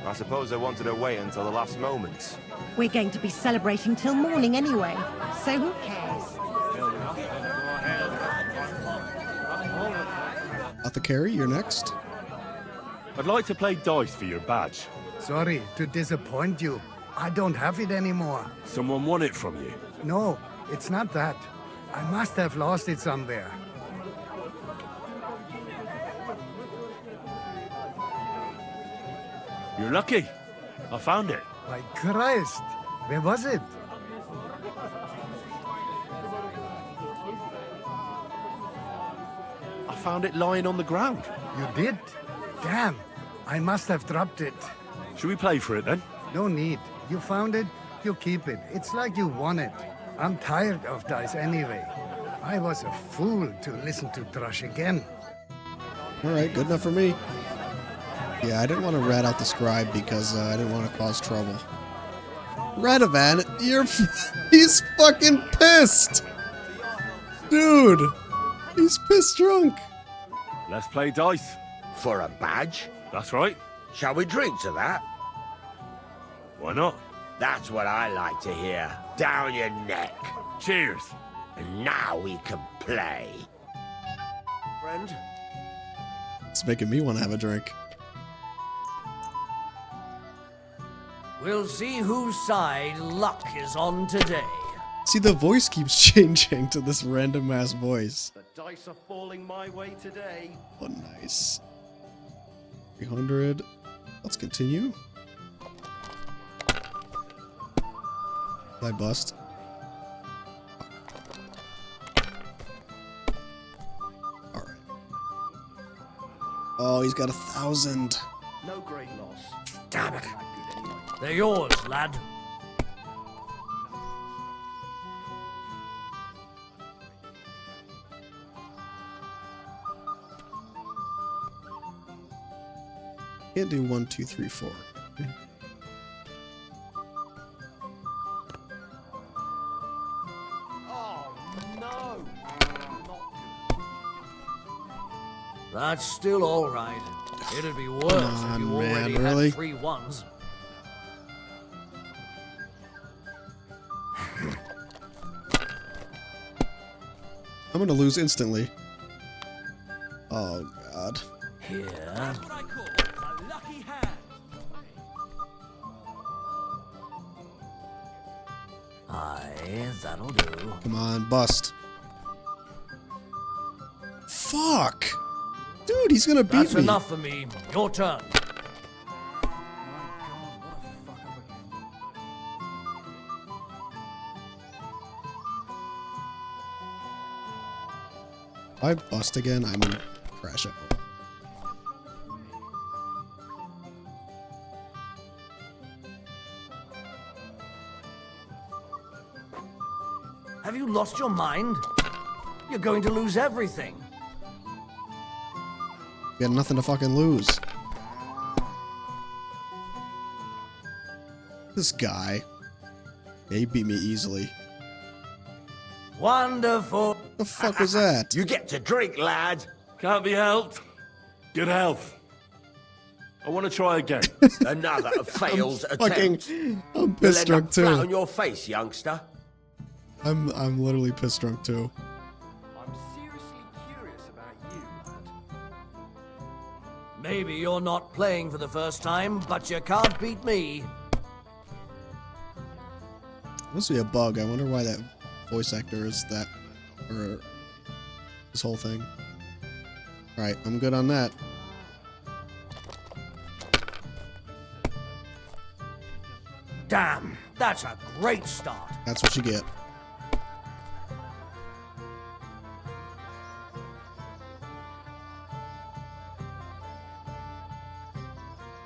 I suppose they wanted to wait until the last moment. We're going to be celebrating till morning anyway, so who cares? Apothecary, you're next. I'd like to play dice for your badge. Sorry to disappoint you. I don't have it anymore. Someone won it from you. No, it's not that. I must have lost it somewhere. You're lucky. I found it. My Christ! Where was it? I found it lying on the ground. You did? Damn! I must have dropped it. Should we play for it then? No need. You found it, you keep it. It's like you won it. I'm tired of dice anyway. I was a fool to listen to Thrush again. Alright, good enough for me. Yeah, I didn't want to rat out the scribe because I didn't want to cause trouble. Radovan, he's fucking pissed! Dude! He's pissed drunk! Let's play dice. For a badge? That's right. Shall we drink to that? Why not? That's what I like to hear. Down your neck. Cheers. And now we can play. Friend? It's making me want to have a drink. We'll see whose side luck is on today. See, the voice keeps changing to this random ass voice. The dice are falling my way today. Oh, nice. 300. Let's continue. Did I bust? Alright. Oh, he's got 1,000. No great loss. Damn it. They're yours, lad. Can't do 1, 2, 3, 4. Oh, no. That's still all right. It'd be worse if you already had 3 ones. I'm gonna lose instantly. Oh, God. Here. Aye, that'll do. Come on, bust. Fuck! Dude, he's gonna beat me. That's enough for me. Your turn. If I bust again, I'm gonna crash out. Have you lost your mind? You're going to lose everything. You got nothing to fucking lose. This guy. Yeah, he beat me easily. Wonderful. The fuck was that? You get to drink, lad. Can't be helped. Good health. I want to try again. Another failed attempt. I'm You'll pissed end drunk up flat too. on your face, youngster. I'm literally pissed drunk too. I'm seriously curious about you, lad. Maybe you're not playing for the first time, but you can't beat me. Must be a bug. I wonder why that voice actor is that, or this whole thing. Alright, I'm good on that. Damn, that's a great start. That's what you get.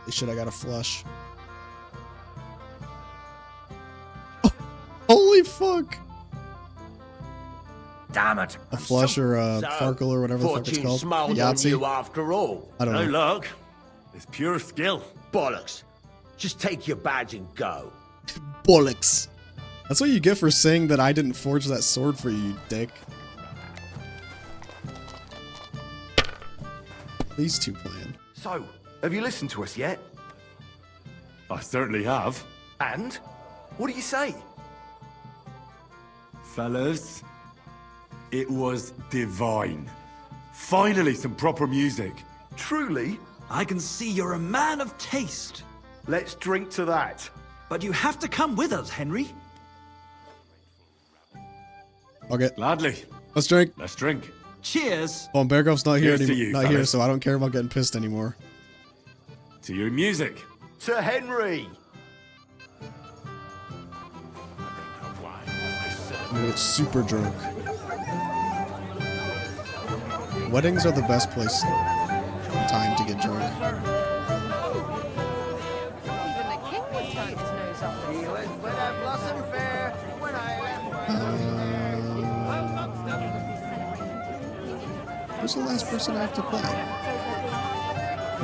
Holy shit, I got a flush. Oh, holy fuck! Damn it. A flush or a Farkle or whatever the fuck it's Fortune called. smiled on Yahtzee? you after all. I don't know. No luck. It's pure skill. Bollocks. Just take your badge and go. Bollocks. That's what you get for saying that I didn't forge that sword for you, you dick. These two playing. So, have you listened to us yet? I certainly have. And? What do you say? Fellas, it was divine. Finally, some proper music. Truly? I can see you're a man of taste. Let's drink to that. But you have to come with us, Henry. Okay. Gladly. Let's drink. Let's drink. Cheers. Well, Beargulf's not here Cheers to anymore. you, Not here, fellas. so I don't care about getting pissed anymore. To your music. To Henry. I'm gonna get super drunk. Weddings are the best place time to get drunk. Even the king would turn his nose up. He was when I blossom fair, when I Who's the last person I have to play?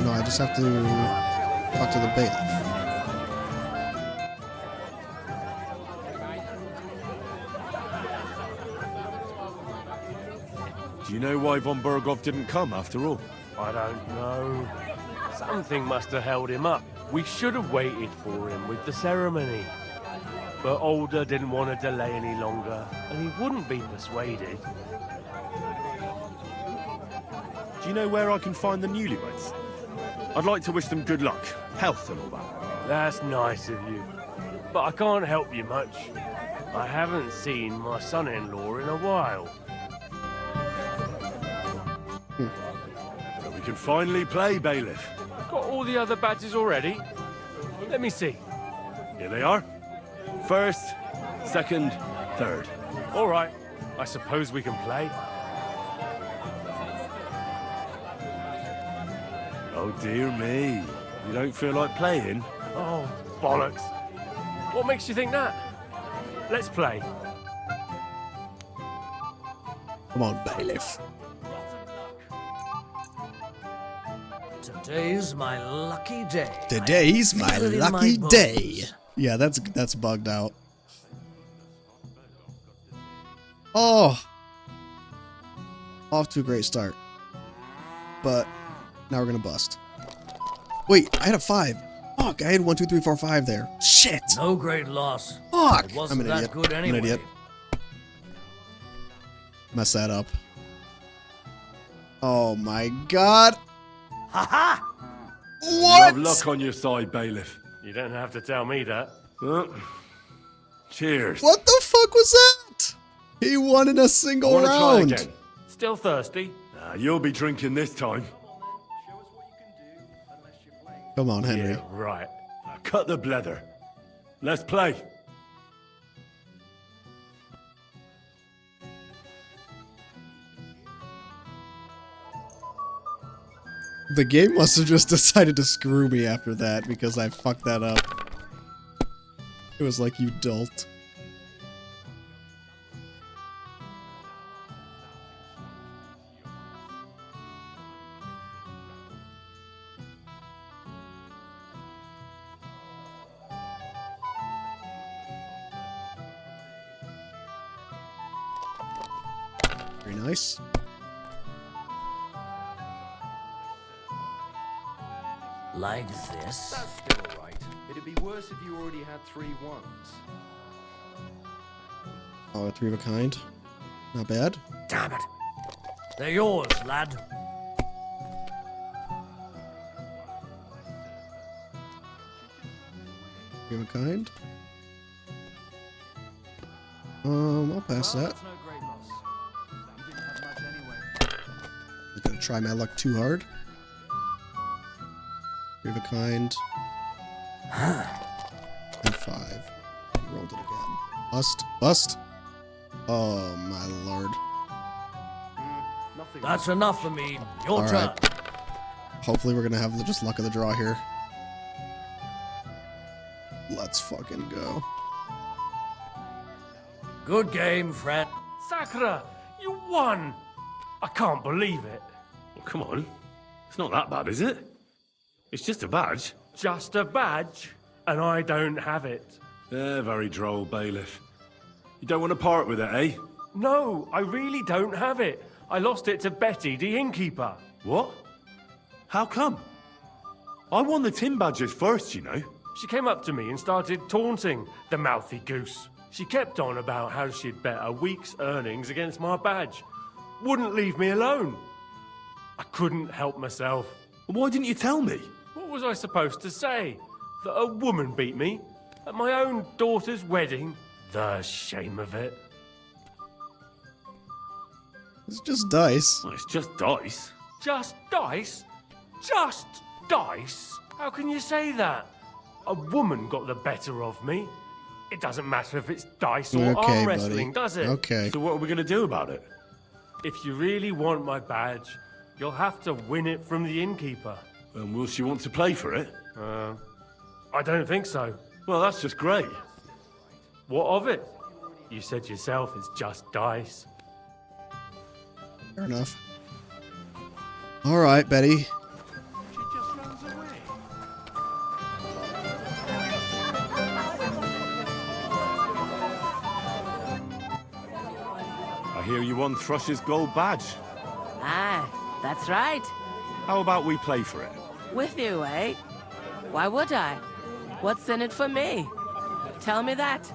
No, I just have to talk to the bailiff. Do you know why von Berghoff didn't come after all? I don't know. Something must have held him up. We should have waited for him with the ceremony. But Alder didn't want to delay any longer, and he wouldn't be persuaded. Do you know where I can find the newlyweds? I'd like to wish them good luck, health and all that. That's nice of you. But I can't help you much. I haven't seen my son-in-law in a while. So we can finally play, Bailiff. Got all the other badges already? Let me see. Here they are. First, second, third. All right. I suppose we can play. Oh dear me. You don't feel like playing? Oh, bollocks. What makes you think that? Let's play. Come on, bailiff. Today's my lucky day. Today's I my feel it in lucky bones. day. Yeah, that's bugged out. Oh, off to a great start, but now we're gonna bust. Wait, I had a 5. Fuck, I had 1, 2, 3, 4, 5 there. Shit. No great loss. Fuck. It wasn't I'm an that idiot. good anyway. I'm an idiot. Mess that up. Oh my god. Ha ha! You What? have luck on your side, Bailiff. You don't have to tell me that. Cheers. What the fuck was that? He won in a I single want to try round. again. Still thirsty? You'll be drinking this time. Come on, Henry. Yeah, right. Cut the blether. Let's play. The game must have just decided to screw me after that because I fucked that up. It was like, you dolt. Very nice. Like this. That's still alright. It'd be worse if you already had 3 ones. Oh, 3 of a kind. Not bad. Damn it. They're yours, lad. 3 of a kind. I'll pass that. I'm gonna try my luck too hard. 3 of a kind. And 5. Rolled it again. Bust. Bust. Oh my lord. That's enough for me. Your All turn. right. Hopefully we're gonna have just luck of the draw here. Let's fucking go. Good game, friend. Sakura, you won! I can't believe it. Well, come on. It's not that bad, is it? It's just a badge. Just a badge, and I don't have it. Very droll, bailiff. You don't want to part with it, eh? No, I really don't have it. I lost it to Betty, the innkeeper. What? How come? I won the tin badges first, you know. She came up to me and started taunting, the mouthy goose. She kept on about how she'd bet a week's earnings against my badge. Wouldn't leave me alone. I couldn't help myself. Why didn't you tell me? What was I supposed to say? That a woman beat me? At my own daughter's wedding? The shame of it. It's just dice. Well, it's just dice. Just dice? Just dice? How can you say that? A woman got the better of me. It doesn't matter if it's dice or Okay, arm wrestling, buddy. does it? Okay. So what are we going to do about it? If you really want my badge, you'll have to win it from the innkeeper. And will she want to play for it? I don't think so. Well, that's just great. What of it? You said yourself it's just dice. Fair enough. All right, Betty. I hear you won Thrush's gold badge. Ah, that's right. How about we play for it? With you, eh? Why would I? What's in it for me? Tell me that.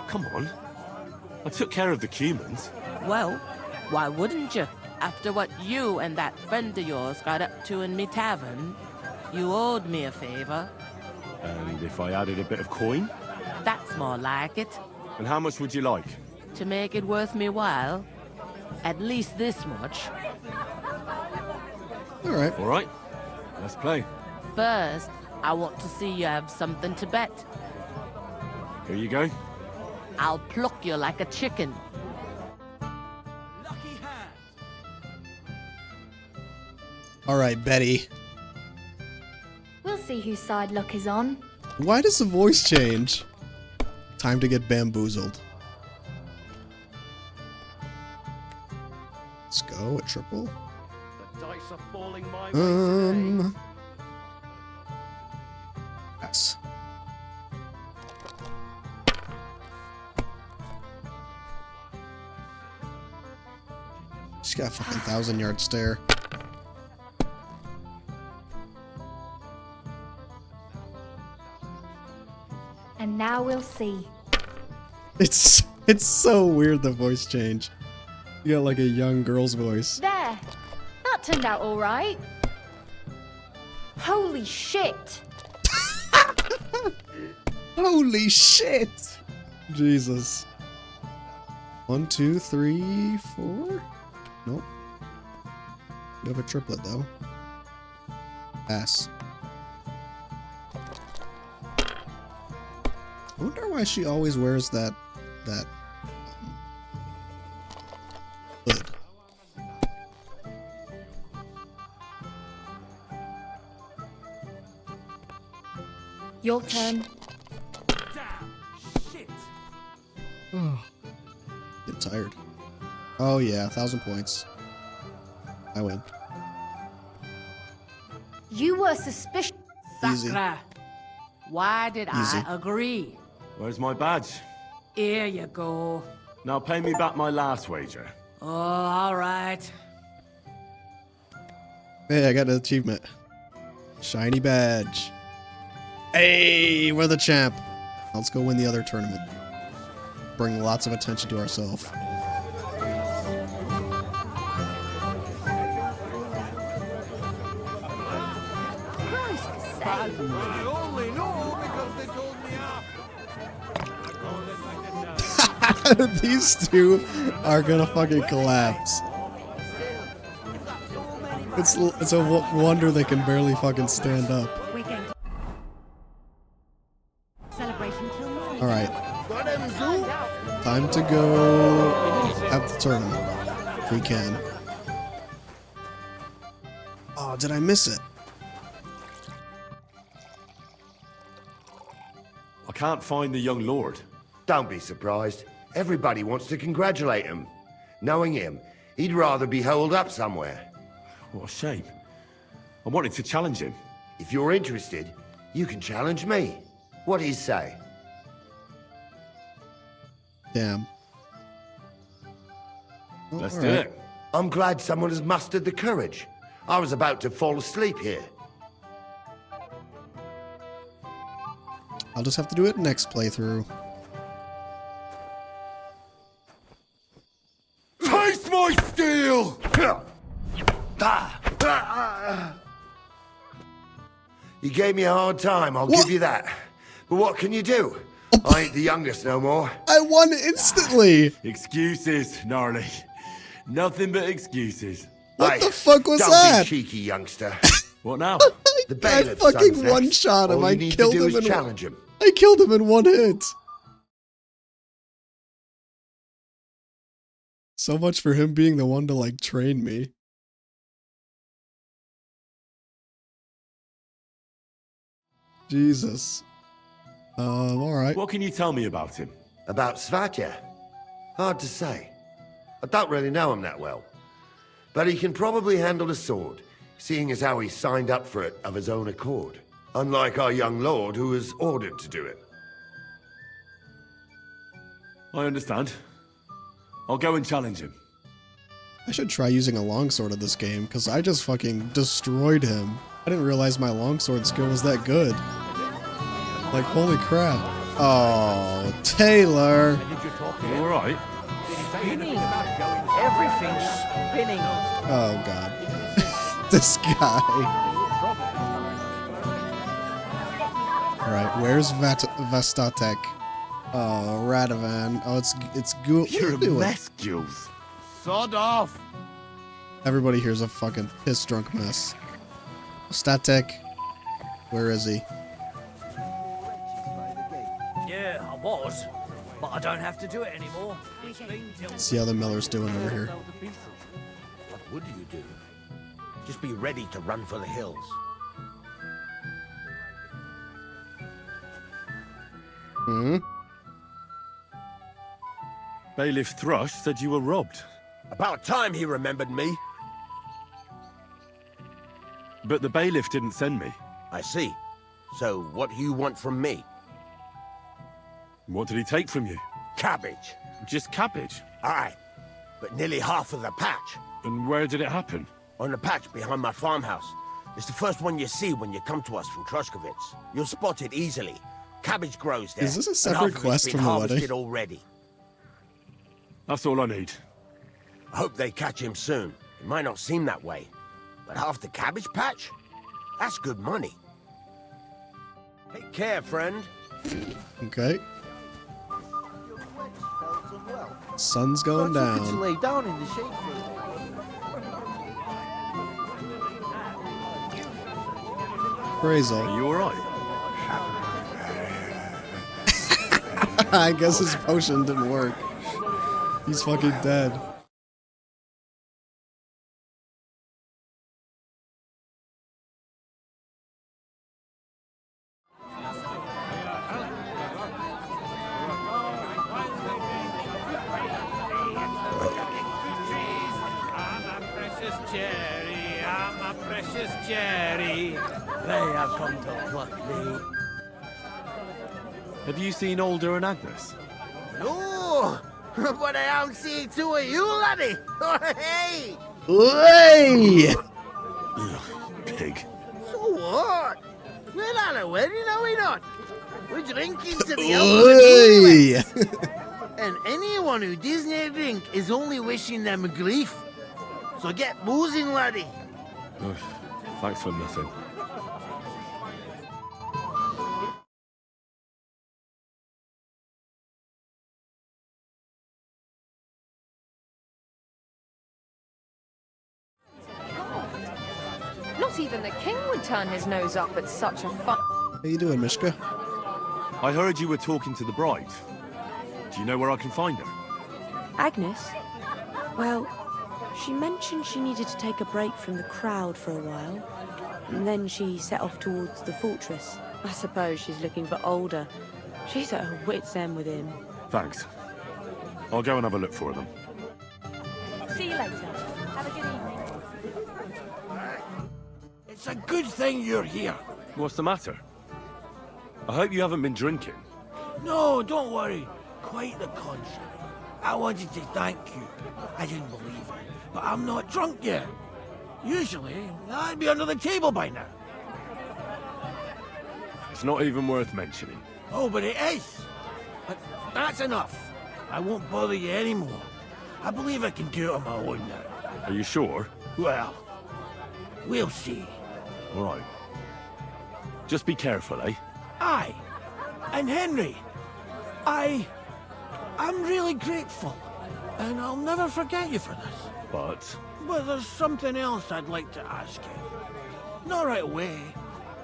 Come on. I took care of the Cumans. Well, why wouldn't you? After what you and that friend of yours got up to in me tavern, you owed me a favor. And if I added a bit of coin? That's more like it. And how much would you like? To make it worth me while, at least this much. All right. All right. Let's play. First, I want to see you have something to bet. Here you go. I'll pluck you like a chicken. All right, Betty. We'll see whose side luck is on. Why does the voice change? Time to get bamboozled. Let's go, a triple. The dice are falling my way today. Yes. She's got a fucking 1,000-yard stare. And now we'll see. It's so weird, the voice change. You got like a young girl's voice. There! That turned out all right. Holy shit! Holy shit! Jesus. 1, 2, 3, 4? Nope. You have a triplet though. Pass. I wonder why she always wears that hood. Your turn. Oh. Get tired. Oh yeah, 1,000 points. I win. You were suspicious. Easy. Sakra. Why did Easy. I agree? Where's my badge? Here you go. Now pay me back my last wager. Oh, all right. Hey, I got an achievement. Shiny badge. Hey, we're the champ. Let's go win the other tournament. Bring lots of attention to ourselves. I only know because they told me off. These two are gonna fucking collapse. It's a wonder they can barely fucking stand up. We're going to celebration till morning. All right, time to go have the tournament if we can. Oh, did I miss it? I can't find the young lord. Don't be surprised. Everybody wants to congratulate him. Knowing him, he'd rather be holed up somewhere. What a shame. I wanted to challenge him. If you're interested, you can challenge me. What do you say? Damn. Let's all do right. it. I'm glad someone has mustered the courage. I was about to fall asleep here. I'll just have to do it next playthrough. Taste my steel! You gave me a hard time, I'll give you that. But what can you do? I ain't the youngest no more. I won instantly! Excuses, gnarly. Nothing but excuses. What the fuck was don't that? Be cheeky, youngster. What now? The I bailiff's fucking son's next. one-shot him. All I you need killed to do him is in challenge him. I killed him in one hit. So much for him being the one to like train me. Jesus. All right. What can you tell me about him? About Svatya? Hard to say. I don't really know him that well. But he can probably handle a sword, seeing as how he signed up for it of his own accord. Unlike our young lord, who was ordered to do it. I understand. I'll go and challenge him. I should try using a longsword in this game, because I just fucking destroyed him. I didn't realize my longsword skill was that good. Like, holy crap. Oh, Taylor! You alright? Spinning. Everything's spinning. Oh, God. This guy. Alright, where's Vastatek? Oh, Radovan. Oh, it's Ghoul. You're a mess, Jules. Sod off! Everybody here's a fucking piss-drunk mess. Statek. Where is he? Yeah, I was. But I don't have to do it anymore. It's been till... Let's see how the Miller's doing over here. What would you do? Just be ready to run for the hills. Hmm? Bailiff Thrush said you were robbed. About time he remembered me. But the bailiff didn't send me. I see. So what do you want from me? What did he take from you? Cabbage. Just cabbage? Aye. But nearly half of the patch. And where did it happen? On the patch behind my farmhouse. It's the first one you see when you come to us from Trushkovitz. You'll spot it easily. Cabbage grows there. Is this a and separate half of it's quest been from the wedding? harvested already. That's all I need. I hope they catch him soon. It might not seem that way. But half the cabbage patch? That's good money. Take care, friend. Okay. Sun's going down. lay down in the shade for Prazel. Are you alright? I guess his potion didn't work. He's fucking dead. Jerry. They have come to pluck me. Have you seen Alder and Agnes? No, but I am seeing two of you, laddie. Hey! Hey! Pig. So what? We're at a wedding, are we not? We're drinking to the ultimate newlyweds. And anyone who doesn't drink is only wishing them grief. So get boozing, laddie. Ugh, thanks for nothing. Not even the king would turn his nose up at such a fun. How you doing, Mishka? I heard you were talking to the bride. Do you know where I can find her? Agnes? Well, she mentioned she needed to take a break from the crowd for a while. And then she set off towards the fortress. I suppose she's looking for Alder. She's at her wit's end with him. Thanks. I'll go and have a look for them. See you later. Have a good evening. It's a good thing you're here. What's the matter? I hope you haven't been drinking. No, don't worry. Quite the contrary. I wanted to thank you. I didn't believe it, but I'm not drunk yet. Usually, I'd be under the table by now. It's not even worth mentioning. Oh, but it is. But that's enough. I won't bother you anymore. I believe I can do it on my own now. Are you sure? Well, we'll see. All right. Just be careful, eh? Aye. And Henry, I'm really grateful. And I'll never forget you for this. But But there's something else I'd like to ask you. Not right away.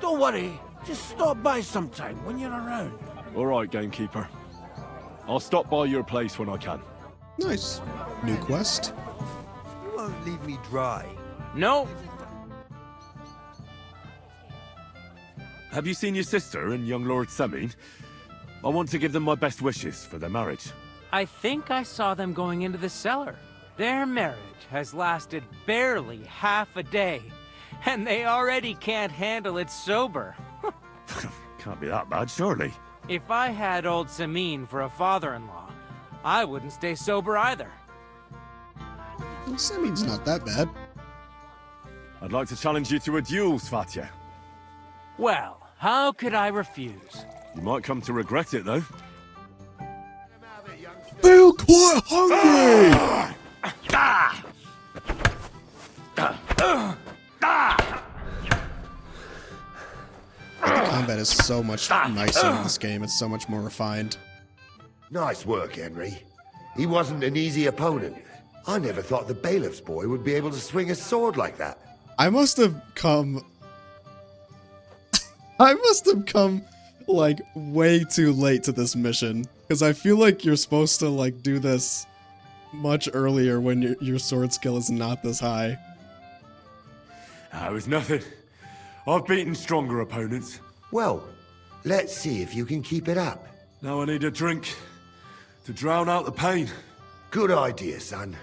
Don't worry. Just stop by sometime when you're around. all right, gamekeeper. I'll stop by your place when I can. Nice. New quest. You won't leave me dry. No. Have you seen your sister and young Lord Semin? I want to give them my best wishes for their marriage. I think I saw them going into the cellar. Their marriage has lasted barely half a day, and they already can't handle it sober. Can't be that bad, surely. If I had old Samin for a father-in-law, I wouldn't stay sober either. Well, Semin's not that bad. I'd like to challenge you to a duel, Svatya. Well, how could I refuse? You might come to regret it, though. Feel quite hungry! The combat is so much nicer in this game. It's so much more refined. Nice work, Henry. He wasn't an easy opponent. I never thought the bailiff's boy would be able to swing a sword like that. I must have come like way too late to this mission, because I feel like you're supposed to like do this much earlier when your sword skill is not this high. It was nothing. I've beaten stronger opponents. Well, let's see if you can keep it up. Now I need a drink to drown out the pain. Good idea, son.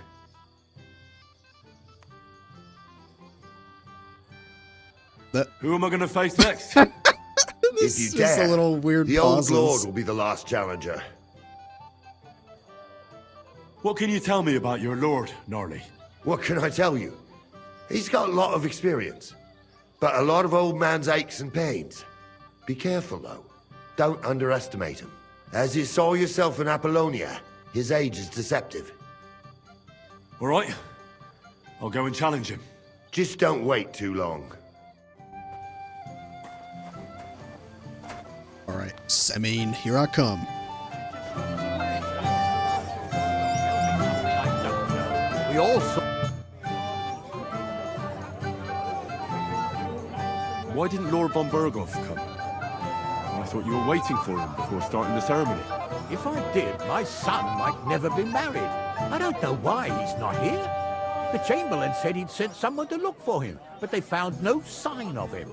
Who am I going to face next? If you is dare, a little weird the pauses. old lord will be the last challenger. What can you tell me about your lord, Gnarly? What can I tell you? He's got a lot of experience, but a lot of old man's aches and pains. Be careful, though. Don't underestimate him. As you saw yourself in Apollonia, his age is deceptive. All right. I'll go and challenge him. Just don't wait too long. All right, Semin, here I come. We all saw... Why didn't Lord von Berghoff come? I thought you were waiting for him before starting the ceremony. If I did, my son might never be married. I don't know why he's not here. The Chamberlain said he'd sent someone to look for him, but they found no sign of him.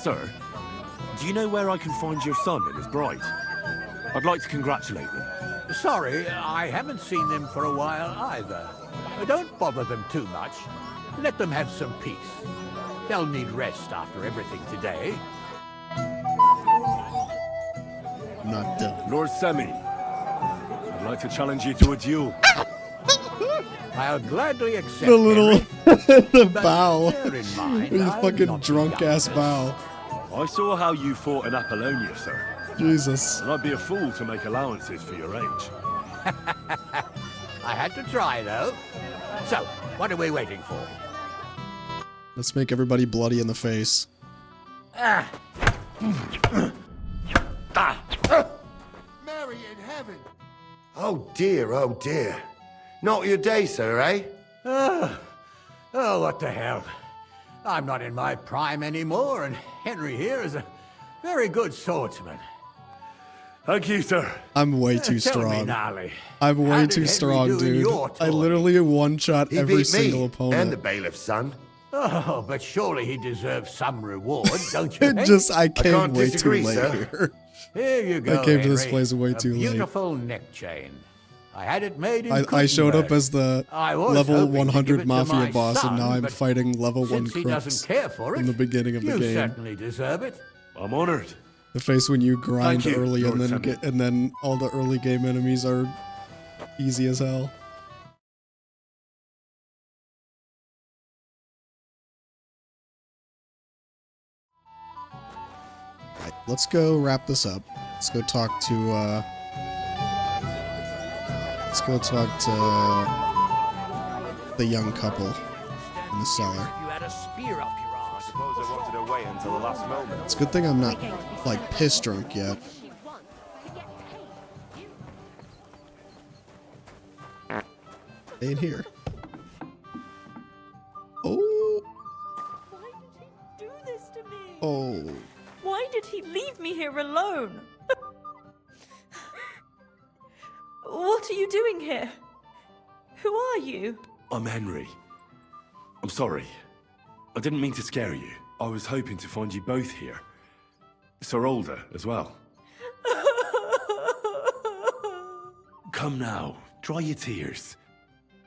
Sir, do you know where I can find your son and his bride? I'd like to congratulate them. Sorry, I haven't seen them for a while either. Don't bother them too much. Let them have some peace. They'll need rest after everything today. I'm not done. Lord Semi, I'd like to challenge you to a duel. I'll gladly accept The little the bow. bear in mind, The I'm fucking not the drunk ass youngest. bow. I saw how you fought in Apollonia, sir. Jesus. And I'd be a fool to make allowances for your age. I had to try, though. So, what are we waiting for? Let's make everybody bloody in the face. Ah. Mary in heaven. Oh dear. Not your day, sir, eh? Oh, what the hell. I'm not in my prime anymore, and Henry here is a very good swordsman. Thank you, sir. I'm way too Tell me, strong. Gnarly, I'm how way did too Henry strong, do in dude. your I toy? literally one-shot He every beat single me opponent. and the bailiff's son. Oh, but surely he deserves some reward, don't you think? I came can't way disagree, too late sir. here. Here you go, I came to this Henry. place way A too late. beautiful neck chain. I had it made in I showed up Gutenberg. as the I was level hoping to give 100 it to mafia my boss, and son, now I'm but fighting level 1 since he crooks doesn't care for it, in the beginning of the you game. certainly deserve it. I'm honored. The face when you grind Thank you, early Lord and then Semi. then all the early game enemies are easy as hell. Right, let's go wrap this up. Let's go talk to the young couple in the cellar. You had a spear up your I ass. suppose I wanted to wait until the last moment. It's a good thing I'm not like piss drunk yet. They ain't here. Oh. Why did he do this to me? Oh. Why did he leave me here alone? What are you doing here? Who are you? I'm Henry. I'm sorry. I didn't mean to scare you. I was hoping to find you both here. Sir Older as well. Come now, dry your tears.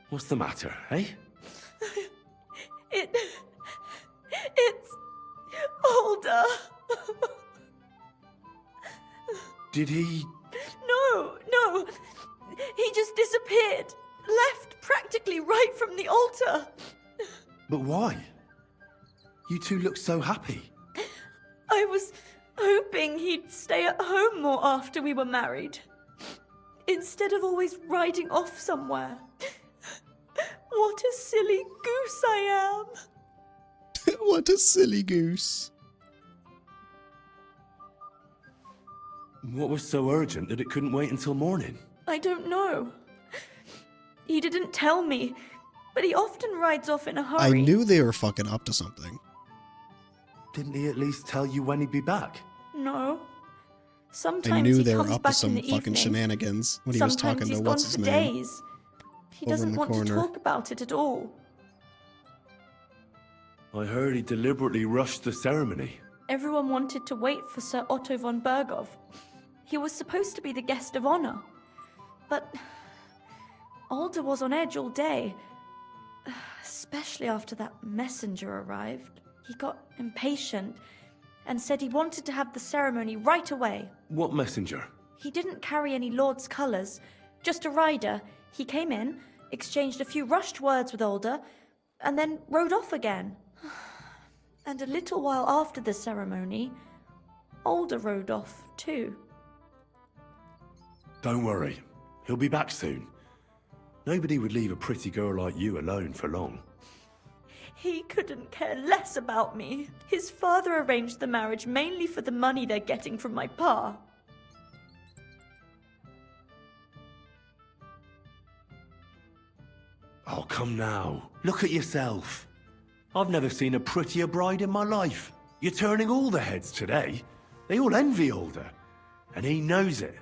What's the matter, eh? It's Older. Did he... No. He just disappeared. Left practically right from the altar. But why? You two look so happy. I was hoping he'd stay at home more after we were married. Instead of always riding off somewhere. What a silly goose I am. What a silly goose. What was so urgent that it couldn't wait until morning? I don't know. He didn't tell me, but he often rides off in a hurry. I knew they were fucking up to something. Didn't he at least tell you when he'd be back? No. Sometimes I knew he they were comes up to back some in the fucking evening. shenanigans when he was Sometimes talking he's to gone what's his for name days. He over in doesn't the want to corner. talk about it at all. I heard he deliberately rushed the ceremony. Everyone wanted to wait for Sir Otto von Bergov. He was supposed to be the guest of honor. But Alder was on edge all day. Especially after that messenger arrived. He got impatient and said he wanted to have the ceremony right away. What messenger? He didn't carry any lord's colours, just a rider. He came in, exchanged a few rushed words with Alder, and then rode off again. And a little while after the ceremony, Alder rode off too. Don't worry. He'll be back soon. Nobody would leave a pretty girl like you alone for long. He couldn't care less about me. His father arranged the marriage mainly for the money they're getting from my pa. Oh, come now. Look at yourself. I've never seen a prettier bride in my life. You're turning all the heads today. They all envy Alder. And he knows it.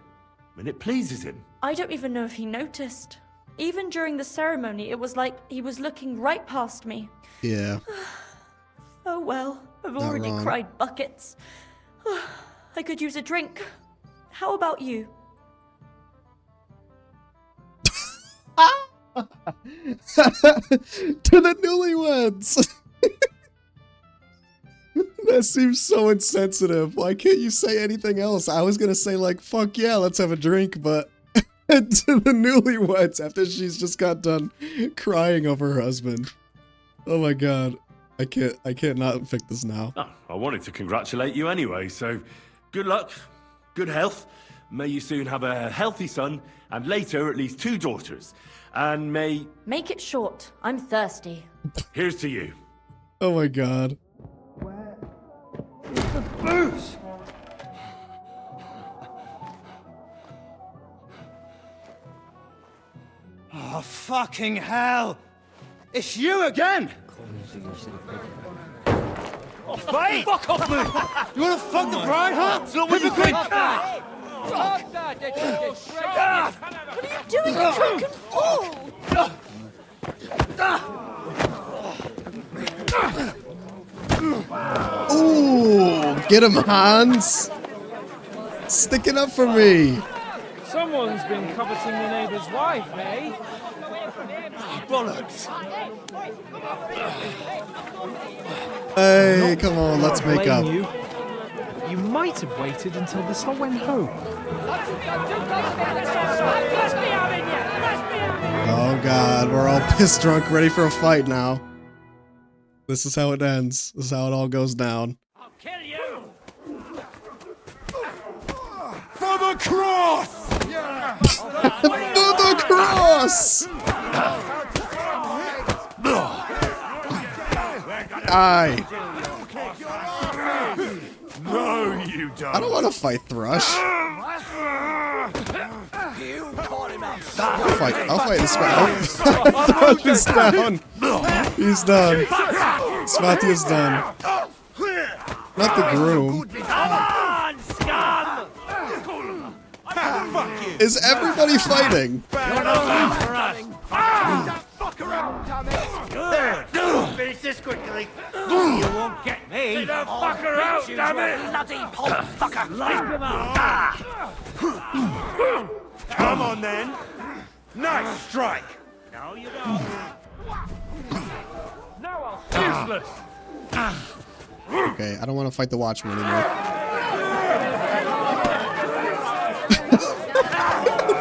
And it pleases him. I don't even know if he noticed. Even during the ceremony, it was like he was looking right past me. Yeah. Oh well. I've Not already wrong. cried buckets. I could use a drink. How about you? To the newlyweds. That seems so insensitive. Why can't you say anything else? I was gonna say like, fuck yeah, let's have a drink, but to the newlyweds after she's just got done crying over her husband. Oh my god. I can't not pick this now. Oh, I wanted to congratulate you anyway, so good luck, good health. May you soon have a healthy son, and later at least 2 daughters. And may... Make it short. I'm thirsty. Here's to you. Oh my god. The booze! Oh, fucking hell! It's you again! Oh, Mate! fuck off me! You wanna fuck the bride, huh? It's not what you think! What are you doing, you drunken fool? Ooh, get him, Hans. Sticking up for me. Someone's been coveting the neighbour's wife, eh? Bollocks! Hey, come on, let's make up. You might have waited until the sun went home. Oh god, we're all pissed drunk, ready for a fight now. This is how it ends. This is how it all goes down. I'll kill you! For the cross! For the cross! Die. No, you don't. I don't want to fight Thrush. I'll fight this guy. Thrush is down. He's done. Svati is done. Not the groom. Come on, scum! Fuck you! Is everybody fighting? There! Finish this quickly! You won't get me! Say the fucker out, damn it! Bloody pole fucker! Light him up! Come on then! Nice strike! No, you don't! Now I'll useless! Okay, I don't want to fight the Watchman anymore.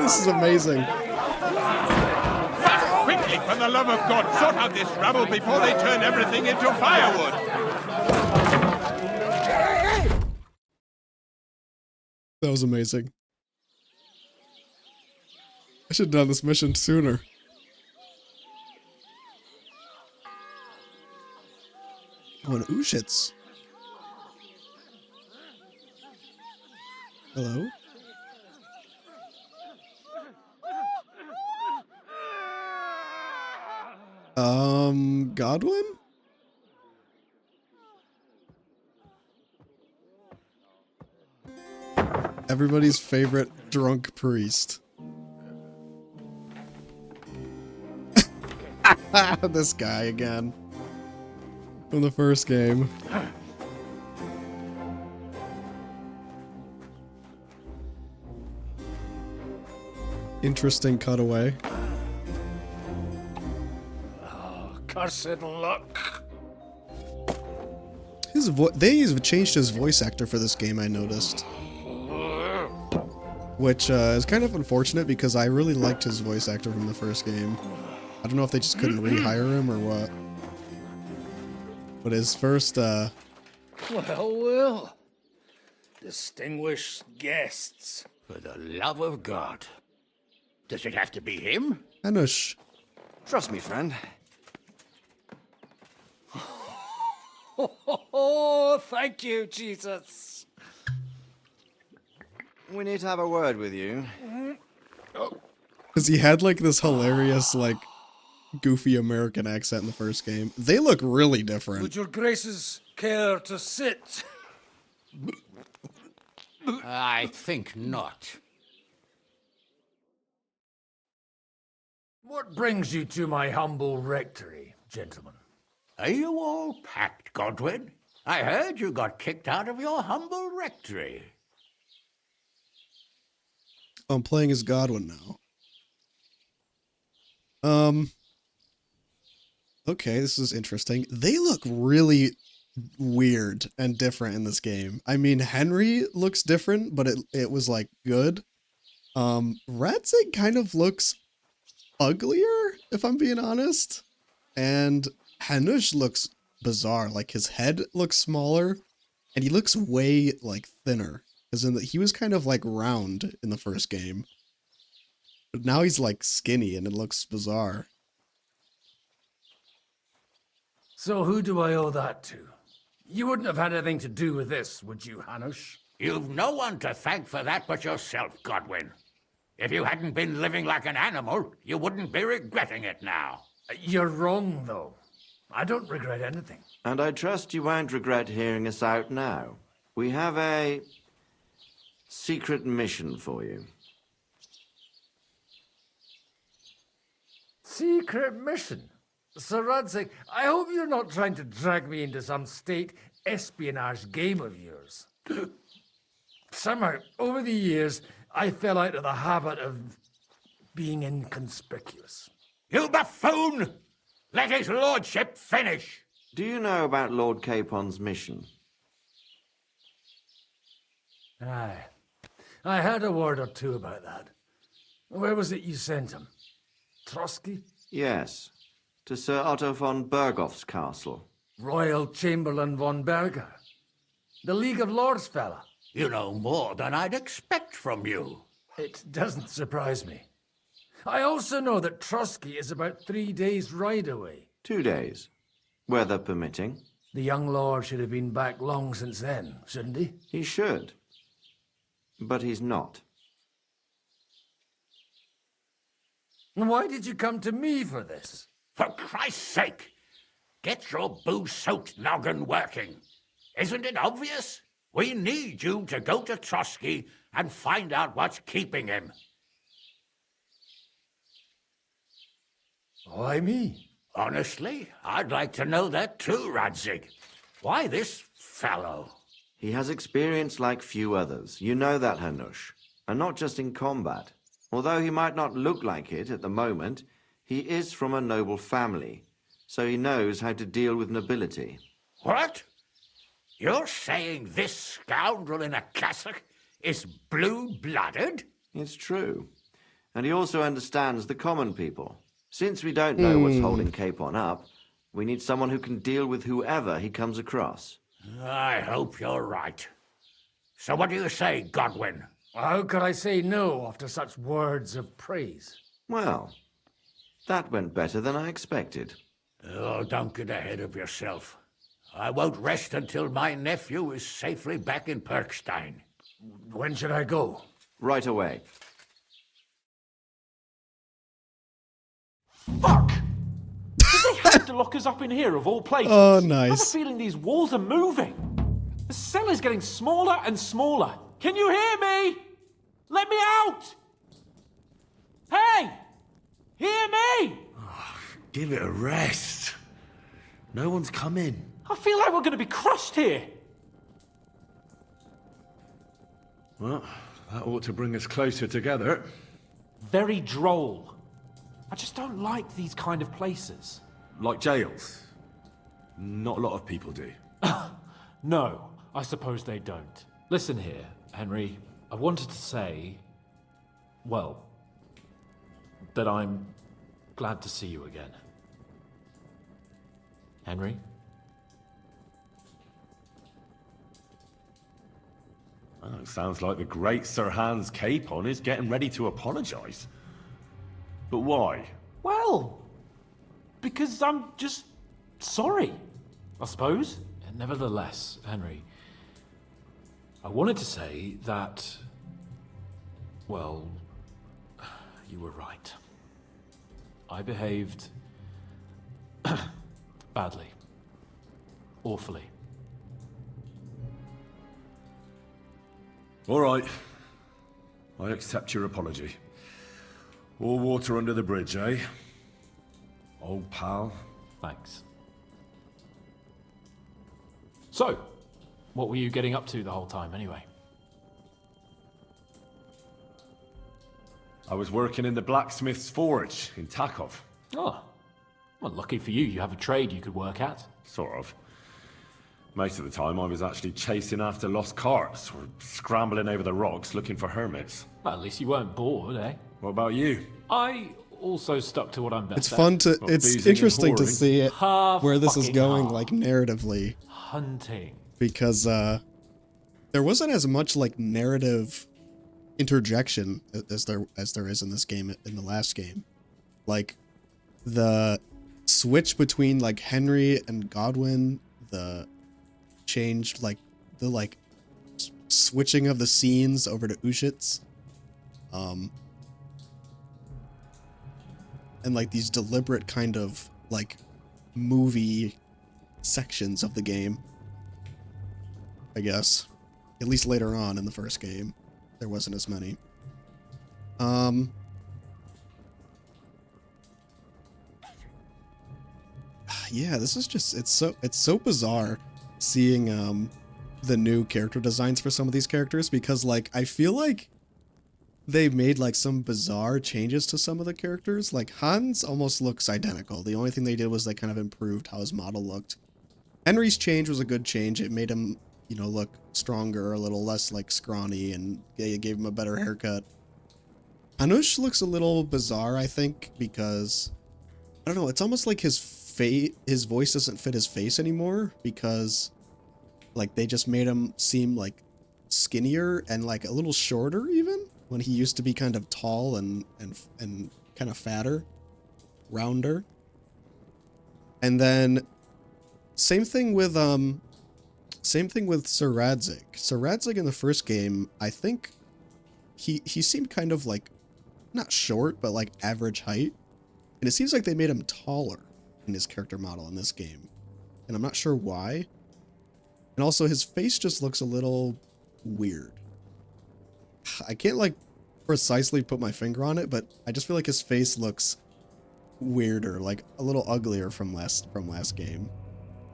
This is amazing. Quickly, for the love of God, sort out this rabble before they turn everything into firewood! That was amazing. I should have done this mission sooner. Oh, an Ushitz. Hello? Godwin? Everybody's favorite drunk priest. This guy again. From the first game. Interesting cutaway. Cursed luck! They've changed his voice actor for this game, I noticed. Which is kind of unfortunate because I really liked his voice actor from the first game. I don't know if they just couldn't rehire him or what. But his first, Well, well. Distinguished guests. For the love of God. Does it have to be him? Anush. Trust me, friend. Oh, thank you, Jesus. We need to have a word with you. Because he had like this hilarious, like, goofy American accent in the first game. They look really different. Would your graces care to sit? I think not. What brings you to my humble rectory, gentlemen? Are you all packed, Godwin? I heard you got kicked out of your humble rectory. I'm playing as Godwin now. Okay, this is interesting. They look really weird and different in this game. I mean, Henry looks different, but it was like good. Radzig kind of looks uglier, if I'm being honest. And Hanush looks bizarre. Like his head looks smaller and he looks way like thinner. Because he was kind of like round in the first game. But now he's like skinny and it looks bizarre. So who do I owe that to? You wouldn't have had anything to do with this, would you, Hanush? You've no one to thank for that but yourself, Godwin. If you hadn't been living like an animal, you wouldn't be regretting it now. You're wrong, though. I don't regret anything. And I trust you won't regret hearing us out now. We have a secret mission for you. Secret mission? Sir Radzig, I hope you're not trying to drag me into some state espionage game of yours. Somehow, over the years, I fell out of the habit of being inconspicuous. You buffoon! Let his lordship finish! Do you know about Lord Capon's mission? Aye. I heard a word or two about that. Where was it you sent him? Trotsky? Yes, to Sir Otto von Bergoff's castle. Royal Chamberlain von Berger. The League of Lords fella. You know more than I'd expect from you. It doesn't surprise me. I also know that Trotsky is about 3 days' ride away. 2 days, weather permitting. The young lord should have been back long since then, shouldn't he? He should. But he's not. Why did you come to me for this? For Christ's sake! Get your booze-soaked noggin working. Isn't it obvious? We need you to go to Trotsky and find out what's keeping him. Why me? Honestly, I'd like to know that too, Radzig. Why this fellow? He has experience like few others. You know that, Hanush. And not just in combat. Although he might not look like it at the moment, he is from a noble family, so he knows how to deal with nobility. What? You're saying this scoundrel in a cassock is blue-blooded? It's true. And he also understands the common people. Since we don't know what's holding Capon up, we need someone who can deal with whoever he comes across. I hope you're right. So what do you say, Godwin? How could I say no after such words of praise? Well, that went better than I expected. Oh, don't get ahead of yourself. I won't rest until my nephew is safely back in Perkstein. When should I go? Right away. Fuck! Did they have to lock us up in here, of all places? Oh, I have a nice. feeling these walls are moving. The cell is getting smaller and smaller. Can you hear me? Let me out! Hey! Hear me! Give it a rest. No one's come in. I feel like we're going to be crushed here. Well, that ought to bring us closer together. Very droll. I just don't like these kind of places. Like jails. Not a lot of people do. No, I suppose they don't. Listen here, Henry. I wanted to say, well, that I'm glad to see you again. Henry? Oh, it sounds like the great Sir Hans Capon is getting ready to apologize. But why? Well, because I'm just sorry, I suppose. And nevertheless, Henry, I wanted to say that, well, you were right. I behaved badly. Awfully. All right. I accept your apology. All water under the bridge, eh? Old pal. Thanks. So, what were you getting up to the whole time, anyway? I was working in the blacksmith's forge in Takov. Oh, well, lucky for you, you have a trade you could work at. Sort of. Most of the time I was actually chasing after lost carts or scrambling over the rocks looking for hermits. Well, at least you weren't bored, eh? What about you? I also stuck to what I'm best It's at. fun to. Well, It's boozing and interesting to whoring. see it where this is fucking going, ha. like narratively, Hunting. because there wasn't as much like narrative interjection as there is in this game in the last game. Like the switch between like Henry and Godwin, the changed like the like switching of the scenes over to Ushitz, and like these deliberate kind of like movie sections of the game, I guess. At least later on in the first game, there wasn't as many. Yeah, this is just it's so bizarre seeing the new character designs for some of these characters, because like I feel like they made like some bizarre changes to some of the characters. Like Hans almost looks identical. The only thing they did was they kind of improved how his model looked. Henry's change was a good change. It made him, you know, look stronger, a little less like scrawny, and it gave him a better haircut. Anush looks a little bizarre, I think, because I don't know, it's almost like his voice doesn't fit his face anymore, because like they just made him seem like skinnier and like a little shorter even, when he used to be kind of tall and kind of fatter, rounder. And then same thing with Sir Radzig. Sir Radzig in the first game, I think he seemed kind of like not short, but like average height. And it seems like they made him taller in his character model in this game. And I'm not sure why. And also his face just looks a little weird. I can't like precisely put my finger on it, but I just feel like his face looks weirder, like a little uglier from last game.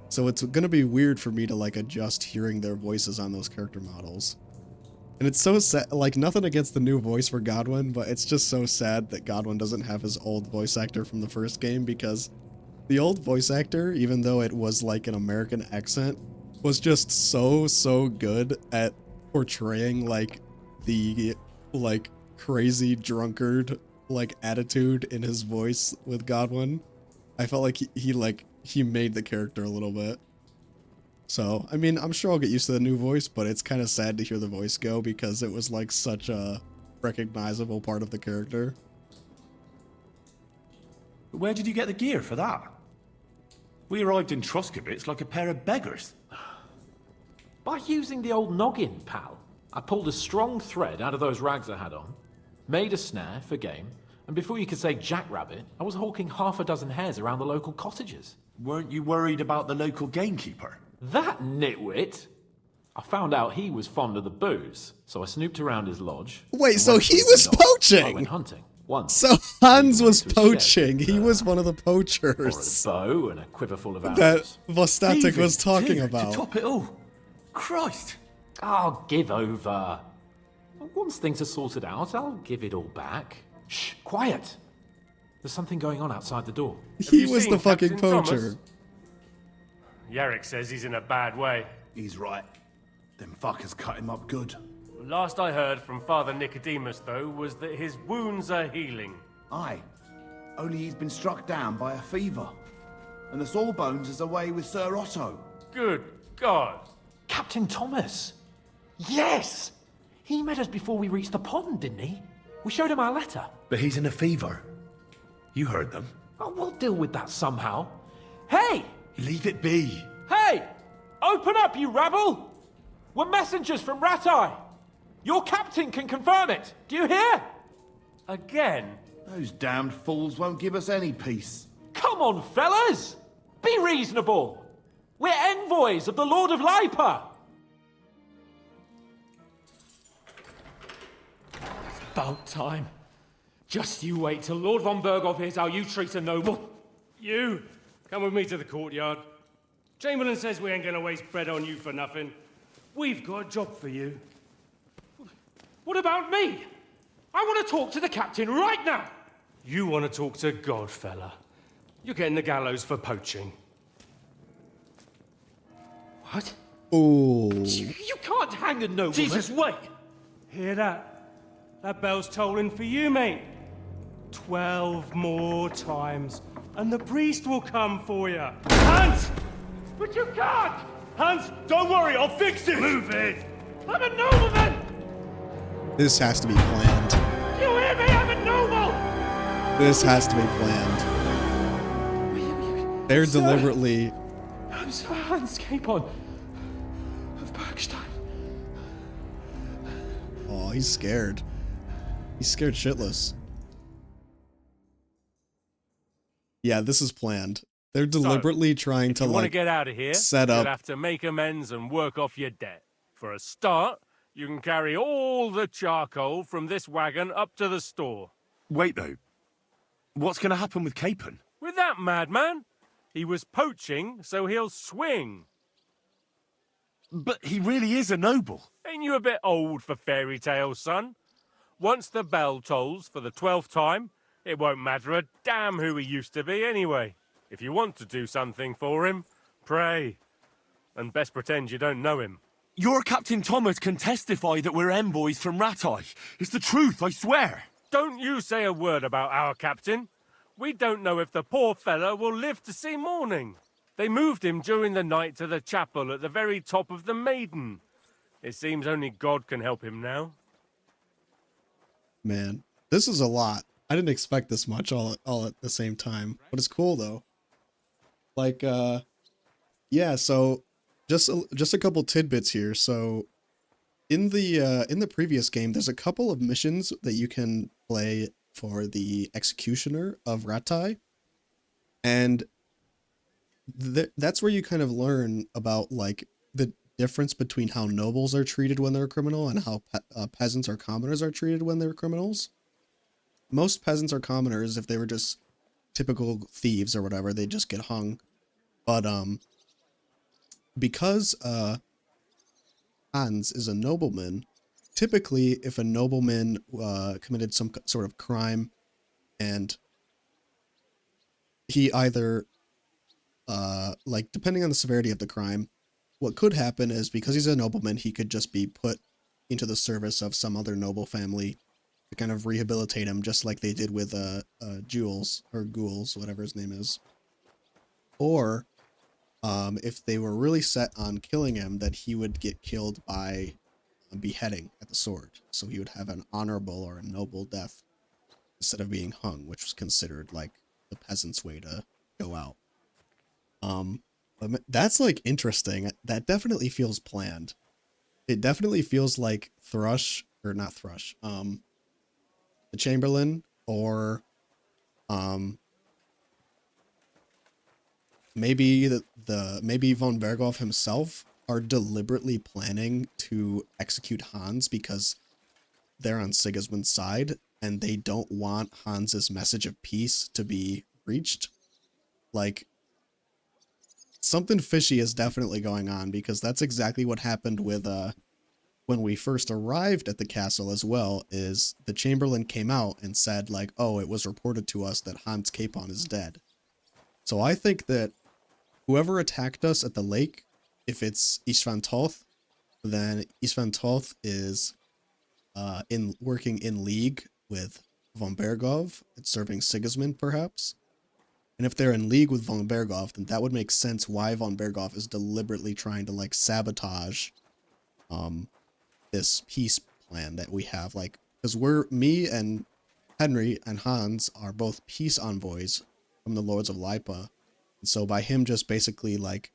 So it's gonna be weird for me to like adjust hearing their voices on those character models. And it's so sad, like nothing against the new voice for Godwin, but it's just so sad that Godwin doesn't have his old voice actor from the first game, because the old voice actor, even though it was like an American accent, was just so good at portraying like the like crazy drunkard like attitude in his voice with Godwin. I felt like he made the character a little bit. So, I mean, I'm sure I'll get used to the new voice, but it's kind of sad to hear the voice go, because it was like such a recognizable part of the character. Where did you get the gear for that? We arrived in Troskowitz like a pair of beggars. By using the old noggin, pal. I pulled a strong thread out of those rags I had on, made a snare for game, and before you could say jackrabbit, I was hawking half a dozen hares around the local cottages. Weren't you worried about the local gamekeeper? That nitwit! I found out he was fond of the booze, so I snooped around his lodge. Wait, and so went he to was the dog. poaching? I went hunting. Once. So Hans was He went to a shed poaching. He was one of the poachers. Or a bow and a quiver full of arrows. That Vostatic Thieving, was talking too, about. To top it all. Christ! Oh, give over. Once things are sorted out, I'll give it all back. Shh, quiet. There's something going on outside the door. He was the fucking poacher. Thomas? Yarrick says he's in a bad way. He's right. Them fuckers cut him up good. Last I heard from Father Nicodemus, though, was that his wounds are healing. Aye. Only he's been struck down by a fever. And the Sawbones is away with Sir Otto. Good God. Captain Thomas! Yes! He met us before we reached the pond, didn't he? We showed him our letter. But he's in a fever. You heard them. Oh, we'll deal with that somehow. Hey! Leave it be. Hey! Open up, you rabble! We're messengers from Ratai. Your captain can confirm it. Do you hear? Again? Those damned fools won't give us any peace. Come on, fellas! Be reasonable. We're envoys of the Lord of Lipa. It's about time. Just you wait till Lord von Berghoff hears how you treat a noble. You! Come with me to the courtyard. Chamberlain says we ain't gonna waste bread on you for nothing. We've got a job for you. What about me? I want to talk to the captain right now. You want to talk to God, fella. You're getting the gallows for poaching. What? Oh. You can't hang a nobleman. Jesus, wait! Hear that? That bell's tolling for you, mate. 12 more times, and the priest will come for you. Hans! But you can't! Hans, don't worry, I'll fix it! Move it! I'm a nobleman! This has to be planned. You hear me? I'm a noble! This has to be planned. They're deliberately... I'm Sir Hans Capon of Bergstein. Oh, he's scared. He's scared shitless. Yeah, this is planned. They're deliberately trying to, If you want to like, get out of here, set up... you'll have to make amends and work off your debt. For a start, you can carry all the charcoal from this wagon up to the store. Wait, though. What's going to happen with Capon? With that madman? He was poaching, so he'll swing. But he really is a noble. Ain't you a bit old for fairy tales, son? Once the bell tolls for the 12th time, it won't matter a damn who he used to be anyway. If you want to do something for him, pray. And best pretend you don't know him. Your Captain Thomas can testify that we're envoys from Ratai. It's the truth, I swear. Don't you say a word about our captain. We don't know if the poor fellow will live to see morning. They moved him during the night to the chapel at the very top of the Maiden. It seems only God can help him now. Man, this is a lot. I didn't expect this much all at the same time, but it's cool though. Like, yeah. So, just a couple tidbits here. So, in the previous game, there's a couple of missions that you can play for the executioner of Ratai, and that's where you kind of learn about like the difference between how nobles are treated when they're a criminal and how peasants or commoners are treated when they're criminals. Most peasants or commoners, if they were just typical thieves or whatever, they just get hung. But because Hans is a nobleman, typically if a nobleman committed some sort of crime and he either like depending on the severity of the crime, what could happen is because he's a nobleman, he could just be put into the service of some other noble family to kind of rehabilitate him, just like they did with Jules or Ghouls, whatever his name is. Or if they were really set on killing him, that he would get killed by beheading at the sword. So he would have an honorable or a noble death instead of being hung, which was considered like the peasant's way to go out. But that's like interesting. That definitely feels planned. It definitely feels like Thrush, or not Thrush, the Chamberlain, or maybe maybe von Berghoff himself are deliberately planning to execute Hans because they're on Sigismund's side and they don't want Hans's message of peace to be reached. Like, something fishy is definitely going on, because that's exactly what happened with when we first arrived at the castle as well. Is the Chamberlain came out and said like, oh, it was reported to us that Hans Capon is dead. So I think that whoever attacked us at the lake, if it's Istvan Toth, then Istvan Toth is working in league with von Berghoff and serving Sigismund perhaps. And if they're in league with von Berghoff, then that would make sense why von Berghoff is deliberately trying to like sabotage this peace plan that we have. Like, because me and Henry and Hans are both peace envoys from the Lords of Lipa. And so by him just basically like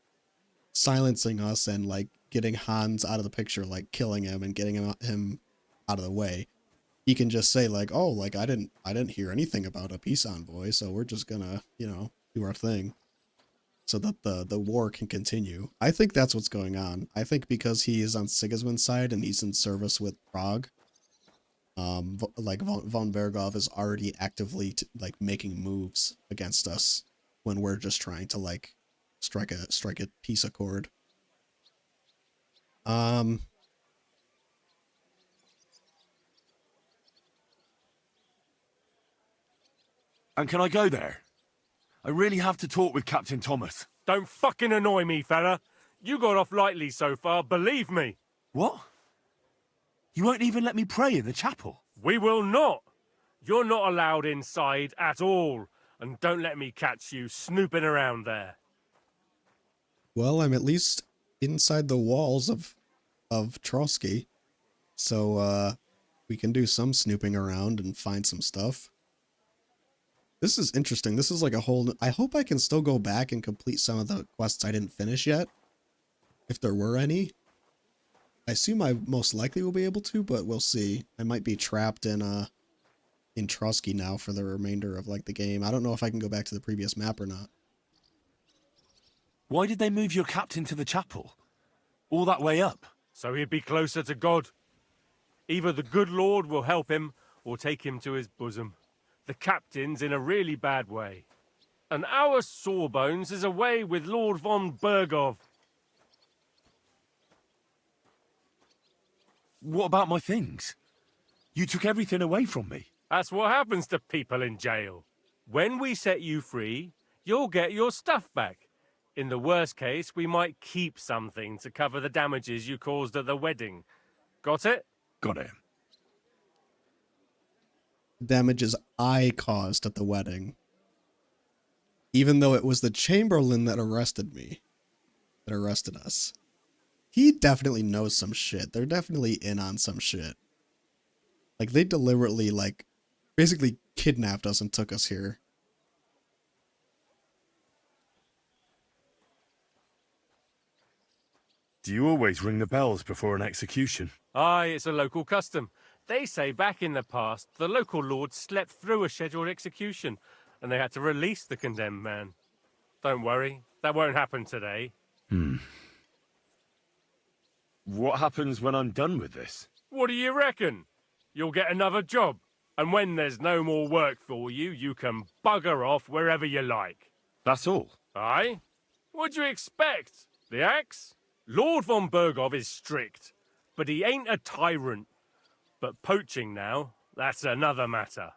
silencing us and like getting Hans out of the picture, like killing him and getting him out of the way, he can just say like, oh, like I didn't hear anything about a peace envoy, so we're just gonna, do our thing so that the war can continue. I think that's what's going on. I think because he is on Sigismund's side and he's in service with Prague, like von Berghoff is already actively like making moves against us when we're just trying to like strike a peace accord. And can I go there? I really have to talk with Captain Thomas. Don't fucking annoy me, fella. You got off lightly so far, believe me. What? You won't even let me pray in the chapel? We will not. You're not allowed inside at all. And don't let me catch you snooping around there. Well, I'm at least inside the walls of Trotsky. So, we can do some snooping around and find some stuff. This is interesting. This is like a whole... I hope I can still go back and complete some of the quests I didn't finish yet. If there were any. I assume I most likely will be able to, but we'll see. I might be trapped in Trotsky now for the remainder of like the game. I don't know if I can go back to the previous map or not. Why did they move your captain to the chapel? All that way up? So he'd be closer to God. Either the good Lord will help him, or take him to his bosom. The captain's in a really bad way. And our Sawbones is away with Lord von Bergov. What about my things? You took everything away from me. That's what happens to people in jail. When we set you free, you'll get your stuff back. In the worst case, we might keep something to cover the damages you caused at the wedding. Got it? Got it. Damages I caused at the wedding. Even though it was the Chamberlain that arrested me. That arrested us. He definitely knows some shit. They're definitely in on some shit. Like, they deliberately, like, basically kidnapped us and took us here. Do you always ring the bells before an execution? Aye, it's a local custom. They say back in the past, the local lord slept through a scheduled execution, and they had to release the condemned man. Don't worry, that won't happen today. What happens when I'm done with this? What do you reckon? You'll get another job, and when there's no more work for you, you can bugger off wherever you like. That's all? Aye? What'd you expect? The axe? Lord von Bergov is strict, but he ain't a tyrant. But poaching now, that's another matter.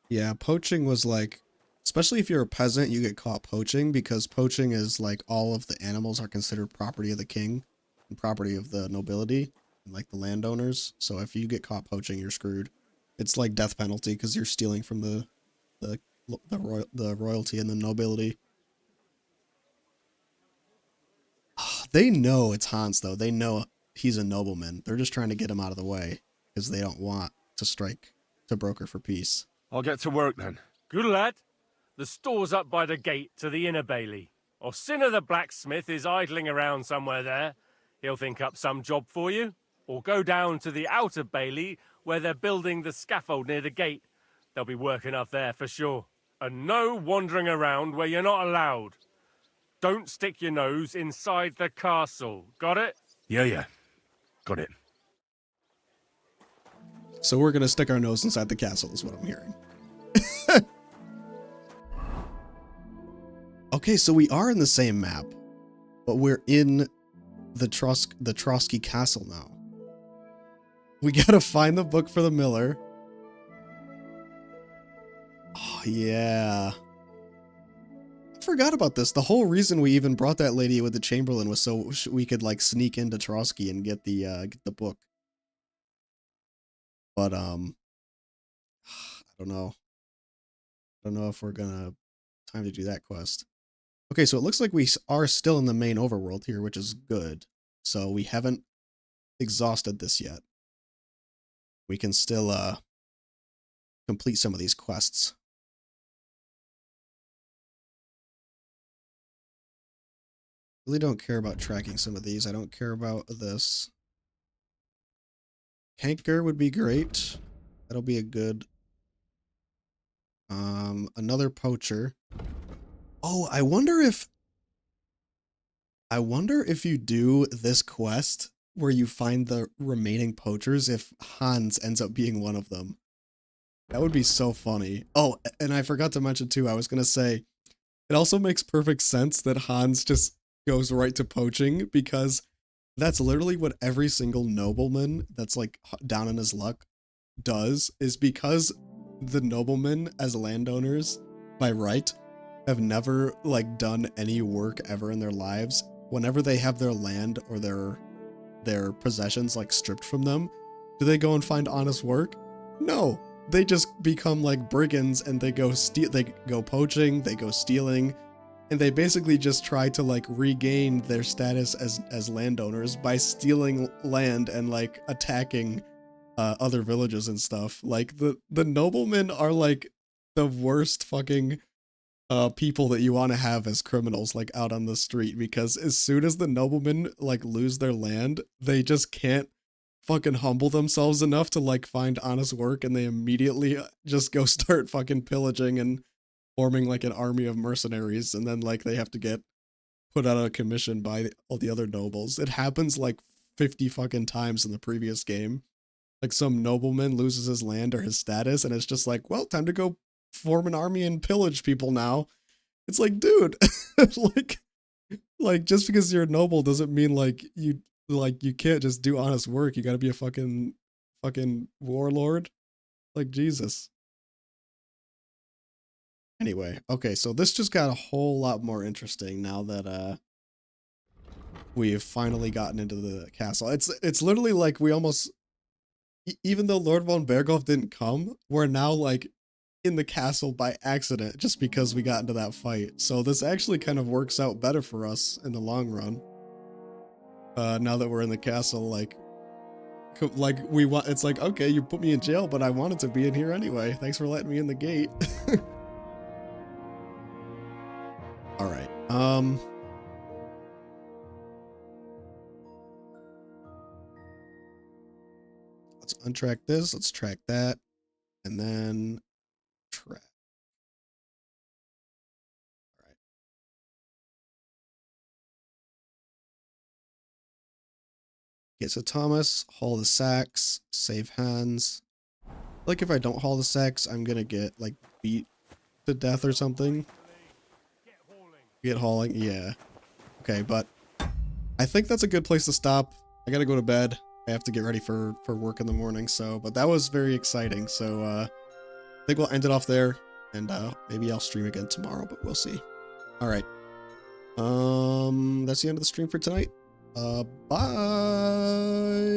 Yeah, poaching was like, especially if you're a peasant, you get caught poaching, because poaching is like all of the animals are considered property of the king and property of the nobility and like the landowners. So if you get caught poaching, you're screwed. It's like death penalty because you're stealing from the royalty and the nobility. They know it's Hans though. They know he's a nobleman. They're just trying to get him out of the way because they don't want to broker for peace. I'll get to work then. Good lad. The store's up by the gate to the inner bailey. Orsina the blacksmith is idling around somewhere there. He'll think up some job for you. Or go down to the outer bailey where they're building the scaffold near the gate. They'll be working up there for sure. And no wandering around where you're not allowed. Don't stick your nose inside the castle. Got it? Yeah. Got it. So we're gonna stick our nose inside the castle is what I'm hearing. Okay, so we are in the same map, but we're in the Trotsky castle now. We gotta find the book for the miller. Oh, yeah. I forgot about this. The whole reason we even brought that lady with the Chamberlain was so we could, like, sneak into Trotsky and get the book. But, I don't know. I don't know if we're gonna... Time to do that quest. Okay, so it looks like we are still in the main overworld here, which is good. So we haven't exhausted this yet. We can still complete some of these quests. Really don't care about tracking some of these. I don't care about this. Kanker would be great. That'll be a good... another poacher. Oh, I wonder if you do this quest where you find the remaining poachers, if Hans ends up being one of them. That would be so funny. Oh, and I forgot to mention too, I was going to say, It also makes perfect sense that Hans just goes right to poaching, because that's literally what every single nobleman that's like down in his luck does, is because the noblemen as landowners by right have never like done any work ever in their lives. Whenever they have their land or their possessions like stripped from them, do they go and find honest work? No, they just become like brigands, and they go poaching, they go stealing, and they basically just try to like regain their status as landowners by stealing land and like attacking other villages and stuff. Like the noblemen are like the worst fucking people that you want to have as criminals like out on the street, because as soon as the noblemen like lose their land, they just can't fucking humble themselves enough to like find honest work, and they immediately just go start fucking pillaging and forming like an army of mercenaries, and then like they have to get put out of commission by all the other nobles. It happens like 50 fucking times in the previous game. Like some nobleman loses his land or his status, and it's just like, well, time to go form an army and pillage people now. It's like, dude, like just because you're a noble doesn't mean like you can't just do honest work. You got to be a fucking warlord. Like Jesus. Anyway, okay, so this just got a whole lot more interesting now that we've finally gotten into the castle. It's literally like we almost, even though Lord von Berghoff didn't come, we're now like in the castle by accident just because we got into that fight. So this actually kind of works out better for us in the long run. Now that we're in the castle, like we want, it's like, okay, you put me in jail, but I wanted to be in here anyway. Thanks for letting me in the gate. All right. Let's untrack this. Let's track that, and then track. All right. Okay, so Thomas, haul the sacks, save hands. Like if I don't haul the sacks, I'm gonna get like beat to death or something. Get hauling, yeah. Okay, but I think that's a good place to stop. I gotta go to bed. I have to get ready for work in the morning. So, but that was very exciting. So I think we'll end it off there, and maybe I'll stream again tomorrow, but we'll see. All right. That's the end of the stream for tonight. Bye.